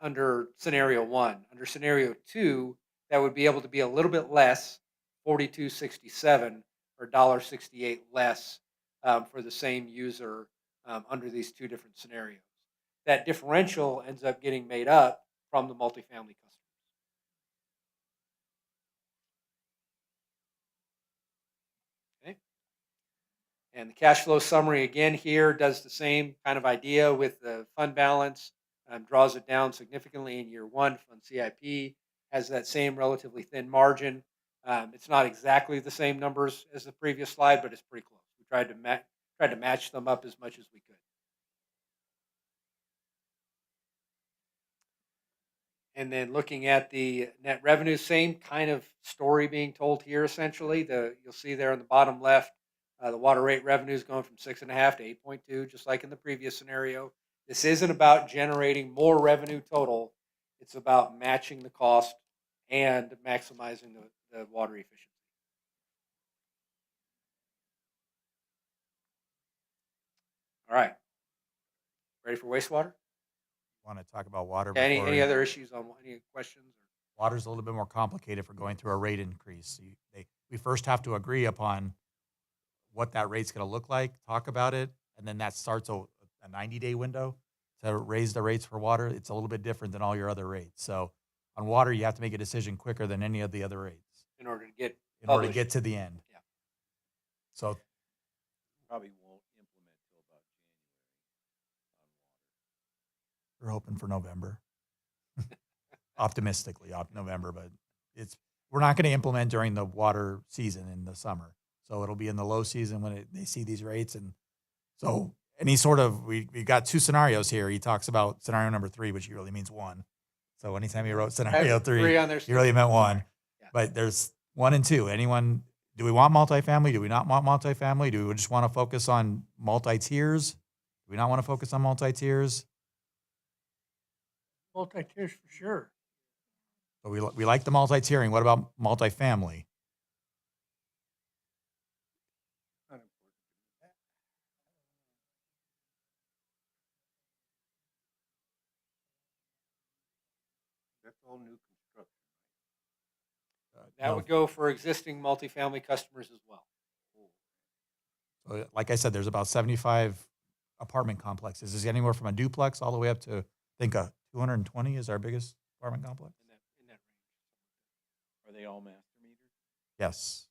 Under scenario 1. Under scenario 2, that would be able to be a little bit less, 4267 or $1.68 less for the same user under these two different scenarios. That differential ends up getting made up from the multifamily customers. Okay. And the cash flow summary again here does the same kind of idea with the fund balance. Draws it down significantly in year 1. Fund CIP has that same relatively thin margin. It's not exactly the same numbers as the previous slide, but it's pretty close. We tried to match them up as much as we could. And then looking at the net revenue, same kind of story being told here. Essentially, you'll see there on the bottom left, the water rate revenue is going from 6.5 to 8.2, just like in the previous scenario. This isn't about generating more revenue total. It's about matching the cost and maximizing the water efficiency. All right. Ready for wastewater?
Want to talk about water?
Yeah,
before
any
we-
other issues on any questions?
Water's a little bit more complicated for going through a rate increase. We first have to agree upon what that rate's going to look like, talk about it, and then that starts a 90-day window to raise the rates for water. It's a little bit different than all your other rates. So on water, you have to make a decision quicker than any of the other rates
In order to get
get to the end.
Yeah.
So
Probably won't implement till about January
we're hoping for November. Optimistically, November, but we're not going to implement during the water season in the summer. So it'll be in the low season when they see these rates, and So any sort of, we got two scenarios here. He talks about scenario number 3, which he really means 1. So anytime he wrote scenario 3,
on there.
he really meant 1.
Yeah.
But there's 1 and 2. Anyone, do we want multifamily? Do we not want multifamily? Do we just want to focus on multi-tiers? Do we not want to focus on multi-tiers?
Multi-tiers for sure.
But we like the multi-tiering. What about multifamily?
That's all new construction.
That
No.
would go for existing multifamily customers as well.
So like I said, there's about 75 apartment complexes. Is anywhere from a duplex all the way up to, I think, 220 is our biggest apartment complex?
In that range.
Are they all master meters?
Yes.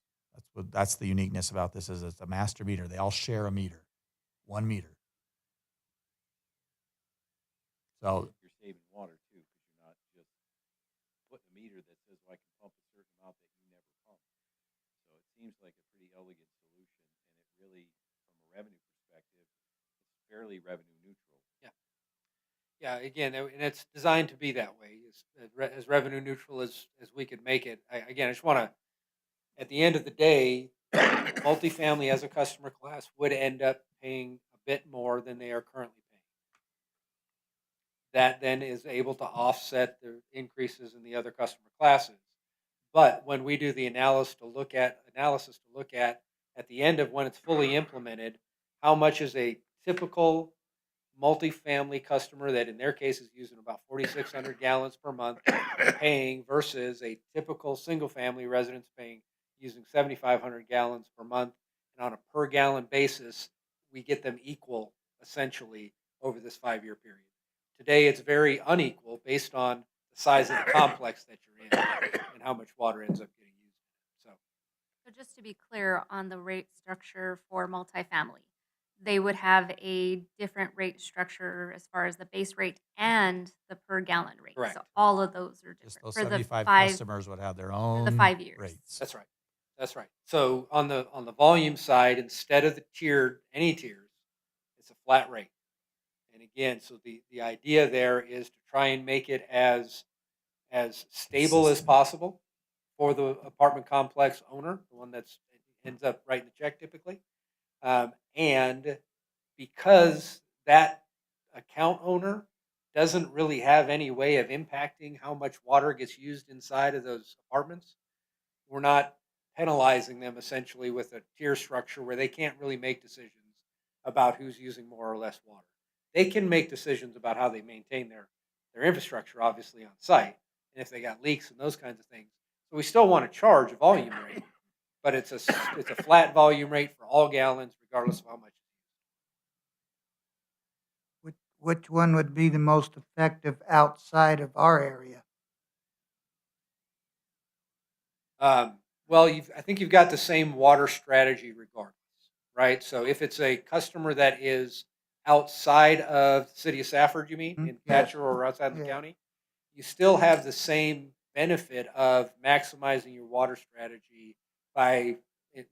That's the uniqueness about this is it's a master meter. They all share a meter, 1 meter. So
You're saving water too, because you're not just putting a meter that says, well, I can pump a certain amount that you never pump. So it seems like a pretty elegant solution, and it really, from a revenue perspective, it's fairly revenue neutral.
Yeah, again, and it's designed to be that way, as revenue neutral as we could make it. I just want to, at the end of the day, multifamily as a customer class would end up paying a bit more than they are currently paying. That then is able to offset the increases in the other customer classes. But when we do the analysis to look at the end of when it's fully implemented, how much is a typical multifamily customer that in their case is using about 4,600 gallons per month paying versus a typical single family residence paying using 7,500 gallons per month, and on a per gallon basis we get them equal essentially over this 5-year period. Today it's very unequal based on the size of the complex that you're in and how much water ends up getting used.
So just to be clear on the rate structure for multifamily, they would have a different rate structure as far as the base rate and the per gallon rate.
Correct.
So all of those are
just
different
those
for the
75
five.
customers would have their
the
own
5 years.
rates.
That's right. That's right. So on the volume side, instead of any tiers, it's a flat rate. And again, so the idea there is to try and make it as stable as
Consistent.
possible for the apartment complex owner, the one that's ends up writing the check typically. And because that account owner doesn't really have any way of impacting how much water gets used inside of those apartments, we're not penalizing them essentially with a tier structure where they can't really make decisions about who's using more or less water. They can make decisions about how they maintain their infrastructure, obviously on site, and if they got leaks and those kinds of things. So we still want to charge a volume rate, but it's a flat volume rate for all gallons, regardless of how much.
Which one would be the most effective outside of our area?
Well, I think you've got the same water strategy regardless, right? So if it's a customer that is outside of the city of Safford, you mean, in
Yes.
Thatcher or outside the
Yeah.
county, you still have the same benefit of maximizing your water strategy by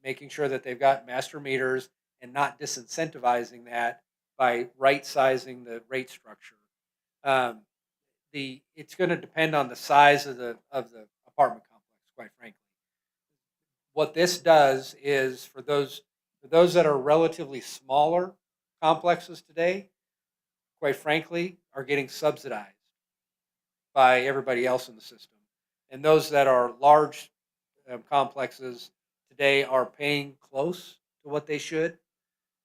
making sure that they've got master meters and not disincentivizing that by right sizing the rate structure. It's going to depend on the size of the apartment complex, quite frankly. What this does is for those that are relatively smaller complexes today, quite frankly, are getting subsidized by everybody else in the system. And those that are large complexes today are paying close to what they should.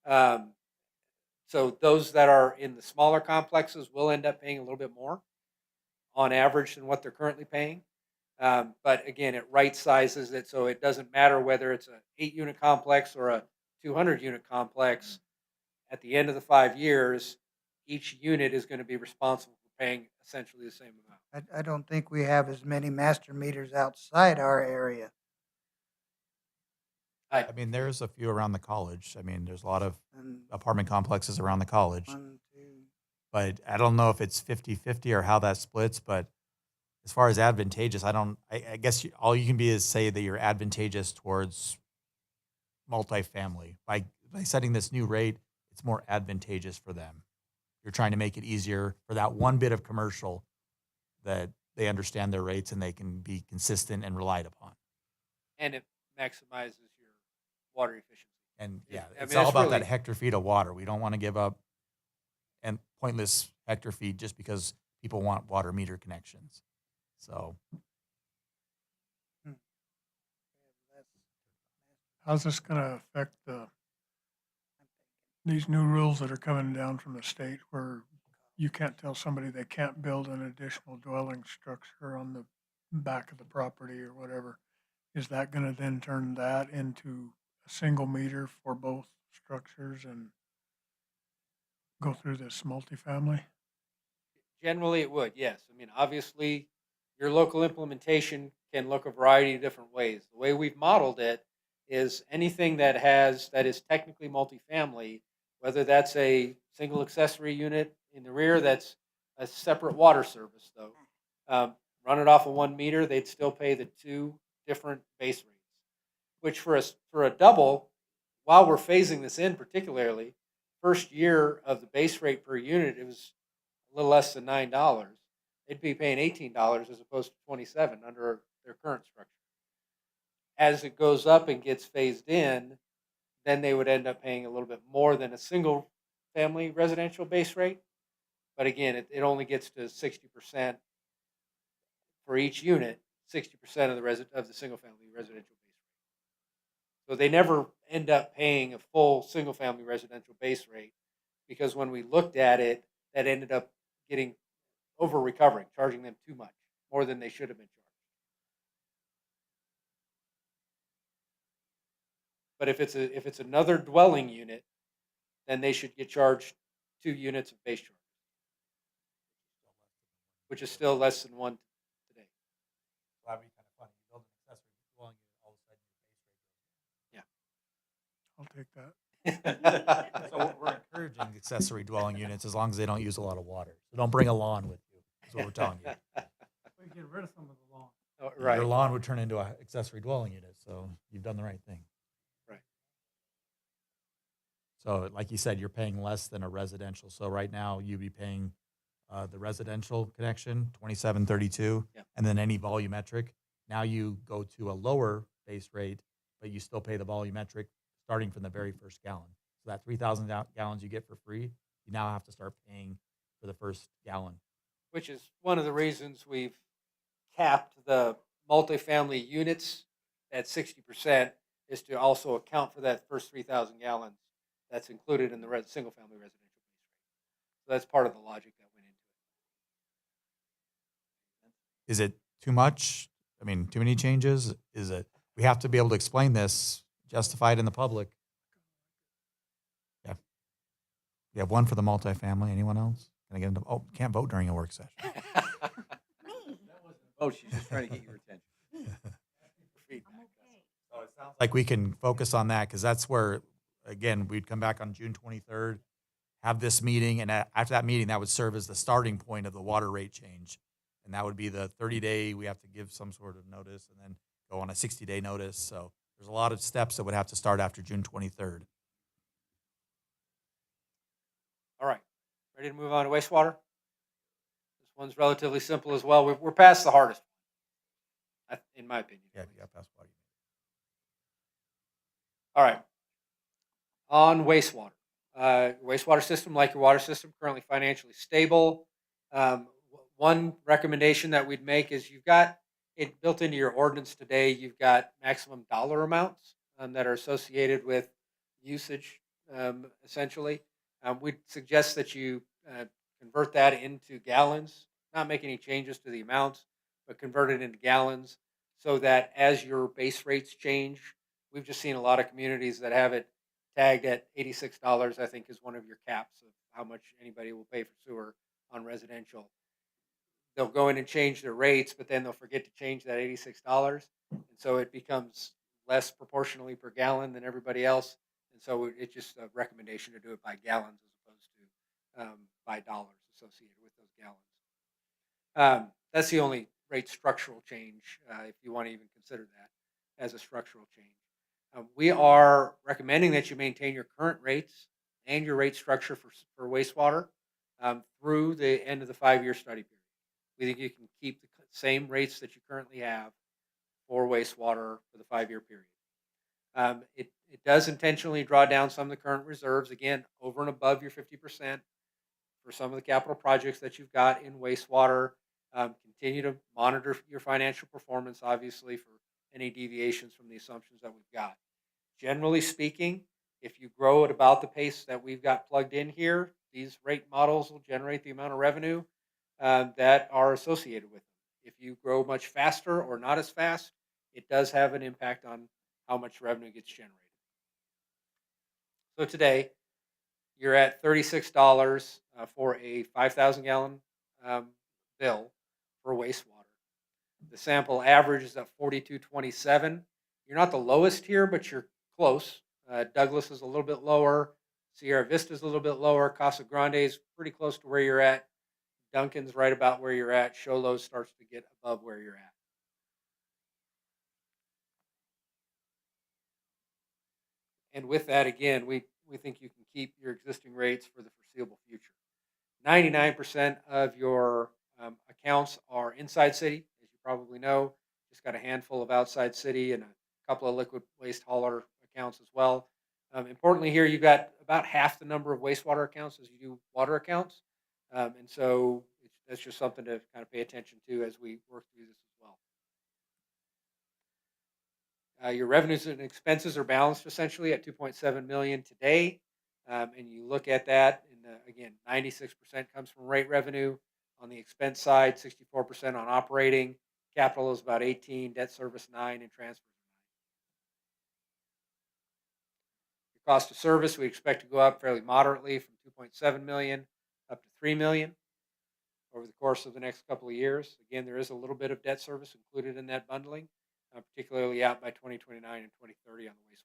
So those that are in the smaller complexes will end up paying a little bit more on average than what they're currently paying. But again, it right sizes it so it doesn't matter whether it's an 8-unit complex or a 200-unit complex. At the end of the 5 years, each unit is going to be responsible for paying essentially the same amount.
I don't think we have as many master meters outside our area.
I mean, there's a few around the college. I mean, there's a lot of
And
apartment complexes around the college.
1, 2.
But I don't know if it's 50-50 or how that splits. But as far as advantageous, I guess all you can be is say that you're advantageous towards multifamily. By setting this new rate, it's more advantageous for them. You're trying to make it easier for that one bit of commercial that they understand their rates and they can be consistent and relied upon.
And it maximizes your water efficiency.
And
Yeah,
yeah,
I
it's
mean,
all
that's
about that
really-
hectare feet of water. We don't want to give up and pointless hectare feet just because people want water meter connections. So
How's this gonna affect these new rules that are coming down from the state where you can't tell somebody they can't build an additional dwelling structure on the back of the property or whatever? Is that gonna then turn that into a single meter for both structures and go through this multifamily?
Generally, it would, yes. I mean, obviously, your local implementation can look a variety of different ways. The way we've modeled it is anything that is technically multifamily, whether that's a single accessory unit in the rear, that's a separate water service, though. Run it off of 1 meter, they'd still pay the 2 different base rates, which for a double, while we're phasing this in particularly, first year of the base rate per unit, it was a little less than $9. They'd be paying $18 as opposed to 27 under their current structure. As it goes up and gets phased in, then they would end up paying a little bit more than a single family residential base rate. But again, it only gets to 60% for each unit, 60% of the single family residential base rate. So they never end up paying a full single family residential base rate, because when we looked at it, that ended up getting over recovering, charging them too much, more than they should have been charged. But if it's another dwelling unit, then they should get charged 2 units of base charge, which is still less than 1 today.
that'd be kind of funny. You build an accessory dwelling unit, all of a sudden your base rate goes
I'll take that.
So we're encouraging accessory dwelling units as long as they don't use a lot of water. So don't bring a lawn with you, is what we're telling you.
We get rid of some of the lawn.
Oh, right.
Your lawn would turn into an accessory dwelling unit, so you've done the right thing.
Right.
So like you said, you're paying less than a residential. So right now you'd be paying the residential connection, $27.32,
Yeah.
and then any volumetric. Now you go to a lower base rate, but you still pay the volumetric starting from the very first gallon. So that 3,000 gallons you get for free, you now have to start paying for the first gallon.
Which is one of the reasons we've capped the multifamily units at 60%, is to also account for that first 3,000 gallons that's included in the single family residential base rate. So that's part of the logic that went into it.
Is it too much? I mean, too many changes? Is it, we have to be able to explain this, justify it in the public. Yeah. You have one for the multifamily. Anyone else? Can I get into, oh, can't vote during a work session.
Oh, she's just trying to get your attention.
So it sounds like we can focus on that, because that's where, again, we'd come back on June 23rd, have this meeting, and after that meeting, that would serve as the starting point of the water rate change. And that would be the 30-day, we have to give some sort of notice, and then go on a 60-day notice. So there's a lot of steps that would have to start after June 23rd.
All right, ready to move on to wastewater? This one's relatively simple as well. We're past the hardest one, in my opinion.
Yeah, yeah, that's what
All right. On wastewater. Wastewater system, like your water system, currently financially stable. One recommendation that we'd make is you've got it built into your ordinance today. You've got maximum dollar amounts that are associated with usage, essentially. We'd suggest that you convert that into gallons, not make any changes to the amounts, but convert it into gallons, so that as your base rates change, we've just seen a lot of communities that have it tagged at $86, I think is one of your caps of how much anybody will pay for sewer on residential. They'll go in and change their rates, but then they'll forget to change that $86. And so it becomes less proportionally per gallon than everybody else. And so it's just a recommendation to do it by gallons as opposed to by dollars associated with those gallons. That's the only rate structural change, if you want to even consider that as a structural change. We are recommending that you maintain your current rates and your rate structure for wastewater through the end of the 5-year study period. We think you can keep the same rates that you currently have for wastewater for the 5-year period. It does intentionally draw down some of the current reserves, again, over and above your 50% for some of the capital projects that you've got in wastewater. Continue to monitor your financial performance, obviously, for any deviations from the assumptions that we've got. Generally speaking, if you grow at about the pace that we've got plugged in here, these rate models will generate the amount of revenue that are associated with them. If you grow much faster or not as fast, it does have an impact on how much revenue gets generated. So today, you're at $36 for a 5,000 gallon bill for wastewater. The sample average is at $42.27. You're not the lowest here, but you're close. Douglas is a little bit lower. Sierra Vista is a little bit lower. Casa Grande is pretty close to where you're at. Duncan's right about where you're at. Show Low starts to get above where you're at. And with that, again, we think you can keep your existing rates for the foreseeable future. 99% of your accounts are inside city, as you probably know. Just got a handful of outside city and a couple of liquid waste hauler accounts as well. Importantly here, you've got about half the number of wastewater accounts as you do water accounts. And so that's just something to kind of pay attention to as we work through this as well. Your revenues and expenses are balanced essentially at 2.7 million today. And you look at that, and again, 96% comes from rate revenue. On the expense side, 64% on operating. Capital is about 18, debt service 9, and transfers 9. Your cost of service, we expect to go up fairly moderately from 2.7 million up to 3 million over the course of the next couple of years. Again, there is a little bit of debt service included in that bundling, particularly out by 2029 and 2030 on the wastewater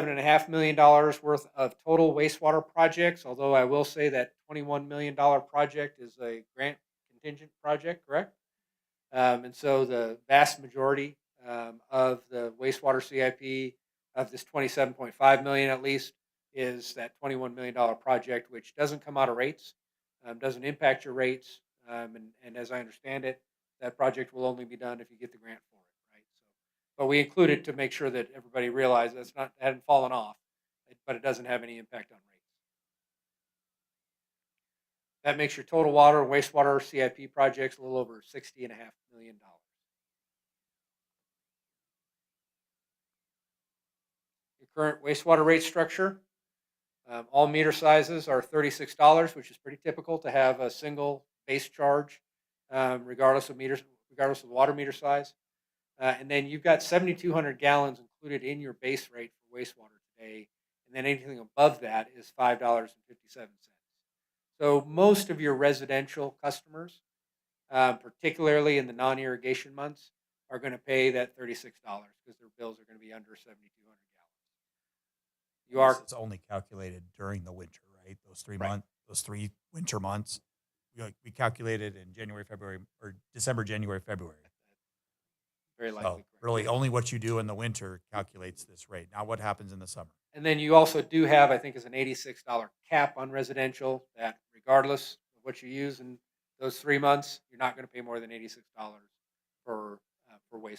side. $27.5 million worth of total wastewater projects, although I will say that $21 million project is a grant contingent project, correct? And so the vast majority of the wastewater CIP of this 27.5 million at least is that $21 million project, which doesn't come out of rates, doesn't impact your rates, and as I understand it, that project will only be done if you get the grant for it, right? So, but we include it to make sure that everybody realizes it's not hadn't fallen off, but it doesn't have any impact on rates. That makes your total water and wastewater CIP projects a little over $60.5 million. Your current wastewater rate structure. All meter sizes are $36, which is pretty typical to have a single base charge, regardless of the water meter size. And then you've got 7,200 gallons included in your base rate for wastewater today, and then anything above that is $5.57. So most of your residential customers, particularly in the non-irrigation months, are going to pay that $36 because their bills are going to be under 7,200 gallons.
It's only calculated during the winter, right? Those 3 winter months. We calculated in January, February, or December, January, February.
Very likely.
So really, only what you do in the winter calculates this rate, not what happens in the summer.
And then you also do have, I think, is an $86 cap on residential that regardless of what you use in those 3 months, you're not going to pay more than $86 for wastewater.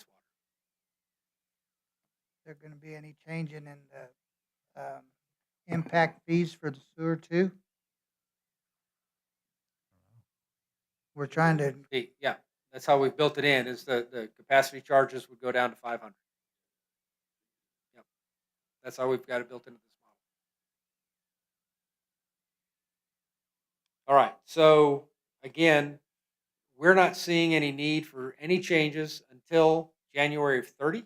Is there going to be any change in the impact fees for the sewer too? We're trying to,
Yeah, that's how we've built it in. Is the capacity charges would go down to 500. Yep, that's how we've got it built into this model. All right, so again, we're not seeing any need for any changes until January of 30.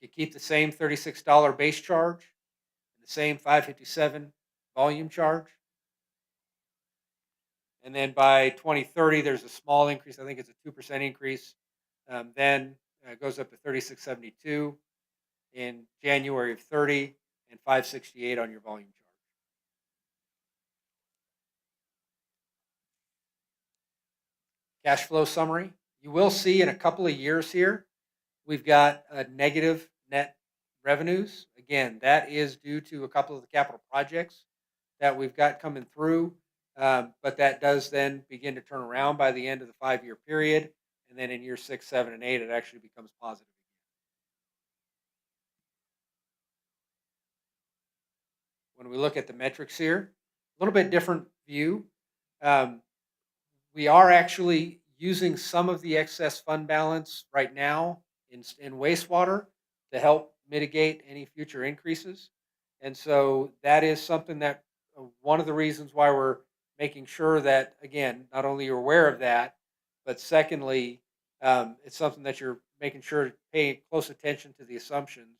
You keep the same $36 base charge, and the same $5.57 volume charge. And then by 2030, there's a small increase. I think it's a 2% increase. Then it goes up to $36.72 in January of 30 and $5.68 on your volume charge. Cash flow summary. You will see in a couple of years here, we've got a negative net revenues. Again, that is due to a couple of the capital projects that we've got coming through. But that does then begin to turn around by the end of the 5-year period. And then in year 6, 7, and 8, it actually becomes positive. When we look at the metrics here, a little bit different view. We are actually using some of the excess fund balance right now in wastewater to help mitigate any future increases. And so that is something that one of the reasons why we're making sure that, again, not only you're aware of that, but secondly, it's something that you're making sure to pay close attention to the assumptions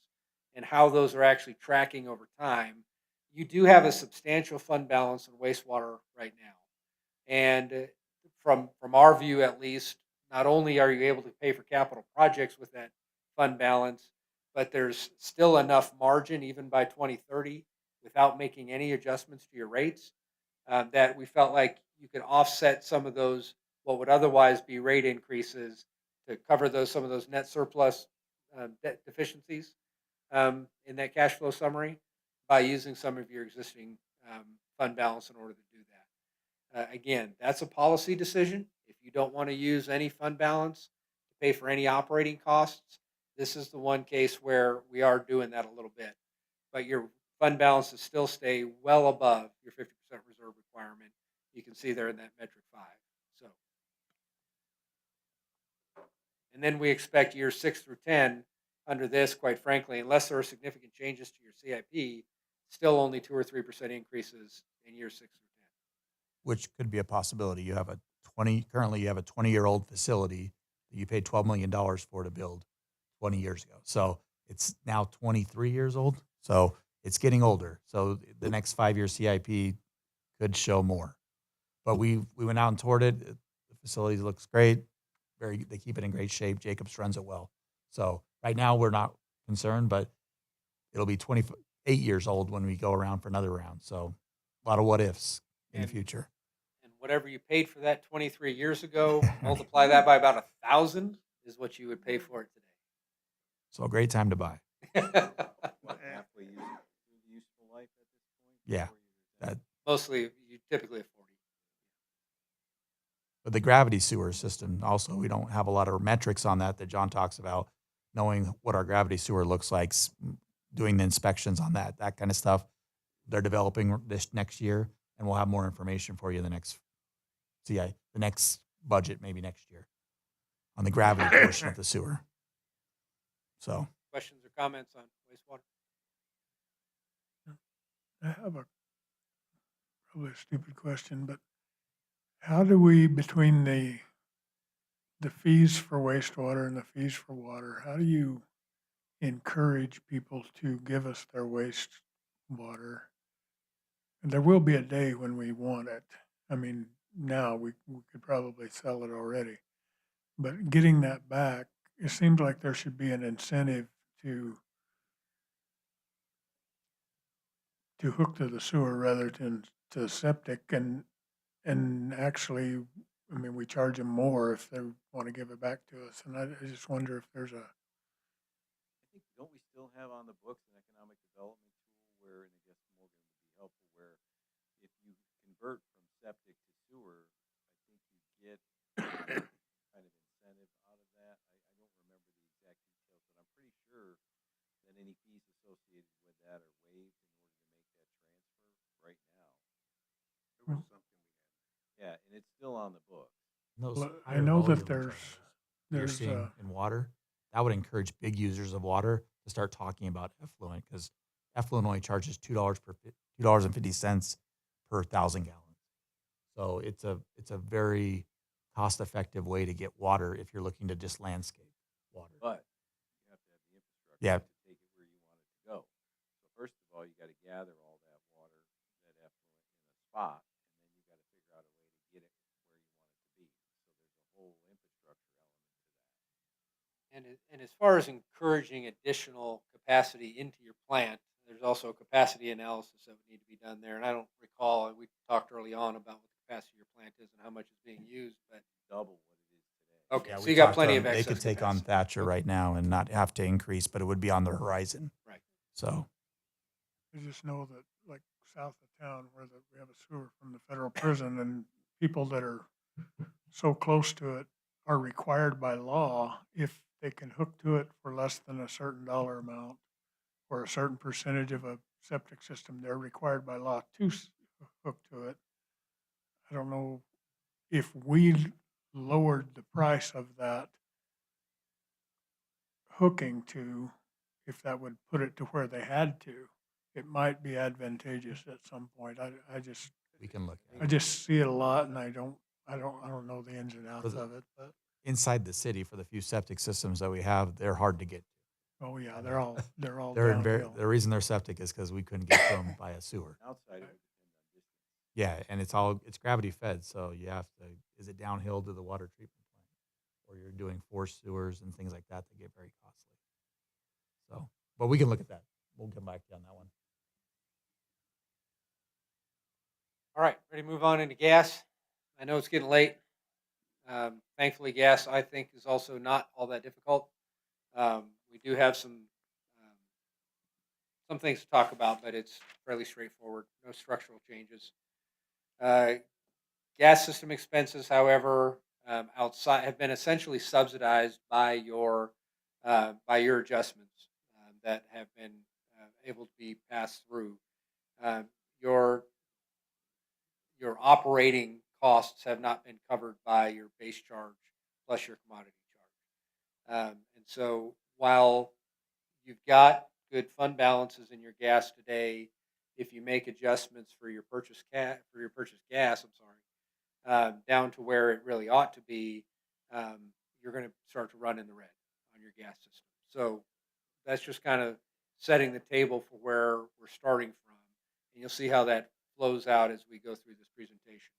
and how those are actually tracking over time. You do have a substantial fund balance in wastewater right now. And from our view, at least, not only are you able to pay for capital projects with that fund balance, but there's still enough margin, even by 2030, without making any adjustments to your rates, that we felt like you could offset some of those, what would otherwise be rate increases, to cover some of those net surplus debt deficiencies in that cash flow summary by using some of your existing fund balance in order to do that. Again, that's a policy decision. If you don't want to use any fund balance to pay for any operating costs, this is the one case where we are doing that a little bit. But your fund balances still stay well above your 50% reserve requirement. You can see there in that metric 5. So, and then we expect years 6 through 10 under this, quite frankly, unless there are significant changes to your CIP, still only 2 or 3% increases in years 6 through 10.
Which could be a possibility. Currently you have a 20-year-old facility that you paid $12 million for to build 20 years ago. So it's now 23 years old. So it's getting older. So the next 5-year CIP could show more. But we went out and toured it. The facility looks great. They keep it in great shape. Jacobs runs it well. So right now we're not concerned, but it'll be 28 years old when we go around for another round. So a lot of what ifs in the future.
And whatever you paid for that 23 years ago, multiply that by about 1,000 is what you would pay for it today.
So a great time to buy.
What, halfway useful life at this point?
Yeah.
Mostly, you typically have 40.
But the gravity sewer system, also, we don't have a lot of metrics on that John talks about, knowing what our gravity sewer looks like, doing the inspections on that kind of stuff. They're developing this next year, and we'll have more information for you the next budget, maybe next year, on the gravity portion of the sewer. So,
Questions or comments on wastewater?
I have probably a stupid question, but how do we, between the fees for wastewater and the fees for water, how do you encourage people to give us their wastewater? And there will be a day when we want it. I mean, now we could probably sell it already. But getting that back, it seems like there should be an incentive to hook to the sewer rather than to septic, and actually, I mean, we charge them more if they want to give it back to us. And I just wonder if there's
I think, don't we still have on the books an economic development tool where, and I guess Morgan would be helpful, where if you convert from septic to sewer, I think you get kind of incentive out of that. I don't remember the exact details, but I'm pretty sure that any fees associated with that are waived in order to make that transfer right now.
There was something
Yeah, and it's still on the books.
Well, I know that there's
you're seeing in water, that would encourage big users of water to start talking about effluent, because effluent only charges $2.50 per 1,000 gallons. So it's a very cost-effective way to get water if you're looking to just landscape water.
But you have to have the infrastructure
Yeah.
to take it where you want it to go. So first of all, you got to gather all that water, that effluent, in a spot, and then you got to figure out a way to get it where you want it to be. So there's a whole infrastructure element to that.
And as far as encouraging additional capacity into your plant, there's also capacity analysis that would need to be done there. And I don't recall, we talked early on about what the capacity of your plant is and how much is being used, but
Double what it is today.
Okay,
Yeah,
so
we
you got
talked to
plenty
them.
of
They
excess
could take on
capacity.
Thatcher
Okay.
right now and not have to increase, but it would be on the horizon.
Right.
So,
I just know that, like, south of town, where we have a sewer from the federal prison, and people that are so close to it are required by law, if they can hook to it for less than a certain dollar amount or a certain percentage of a septic system, they're required by law to hook to it. I don't know if we lowered the price of that hooking to, if that would put it to where they had to, it might be advantageous at some point. I just,
we can look
I
at it.
just see it a lot, and I don't know the ins and outs
the-
of it, but,
Inside the city, for the few septic systems that we have, they're hard to get.
oh yeah, they're all
They're in
downhill.
the reason they're septic is because we couldn't get to them by a sewer.
Outside, it would depend on distance.
Yeah, and it's gravity fed, so you have to, is it downhill to the water treatment plant? Or you're doing forced sewers and things like that get very costly. So, but we can look at that. We'll come back to you on that one.
All right, ready to move on into gas? I know it's getting late. Thankfully, gas, I think, is also not all that difficult. We do have some things to talk about, but it's fairly straightforward. No structural changes. Gas system expenses, however, outside have been essentially subsidized by your adjustments that have been able to be passed through. Your operating costs have not been covered by your base charge plus your commodity charge. And so while you've got good fund balances in your gas today, if you make adjustments for your purchase gas, down to where it really ought to be, you're going to start to run in the red on your gas system. So that's just kind of setting the table for where we're starting from, and you'll see how that flows out as we go through this presentation.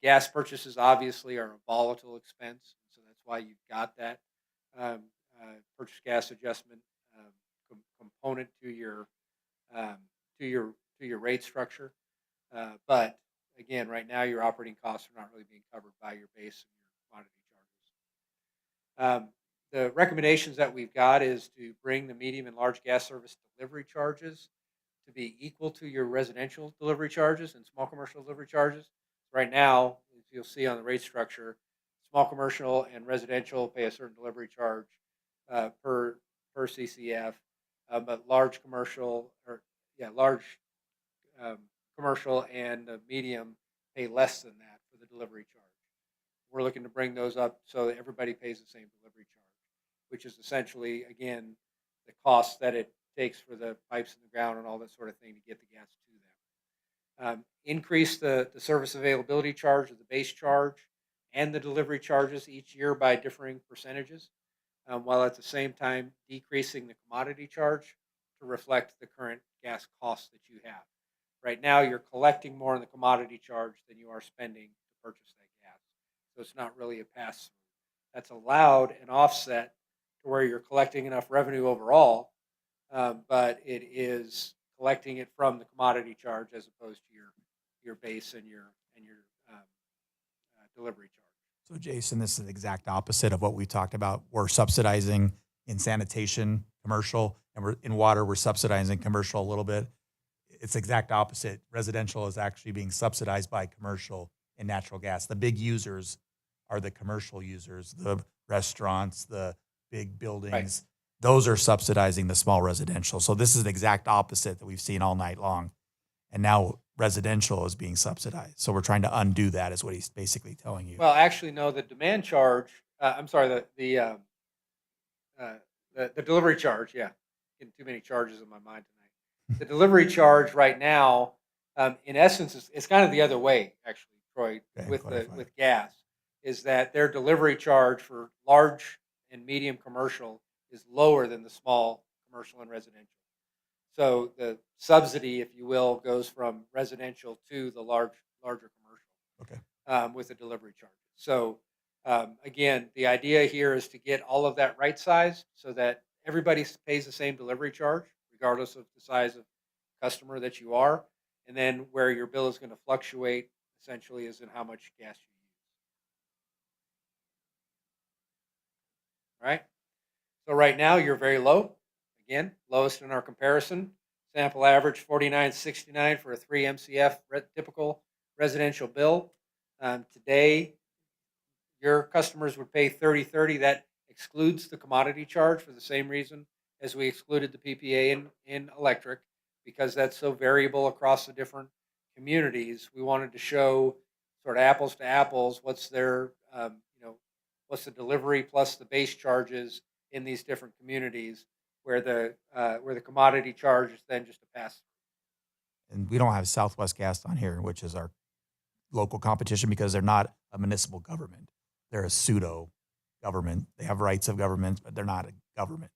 Gas purchases obviously are a volatile expense, so that's why you've got that purchase gas adjustment component to your rate structure. But again, right now your operating costs are not really being covered by your base and your commodity charges. The recommendations that we've got is to bring the medium and large gas service delivery charges to be equal to your residential delivery charges and small commercial delivery charges. Right now, as you'll see on the rate structure, small commercial and residential pay a certain delivery charge per CCF, but large commercial and medium pay less than that for the delivery charge. We're looking to bring those up so that everybody pays the same delivery charge, which is essentially, again, the cost that it takes for the pipes in the ground and all that sort of thing to get the gas to them. Increase the service availability charge of the base charge and the delivery charges each year by differing percentages, while at the same time decreasing the commodity charge to reflect the current gas costs that you have. Right now, you're collecting more in the commodity charge than you are spending to purchase that gas. So it's not really a pass through. That's allowed an offset to where you're collecting enough revenue overall, but it is collecting it from the commodity charge as opposed to your base and your delivery charge.
So Jason, this is the exact opposite of what we talked about. We're subsidizing in sanitation, commercial, and we're in water, we're subsidizing commercial a little bit. It's the exact opposite. Residential is actually being subsidized by commercial and natural gas. The big users are the commercial users, the restaurants, the big buildings.
Right.
Those are subsidizing the small residential. So this is the exact opposite that we've seen all night long. And now residential is being subsidized. So we're trying to undo that is what he's basically telling you.
Well, actually, no. The demand charge. I'm sorry. The delivery charge. Yeah, getting too many charges in my mind tonight. The delivery charge right now, in essence, it's kind of the other way. Actually, Troy,
Okay,
with
clarify.
with gas, is that their delivery charge for large and medium commercial is lower than the small commercial and residential. So the subsidy, if you will, goes from residential to the larger commercial.
Okay.
With the delivery charges. So again, the idea here is to get all of that right sized so that everybody pays the same delivery charge, regardless of the size of customer that you are. And then where your bill is going to fluctuate essentially is in how much gas you use. All right. So right now you're very low. Again, lowest in our comparison. Sample average 49.69 for a 3 MCF typical residential bill. Today, your customers would pay 30.30. That excludes the commodity charge for the same reason as we excluded the PPA in electric, because that's so variable across the different communities. We wanted to show sort of apples to apples. What's their, what's the delivery plus the base charges in these different communities, where the commodity charge is then just a pass.
And we don't have Southwest Gas on here, which is our local competition, because they're not a municipal government. They're a pseudo government. They have rights of government, but they're not a government.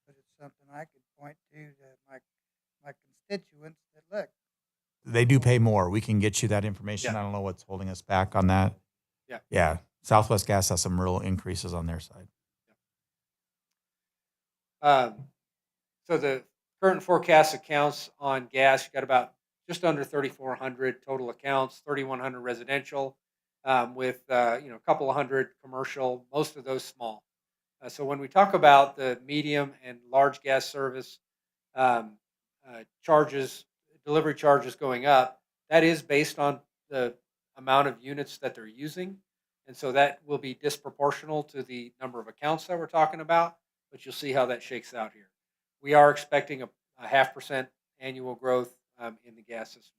But it's something I could point to my constituents that look.
They do pay more. We can get you that information.
Yeah.
I don't know what's holding us back on that.
Yeah.
Yeah. Southwest Gas has some real increases on their side.
So the current forecast accounts on gas, you got about just under 3,400 total accounts, 3,100 residential, with a couple of hundred commercial, most of those small. So when we talk about the medium and large gas service charges, delivery charges going up, that is based on the amount of units that they're using. And so that will be disproportional to the number of accounts that we're talking about, but you'll see how that shakes out here. We are expecting a 0.5% annual growth in the gas system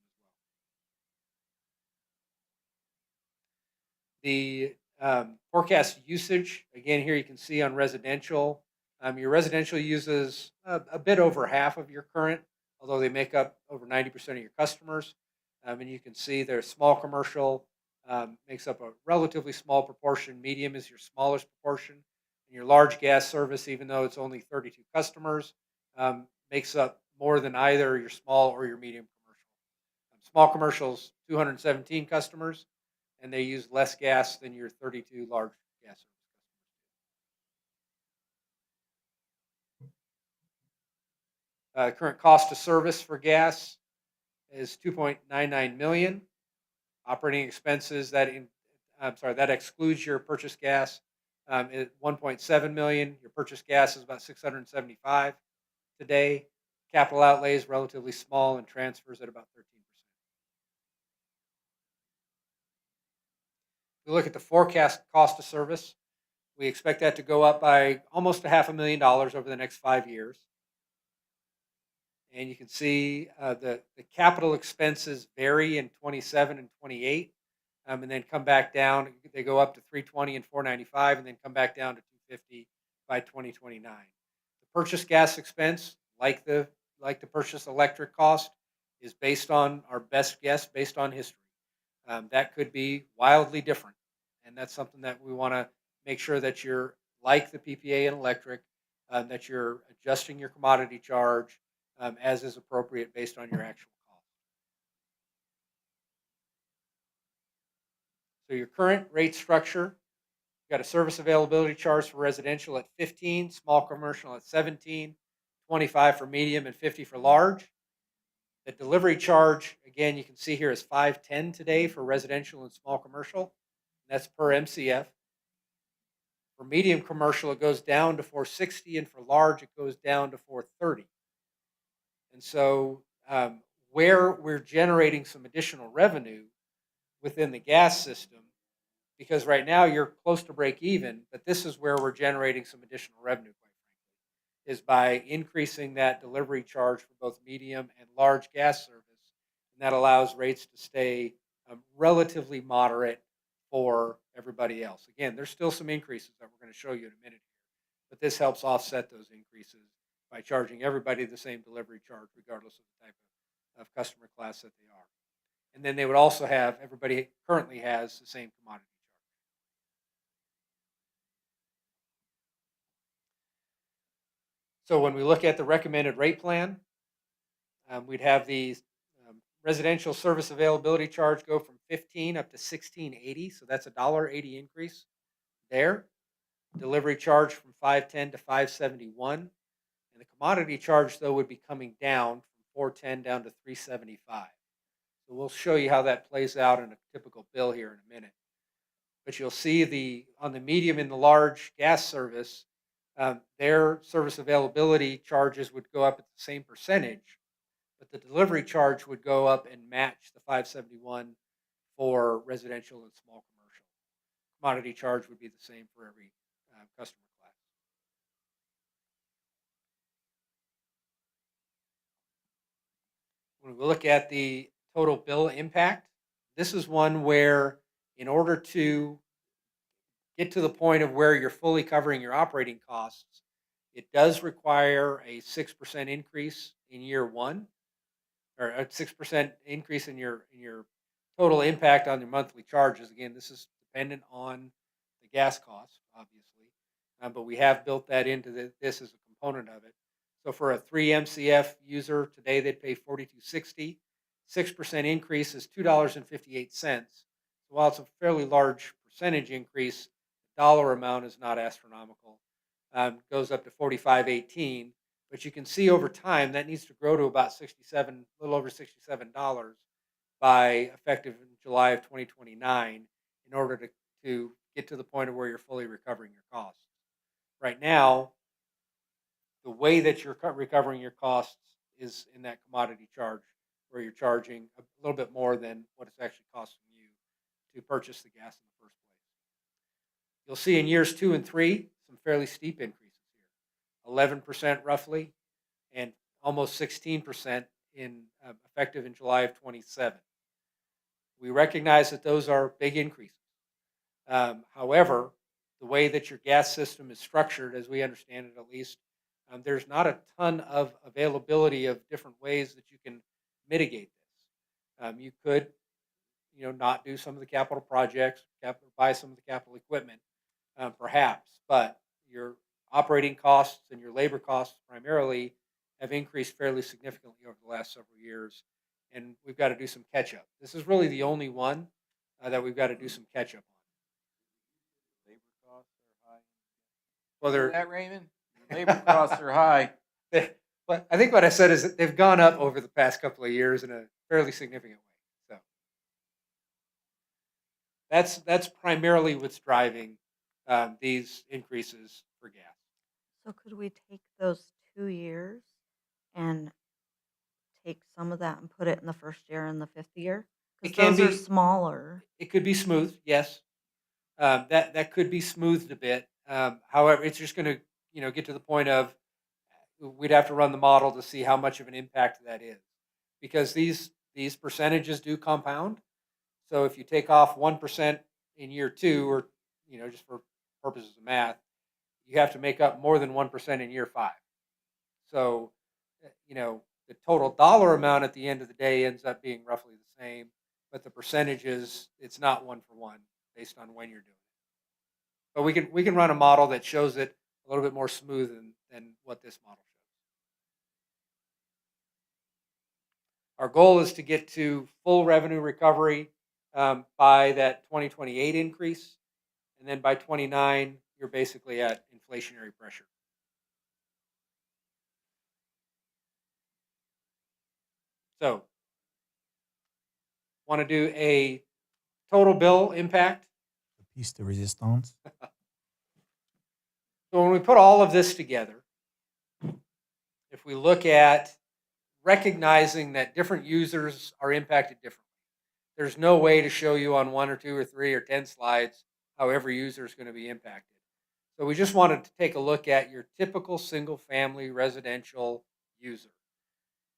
as well. The forecast usage, again, here you can see on residential, your residential uses a bit over half of your current, although they make up over 90% of your customers. And you can see their small commercial makes up a relatively small proportion. Medium is your smallest proportion. And your large gas service, even though it's only 32 customers, makes up more than either your small or your medium commercial. Small commercials, 217 customers, and they use less gas than your 32 large gas service customers. Current cost of service for gas is $2.99 million. Operating expenses that excludes your purchase gas is $1.7 million. Your purchase gas is about $675 today. Capital outlay is relatively small, and transfers at about 13%. If we look at the forecast cost of service, we expect that to go up by almost $500,000 over the next 5 years. And you can see the capital expenses vary in 27 and 28, and then come back down. They go up to 320 and 495, and then come back down to 250 by 2029. The purchase gas expense, like the purchase electric cost, is based on our best guess, based on history. That could be wildly different, and that's something that we want to make sure that you're like the PPA and electric, that you're adjusting your commodity charge as is appropriate based on your actual cost. So your current rate structure, you've got a service availability charge for residential at 15, small commercial at 17, 25 for medium, and 50 for large. The delivery charge, again, you can see here is $5.10 today for residential and small commercial. That's per MCF. For medium commercial, it goes down to $4.60, and for large, it goes down to $4.30. And so where we're generating some additional revenue within the gas system, because right now you're close to break even, but this is where we're generating some additional revenue, quite frankly, is by increasing that delivery charge for both medium and large gas service. And that allows rates to stay relatively moderate for everybody else. Again, there's still some increases that we're going to show you in a minute here, but this helps offset those increases by charging everybody the same delivery charge, regardless of the type of customer class that they are. And then they would also have, everybody currently has the same commodity charge. So when we look at the recommended rate plan, we'd have the residential service availability charge go from 15 up to 1680. So that's a $1.80 increase there. Delivery charge from 510 to 571. And the commodity charge, though, would be coming down from 410 down to 375. So we'll show you how that plays out in a typical bill here in a minute. But you'll see on the medium and the large gas service, their service availability charges would go up at the same percentage, but the delivery charge would go up and match the 571 for residential and small commercial. Commodity charge would be the same for every customer class. When we look at the total bill impact, this is one where, in order to get to the point of where you're fully covering your operating costs, it does require a 6% increase in year one, or a 6% increase in your total impact on your monthly charges. Again, this is dependent on the gas cost, obviously, but we have built that into this as a component of it. So for a 3 MCF user today, they'd pay $42.60. 6% increase is $2.58. So while it's a fairly large percentage increase, the dollar amount is not astronomical. Goes up to $45.18. But you can see over time that needs to grow to about $67, a little over $67 by effective in July of 2029 in order to get to the point of where you're fully recovering your costs. Right now, the way that you're recovering your costs is in that commodity charge, where you're charging a little bit more than what it's actually costing you to purchase the gas in the first place. You'll see in years 2 and 3 some fairly steep increases here, 11% roughly, and almost 16% in effective in July of 27. We recognize that those are big increases. However, the way that your gas system is structured, as we understand it at least, there's not a ton of availability of different ways that you can mitigate this. You could, not do some of the capital projects, buy some of the capital equipment, perhaps, but your operating costs and your labor costs primarily have increased fairly significantly over the last several years, and we've got to do some catch up. This is really the only one that we've got to do some catch up on.
Labor costs are high.
Well, they're
That Raymond? Labor costs are high.
But I think what I said is that they've gone up over the past couple of years in a fairly significant way. So that's primarily what's driving these increases for gas.
So could we take those 2 years and take some of that and put it in the first year and the 5th year?
It
Because
can
those are
be-
smaller.
It could be smooth, yes. That could be smoothed a bit. However, it's just going to get to the point of we'd have to run the model to see how much of an impact that is, because these percentages do compound. So if you take off 1% in year 2, or just for purposes of math, you have to make up more than 1% in year 5. So the total dollar amount at the end of the day ends up being roughly the same, but the percentages, it's not 1 for 1 based on when you're doing it. But we can run a model that shows it a little bit more smooth than what this model shows. Our goal is to get to full revenue recovery by that 2028 increase, and then by 29 you're basically at inflationary pressure. So, want to do a total bill impact?
Piece de resistance.
So when we put all of this together, if we look at recognizing that different users are impacted differently, there's no way to show you on 1 or 2 or 3 or 10 slides how every user is going to be impacted. So we just wanted to take a look at your typical single-family residential user.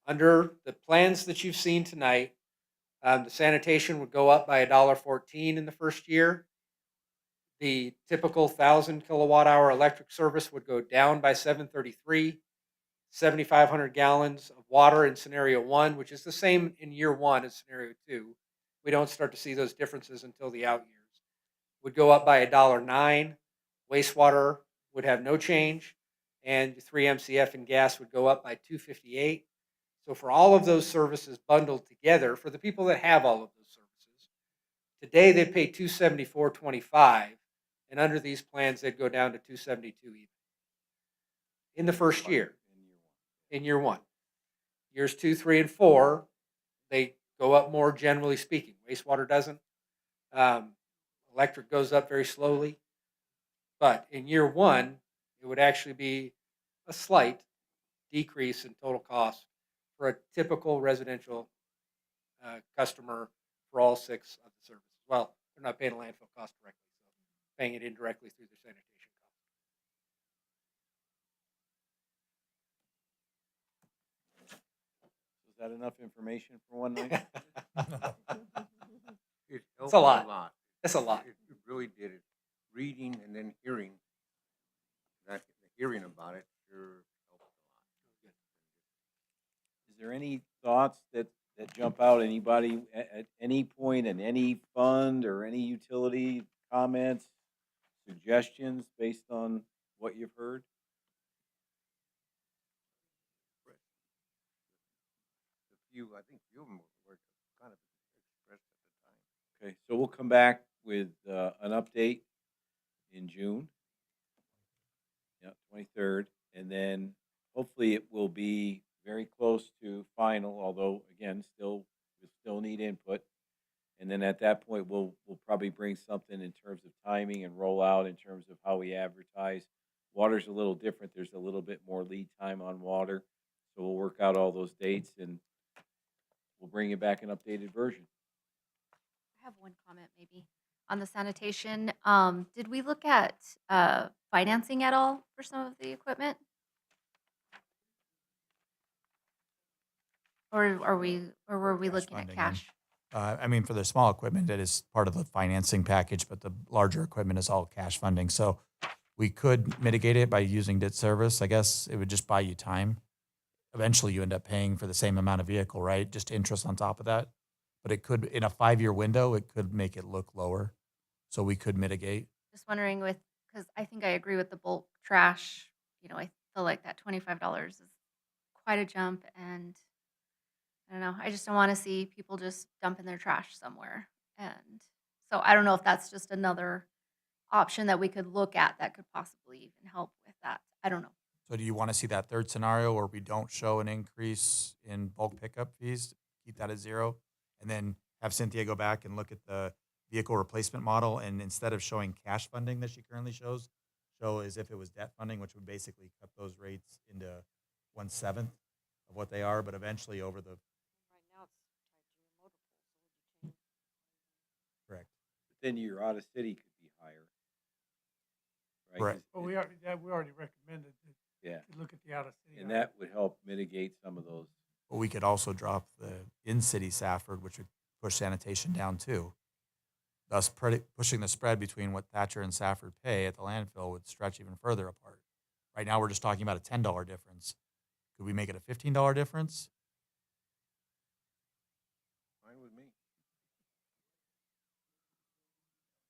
Under the plans that you've seen tonight, the sanitation would go up by $1.14 in the first year. The typical 1,000 kilowatt hour electric service would go down by $7.33. 7,500 gallons of water in scenario 1, which is the same in year 1 as scenario 2. We don't start to see those differences until the out years. Would go up by $1.09. Wastewater would have no change, and 3 MCF in gas would go up by $2.58. So for all of those services bundled together, for the people that have all of those services, today they pay $274.25, and under these plans they'd go down to $272 even in the first year. In year 1, years 2, 3, and 4, they go up more generally speaking. Wastewater doesn't. Electric goes up very slowly, but in year 1, It would actually be a slight decrease in total cost for a typical residential customer for all 6 of the services. Well, they're not paying a landfill cost directly, so paying it indirectly through their sanitation cost.
Is that enough information for one night?
It
It's
helped
a
a
lot.
lot.
That's a lot.
It really did it. Reading and then hearing, that, hearing about it sure helped a lot.
Is there any thoughts that jump out? Anybody at any point in any fund or any utility comments, suggestions based on what you've heard?
I think few of them were kind of expressed at the time.
Okay, so we'll come back with an update in June. Yeah, 23rd, and then hopefully it will be very close to final, although again, we still need input. And then at that point, we'll probably bring something in terms of timing and rollout in terms of how we advertise. Water's a little different. There's a little bit more lead time on water. So we'll work out all those dates and we'll bring you back an updated version.
I have one comment maybe on the sanitation. Did we look at financing at all for some of the equipment? Or were we
Cash
looking at
funding,
cash?
I mean, for the small equipment, that is part of the financing package, but the larger equipment is all cash funding. So we could mitigate it by using debt service. I guess it would just buy you time. Eventually, you end up paying for the same amount of vehicle, right? Just interest on top of that. But it could, in a 5-year window, it could make it look lower. So we could mitigate.
Just wondering because I think I agree with the bulk trash. I feel like that $25 is quite a jump, and I don't know. I just don't want to see people just dumping their trash somewhere. And so I don't know if that's just another option that we could look at that could possibly even help with that. I don't know.
So do you want to see that third scenario where we don't show an increase in bulk pickup fees, keep that at 0, and then have Cynthia go back and look at the vehicle replacement model, and instead of showing cash funding that she currently shows, show as if it was debt funding, which would basically cut those rates into 1/7 of what they are, but eventually over the
Right now, it's tied to your motor pool, so would you change?
correct.
But then your out of city could be higher. Right?
Correct.
'Cause
Well, we already recommended
yeah,
to look at the out of city.
and that would help mitigate some of those.
But we could also drop the in-city Safford, which would push sanitation down too. Thus, pushing the spread between what Thatcher and Safford pay at the landfill would stretch even further apart. Right now, we're just talking about a $10 difference. Could we make it a $15 difference?
Fine with me.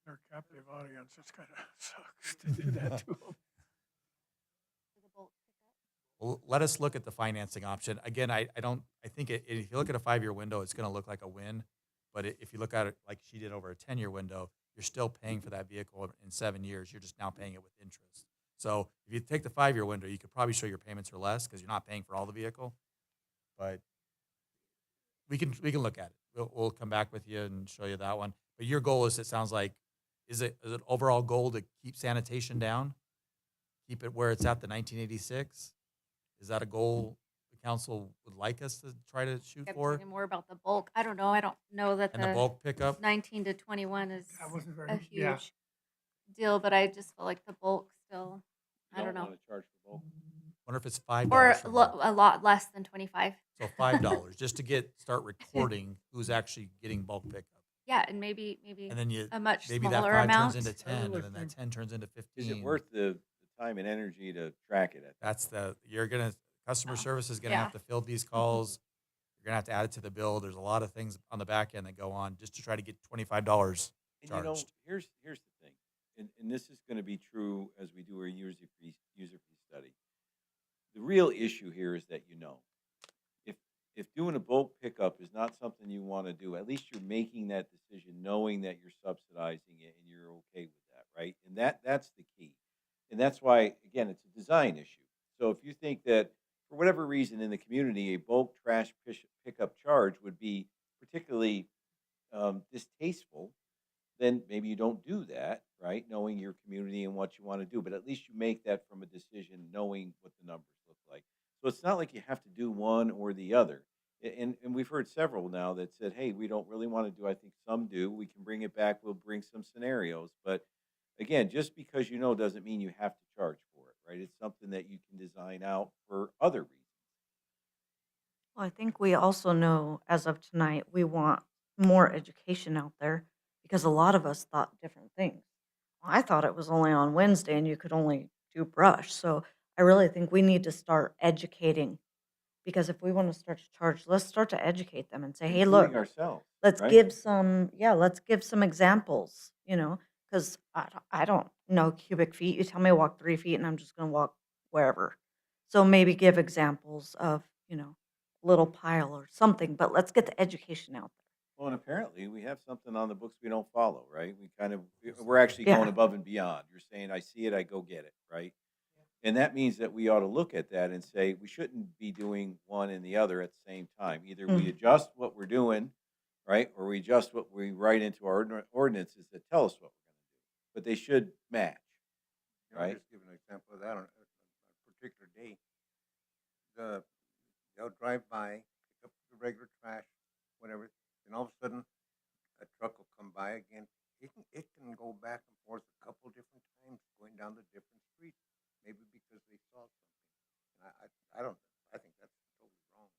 They're a captive audience. It's kind of sucks to do that to them.
For the bulk pickup.
Well, let us look at the financing option. Again, I think if you look at a 5-year window, it's going to look like a win. But if you look at it like she did over a 10-year window, you're still paying for that vehicle in 7 years. You're just now paying it with interest. So if you take the 5-year window, you could probably show your payments are less because you're not paying for all the vehicle. But we can look at it. We'll come back with you and show you that one. But your goal is, it sounds like, is it overall goal to keep sanitation down? Keep it where it's at, the 1986? Is that a goal the council would like us to try to shoot
Kept
for?
talking more about the bulk. I don't know. I don't know that
And the bulk pickup?
19 to 21 is
That wasn't very,
a
yeah.
huge deal, but I just feel like the bulk still,
You
I don't know.
want to charge for bulk.
Wonder if it's $5
Or
for bulk.
a lot less than 25.
So $5 just to start recording who's actually getting bulk pickup.
Yeah, and maybe
And then you
a much
maybe that
smaller
5
amount.
turns into 10, and
would
then that
think-
10 turns into 15.
Is it worth the time and energy to track it?
That's customer
Oh,
service is gonna
yeah.
have to field these calls. You're gonna have to add it to the bill. There's a lot of things on the back end that go on just to try to get $25
And
charged.
here's the thing, and this is going to be true as we do our user fee study. The real issue here is that if doing a bulk pickup is not something you want to do, at least you're making that decision knowing that you're subsidizing it and you're okay with that, right? And that's the key. And that's why, again, it's a design issue. So if you think that for whatever reason in the community, a bulk trash pickup charge would be particularly distasteful, then maybe you don't do that, right? Knowing your community and what you want to do, but at least you make that from a decision, knowing what the numbers look like. So it's not like you have to do one or the other. And we've heard several now that said, hey, we don't really want to do. I think some do. We can bring it back. We'll bring some scenarios, but again, just because you know doesn't mean you have to charge for it, right? It's something that you can design out for other reasons.
Well, I think we also know as of tonight, we want more education out there because a lot of us thought different things. I thought it was only on Wednesday and you could only do brush. So I really think we need to start educating because if we want to start to charge, let's start to educate them and say, hey,
Including
look,
ourselves,
let's
right?
give some, yeah, let's give some examples, because I don't know cubic feet. You tell me to walk 3 feet and I'm just going to walk wherever. So maybe give examples of, little pile or something, but let's get the education out
Well, and apparently we have something on the books we don't follow, right? We're actually going
Yeah.
above and beyond. You're saying, I see it, I go get it, right? And that means that we ought to look at that and say, we shouldn't be doing one and the other at the same time. Either we
Mm.
adjust what we're doing, right? Or we adjust what we write into our ordinances that tell us what we're going to do. But they should match,
I'll
right?
just give an example of that on a particular day. They'll drive by, pick up the regular trash, whatever, and all of a sudden, a truck will come by again. It can go back and forth a couple different times, going down the different streets, maybe because they saw something. And I don't, I think that's totally wrong.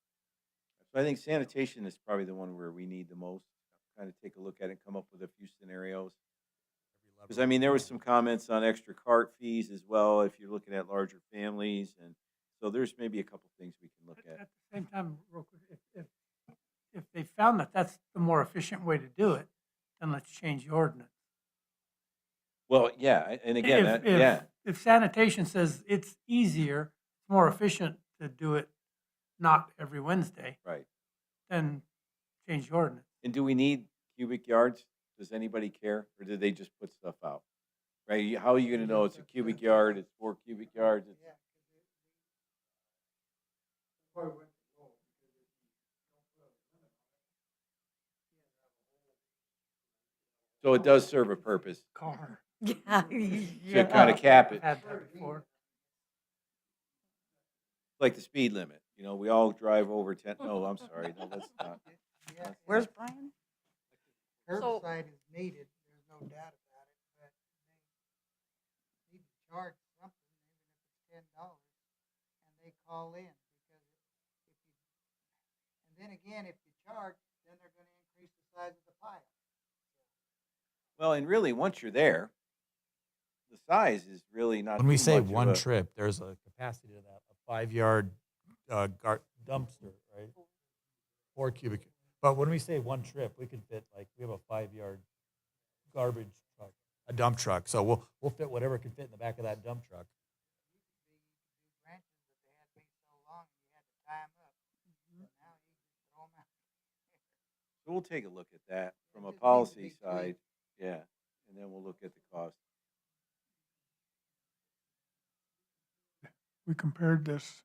So I think sanitation is probably the one where we need the most, kind of take a look at it, come up with a few scenarios. Because I mean, there was some comments on extra cart fees as well, if you're looking at larger families, and so there's maybe a couple things we can look
At
at.
the same time, real quick, if they found that that's the more efficient way to do it, then let's change the ordinance.
Well, yeah, and again, yeah,
If sanitation says it's easier, more efficient to do it not every Wednesday,
right.
then change the ordinance.
And do we need cubic yards? Does anybody care, or do they just put stuff out? Right? How are you going to know it's a cubic yard? It's 4 cubic yards. It's, so it does serve a purpose
Car.
Yeah.
to kind of cap it,
Had that before.
like the speed limit. You know, we all drive over 10. No, I'm sorry. No, that's not.
Yeah,
Where's Brian?
So-
Curbside is needed, there's no doubt about it, but they need to charge something, even if it's $10, and they call in, because if you, and then again, if you charge, then they're gonna increase the size of the pile.
Well, and really, once you're there, the size is really not.
When we
too
say
much of
one
a-
trip, there's a capacity to that, a 5 yard dumpster, right? 4 cubic. But when we say one trip, we can fit, like, we have a 5 yard garbage truck, a dump truck. So we'll fit whatever can fit in the back of that dump truck.
Used to be branches, but they had to be so long, you had to tie them up, but now you just throw them out.
So we'll take a look at that from a
It just needs to
policy
be
side.
tweaked.
Yeah, and then we'll look at the cost.
We compared this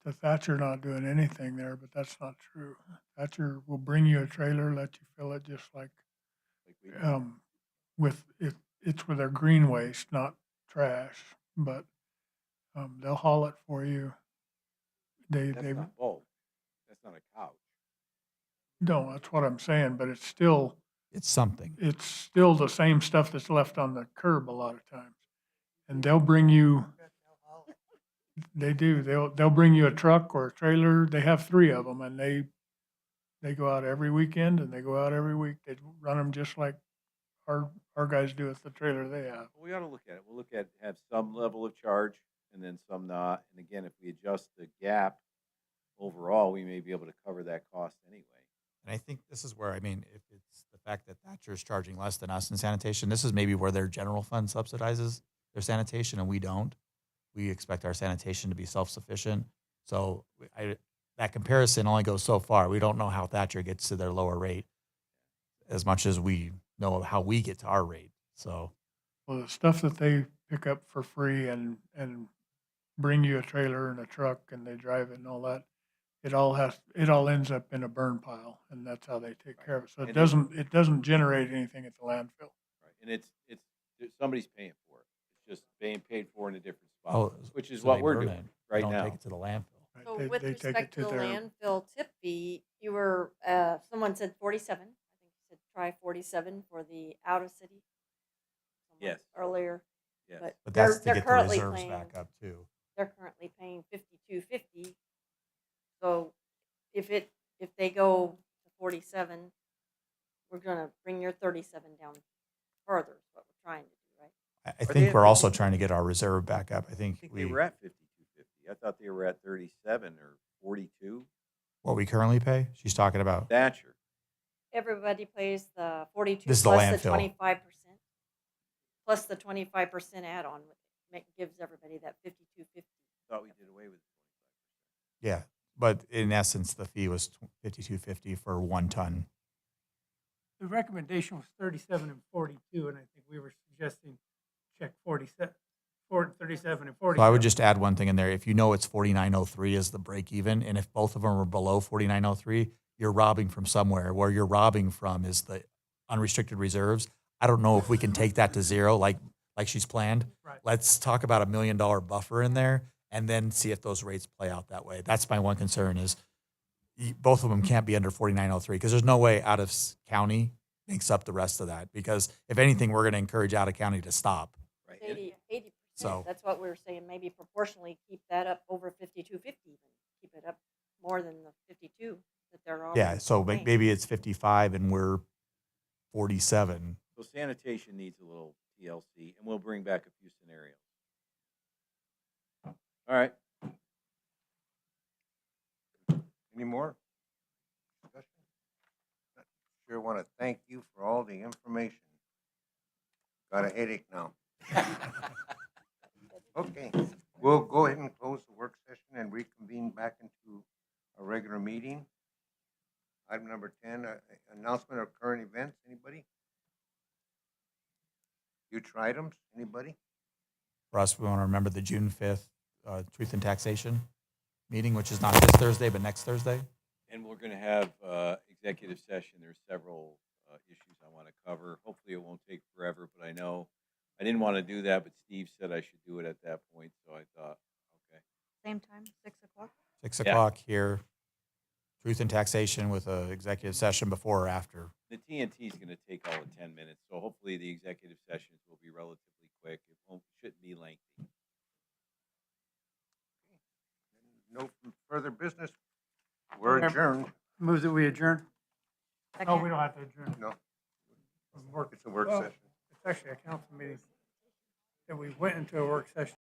to Thatcher not doing anything there, but that's not true. Thatcher will bring you a trailer, let you fill it just like,
Like we,
it's with their green waste, not trash, but, they'll haul it for you.
that's not bulk. That's not a couch.
No, that's what I'm saying, but it's still
It's
the same stuff that's left on the curb a lot of times. And they'll bring you,
They'll haul it.
they do, they'll bring you a truck or a trailer. They have 3 of them and they go out every weekend and they go out every week. They run them just like our guys do with the trailer they have.
We ought to look at it. We'll look at, have some level of charge and then some not. And again, if we adjust the gap overall, we may be able to cover that cost anyway.
And I think this is where, I mean, if it's the fact that Thatcher's charging less than us in sanitation, this is maybe where their general fund subsidizes their sanitation and we don't. We expect our sanitation to be self-sufficient. So that comparison only goes so far. We don't know how Thatcher gets to their lower rate as much as we know how we get to our rate. So
Well, the stuff that they pick up for free and bring you a trailer and a truck and they drive it and all that, it all ends up in a burn pile, and that's how they take care of it. So
And
it
they-
doesn't generate anything at the landfill.
Right, and somebody's paying for it. It's just being paid for in a different spot,
Oh,
which is
so
what
they
we're
burn
doing
it.
right
They don't
now.
take it to the landfill.
Right?
So
They-
with
they take it
respect to the
their-
landfill tip fee, you were, someone said 47. I think you said try 47 for the out of city. Someone
Yes.
Earlier,
Yes.
but
But
they're,
that's to
they're
get the
currently
reserves
paying,
back up too.
they're currently paying 52.50. So if they go to 47, we're gonna bring your 37 down further, is what we're trying to do, right?
I
Are they
think
at
we're also
52?
trying to get our reserve back up. I
I
think
think they were at 52.50. I thought they were at 37 or 42.
what we currently pay, she's talking about.
Thatcher.
Everybody pays the 42
This is the
plus the
landfill.
25%. Plus the 25% add-on, gives everybody that 52.50.
Thought we did away with it.
Yeah, but in essence, the fee was $52.50 for 1 ton.
The recommendation was 37 and 42, and I think we were suggesting check 37, 37 and 47.
So I would just add one thing in there. If you know it's 49.03 is the break even, and if both of them are below 49.03, you're robbing from somewhere. Where you're robbing from is the unrestricted reserves. I don't know if we can take that to zero like she's planned.
Right.
Let's talk about $1 million buffer in there and then see if those rates play out that way. That's my one concern is both of them can't be under 49.03 because there's no way out of county makes up the rest of that. Because if anything, we're going to encourage out of county to stop.
Right.
80%.
So-
That's what we were saying, maybe proportionally keep that up over 52.50 even. Keep it up more than the 52 that they're already
Yeah, so
paying.
maybe it's 55 and we're 47.
So sanitation needs a little TLC, and we'll bring back a few scenarios. All right.
Any more discussion? Sure want to thank you for all the information. Got a headache now. Okay, we'll go ahead and close the work session and reconvene back into a regular meeting. Item number 10, announcement of current events. Anybody? Future items? Anybody?
For us, we want to remember the June 5th Truth and Taxation meeting, which is not this Thursday, but next Thursday.
And we're going to have executive session. There's several issues I want to cover. Hopefully, it won't take forever, but I know I didn't want to do that, but Steve said I should do it at that point, so I thought, okay.
Same time, 6 o'clock?
6
Yeah.
o'clock here. Truth and Taxation with an executive session before or after.
The TNT is going to take all of 10 minutes, so hopefully the executive sessions will be relatively quick. It shouldn't be lengthy.
No further business. We're
Okay.
adjourned.
Move that we adjourn? No,
Second.
we don't have to adjourn.
No,
Work.
it's a work
Well,
session.
It's actually a council meeting. And we went into a work session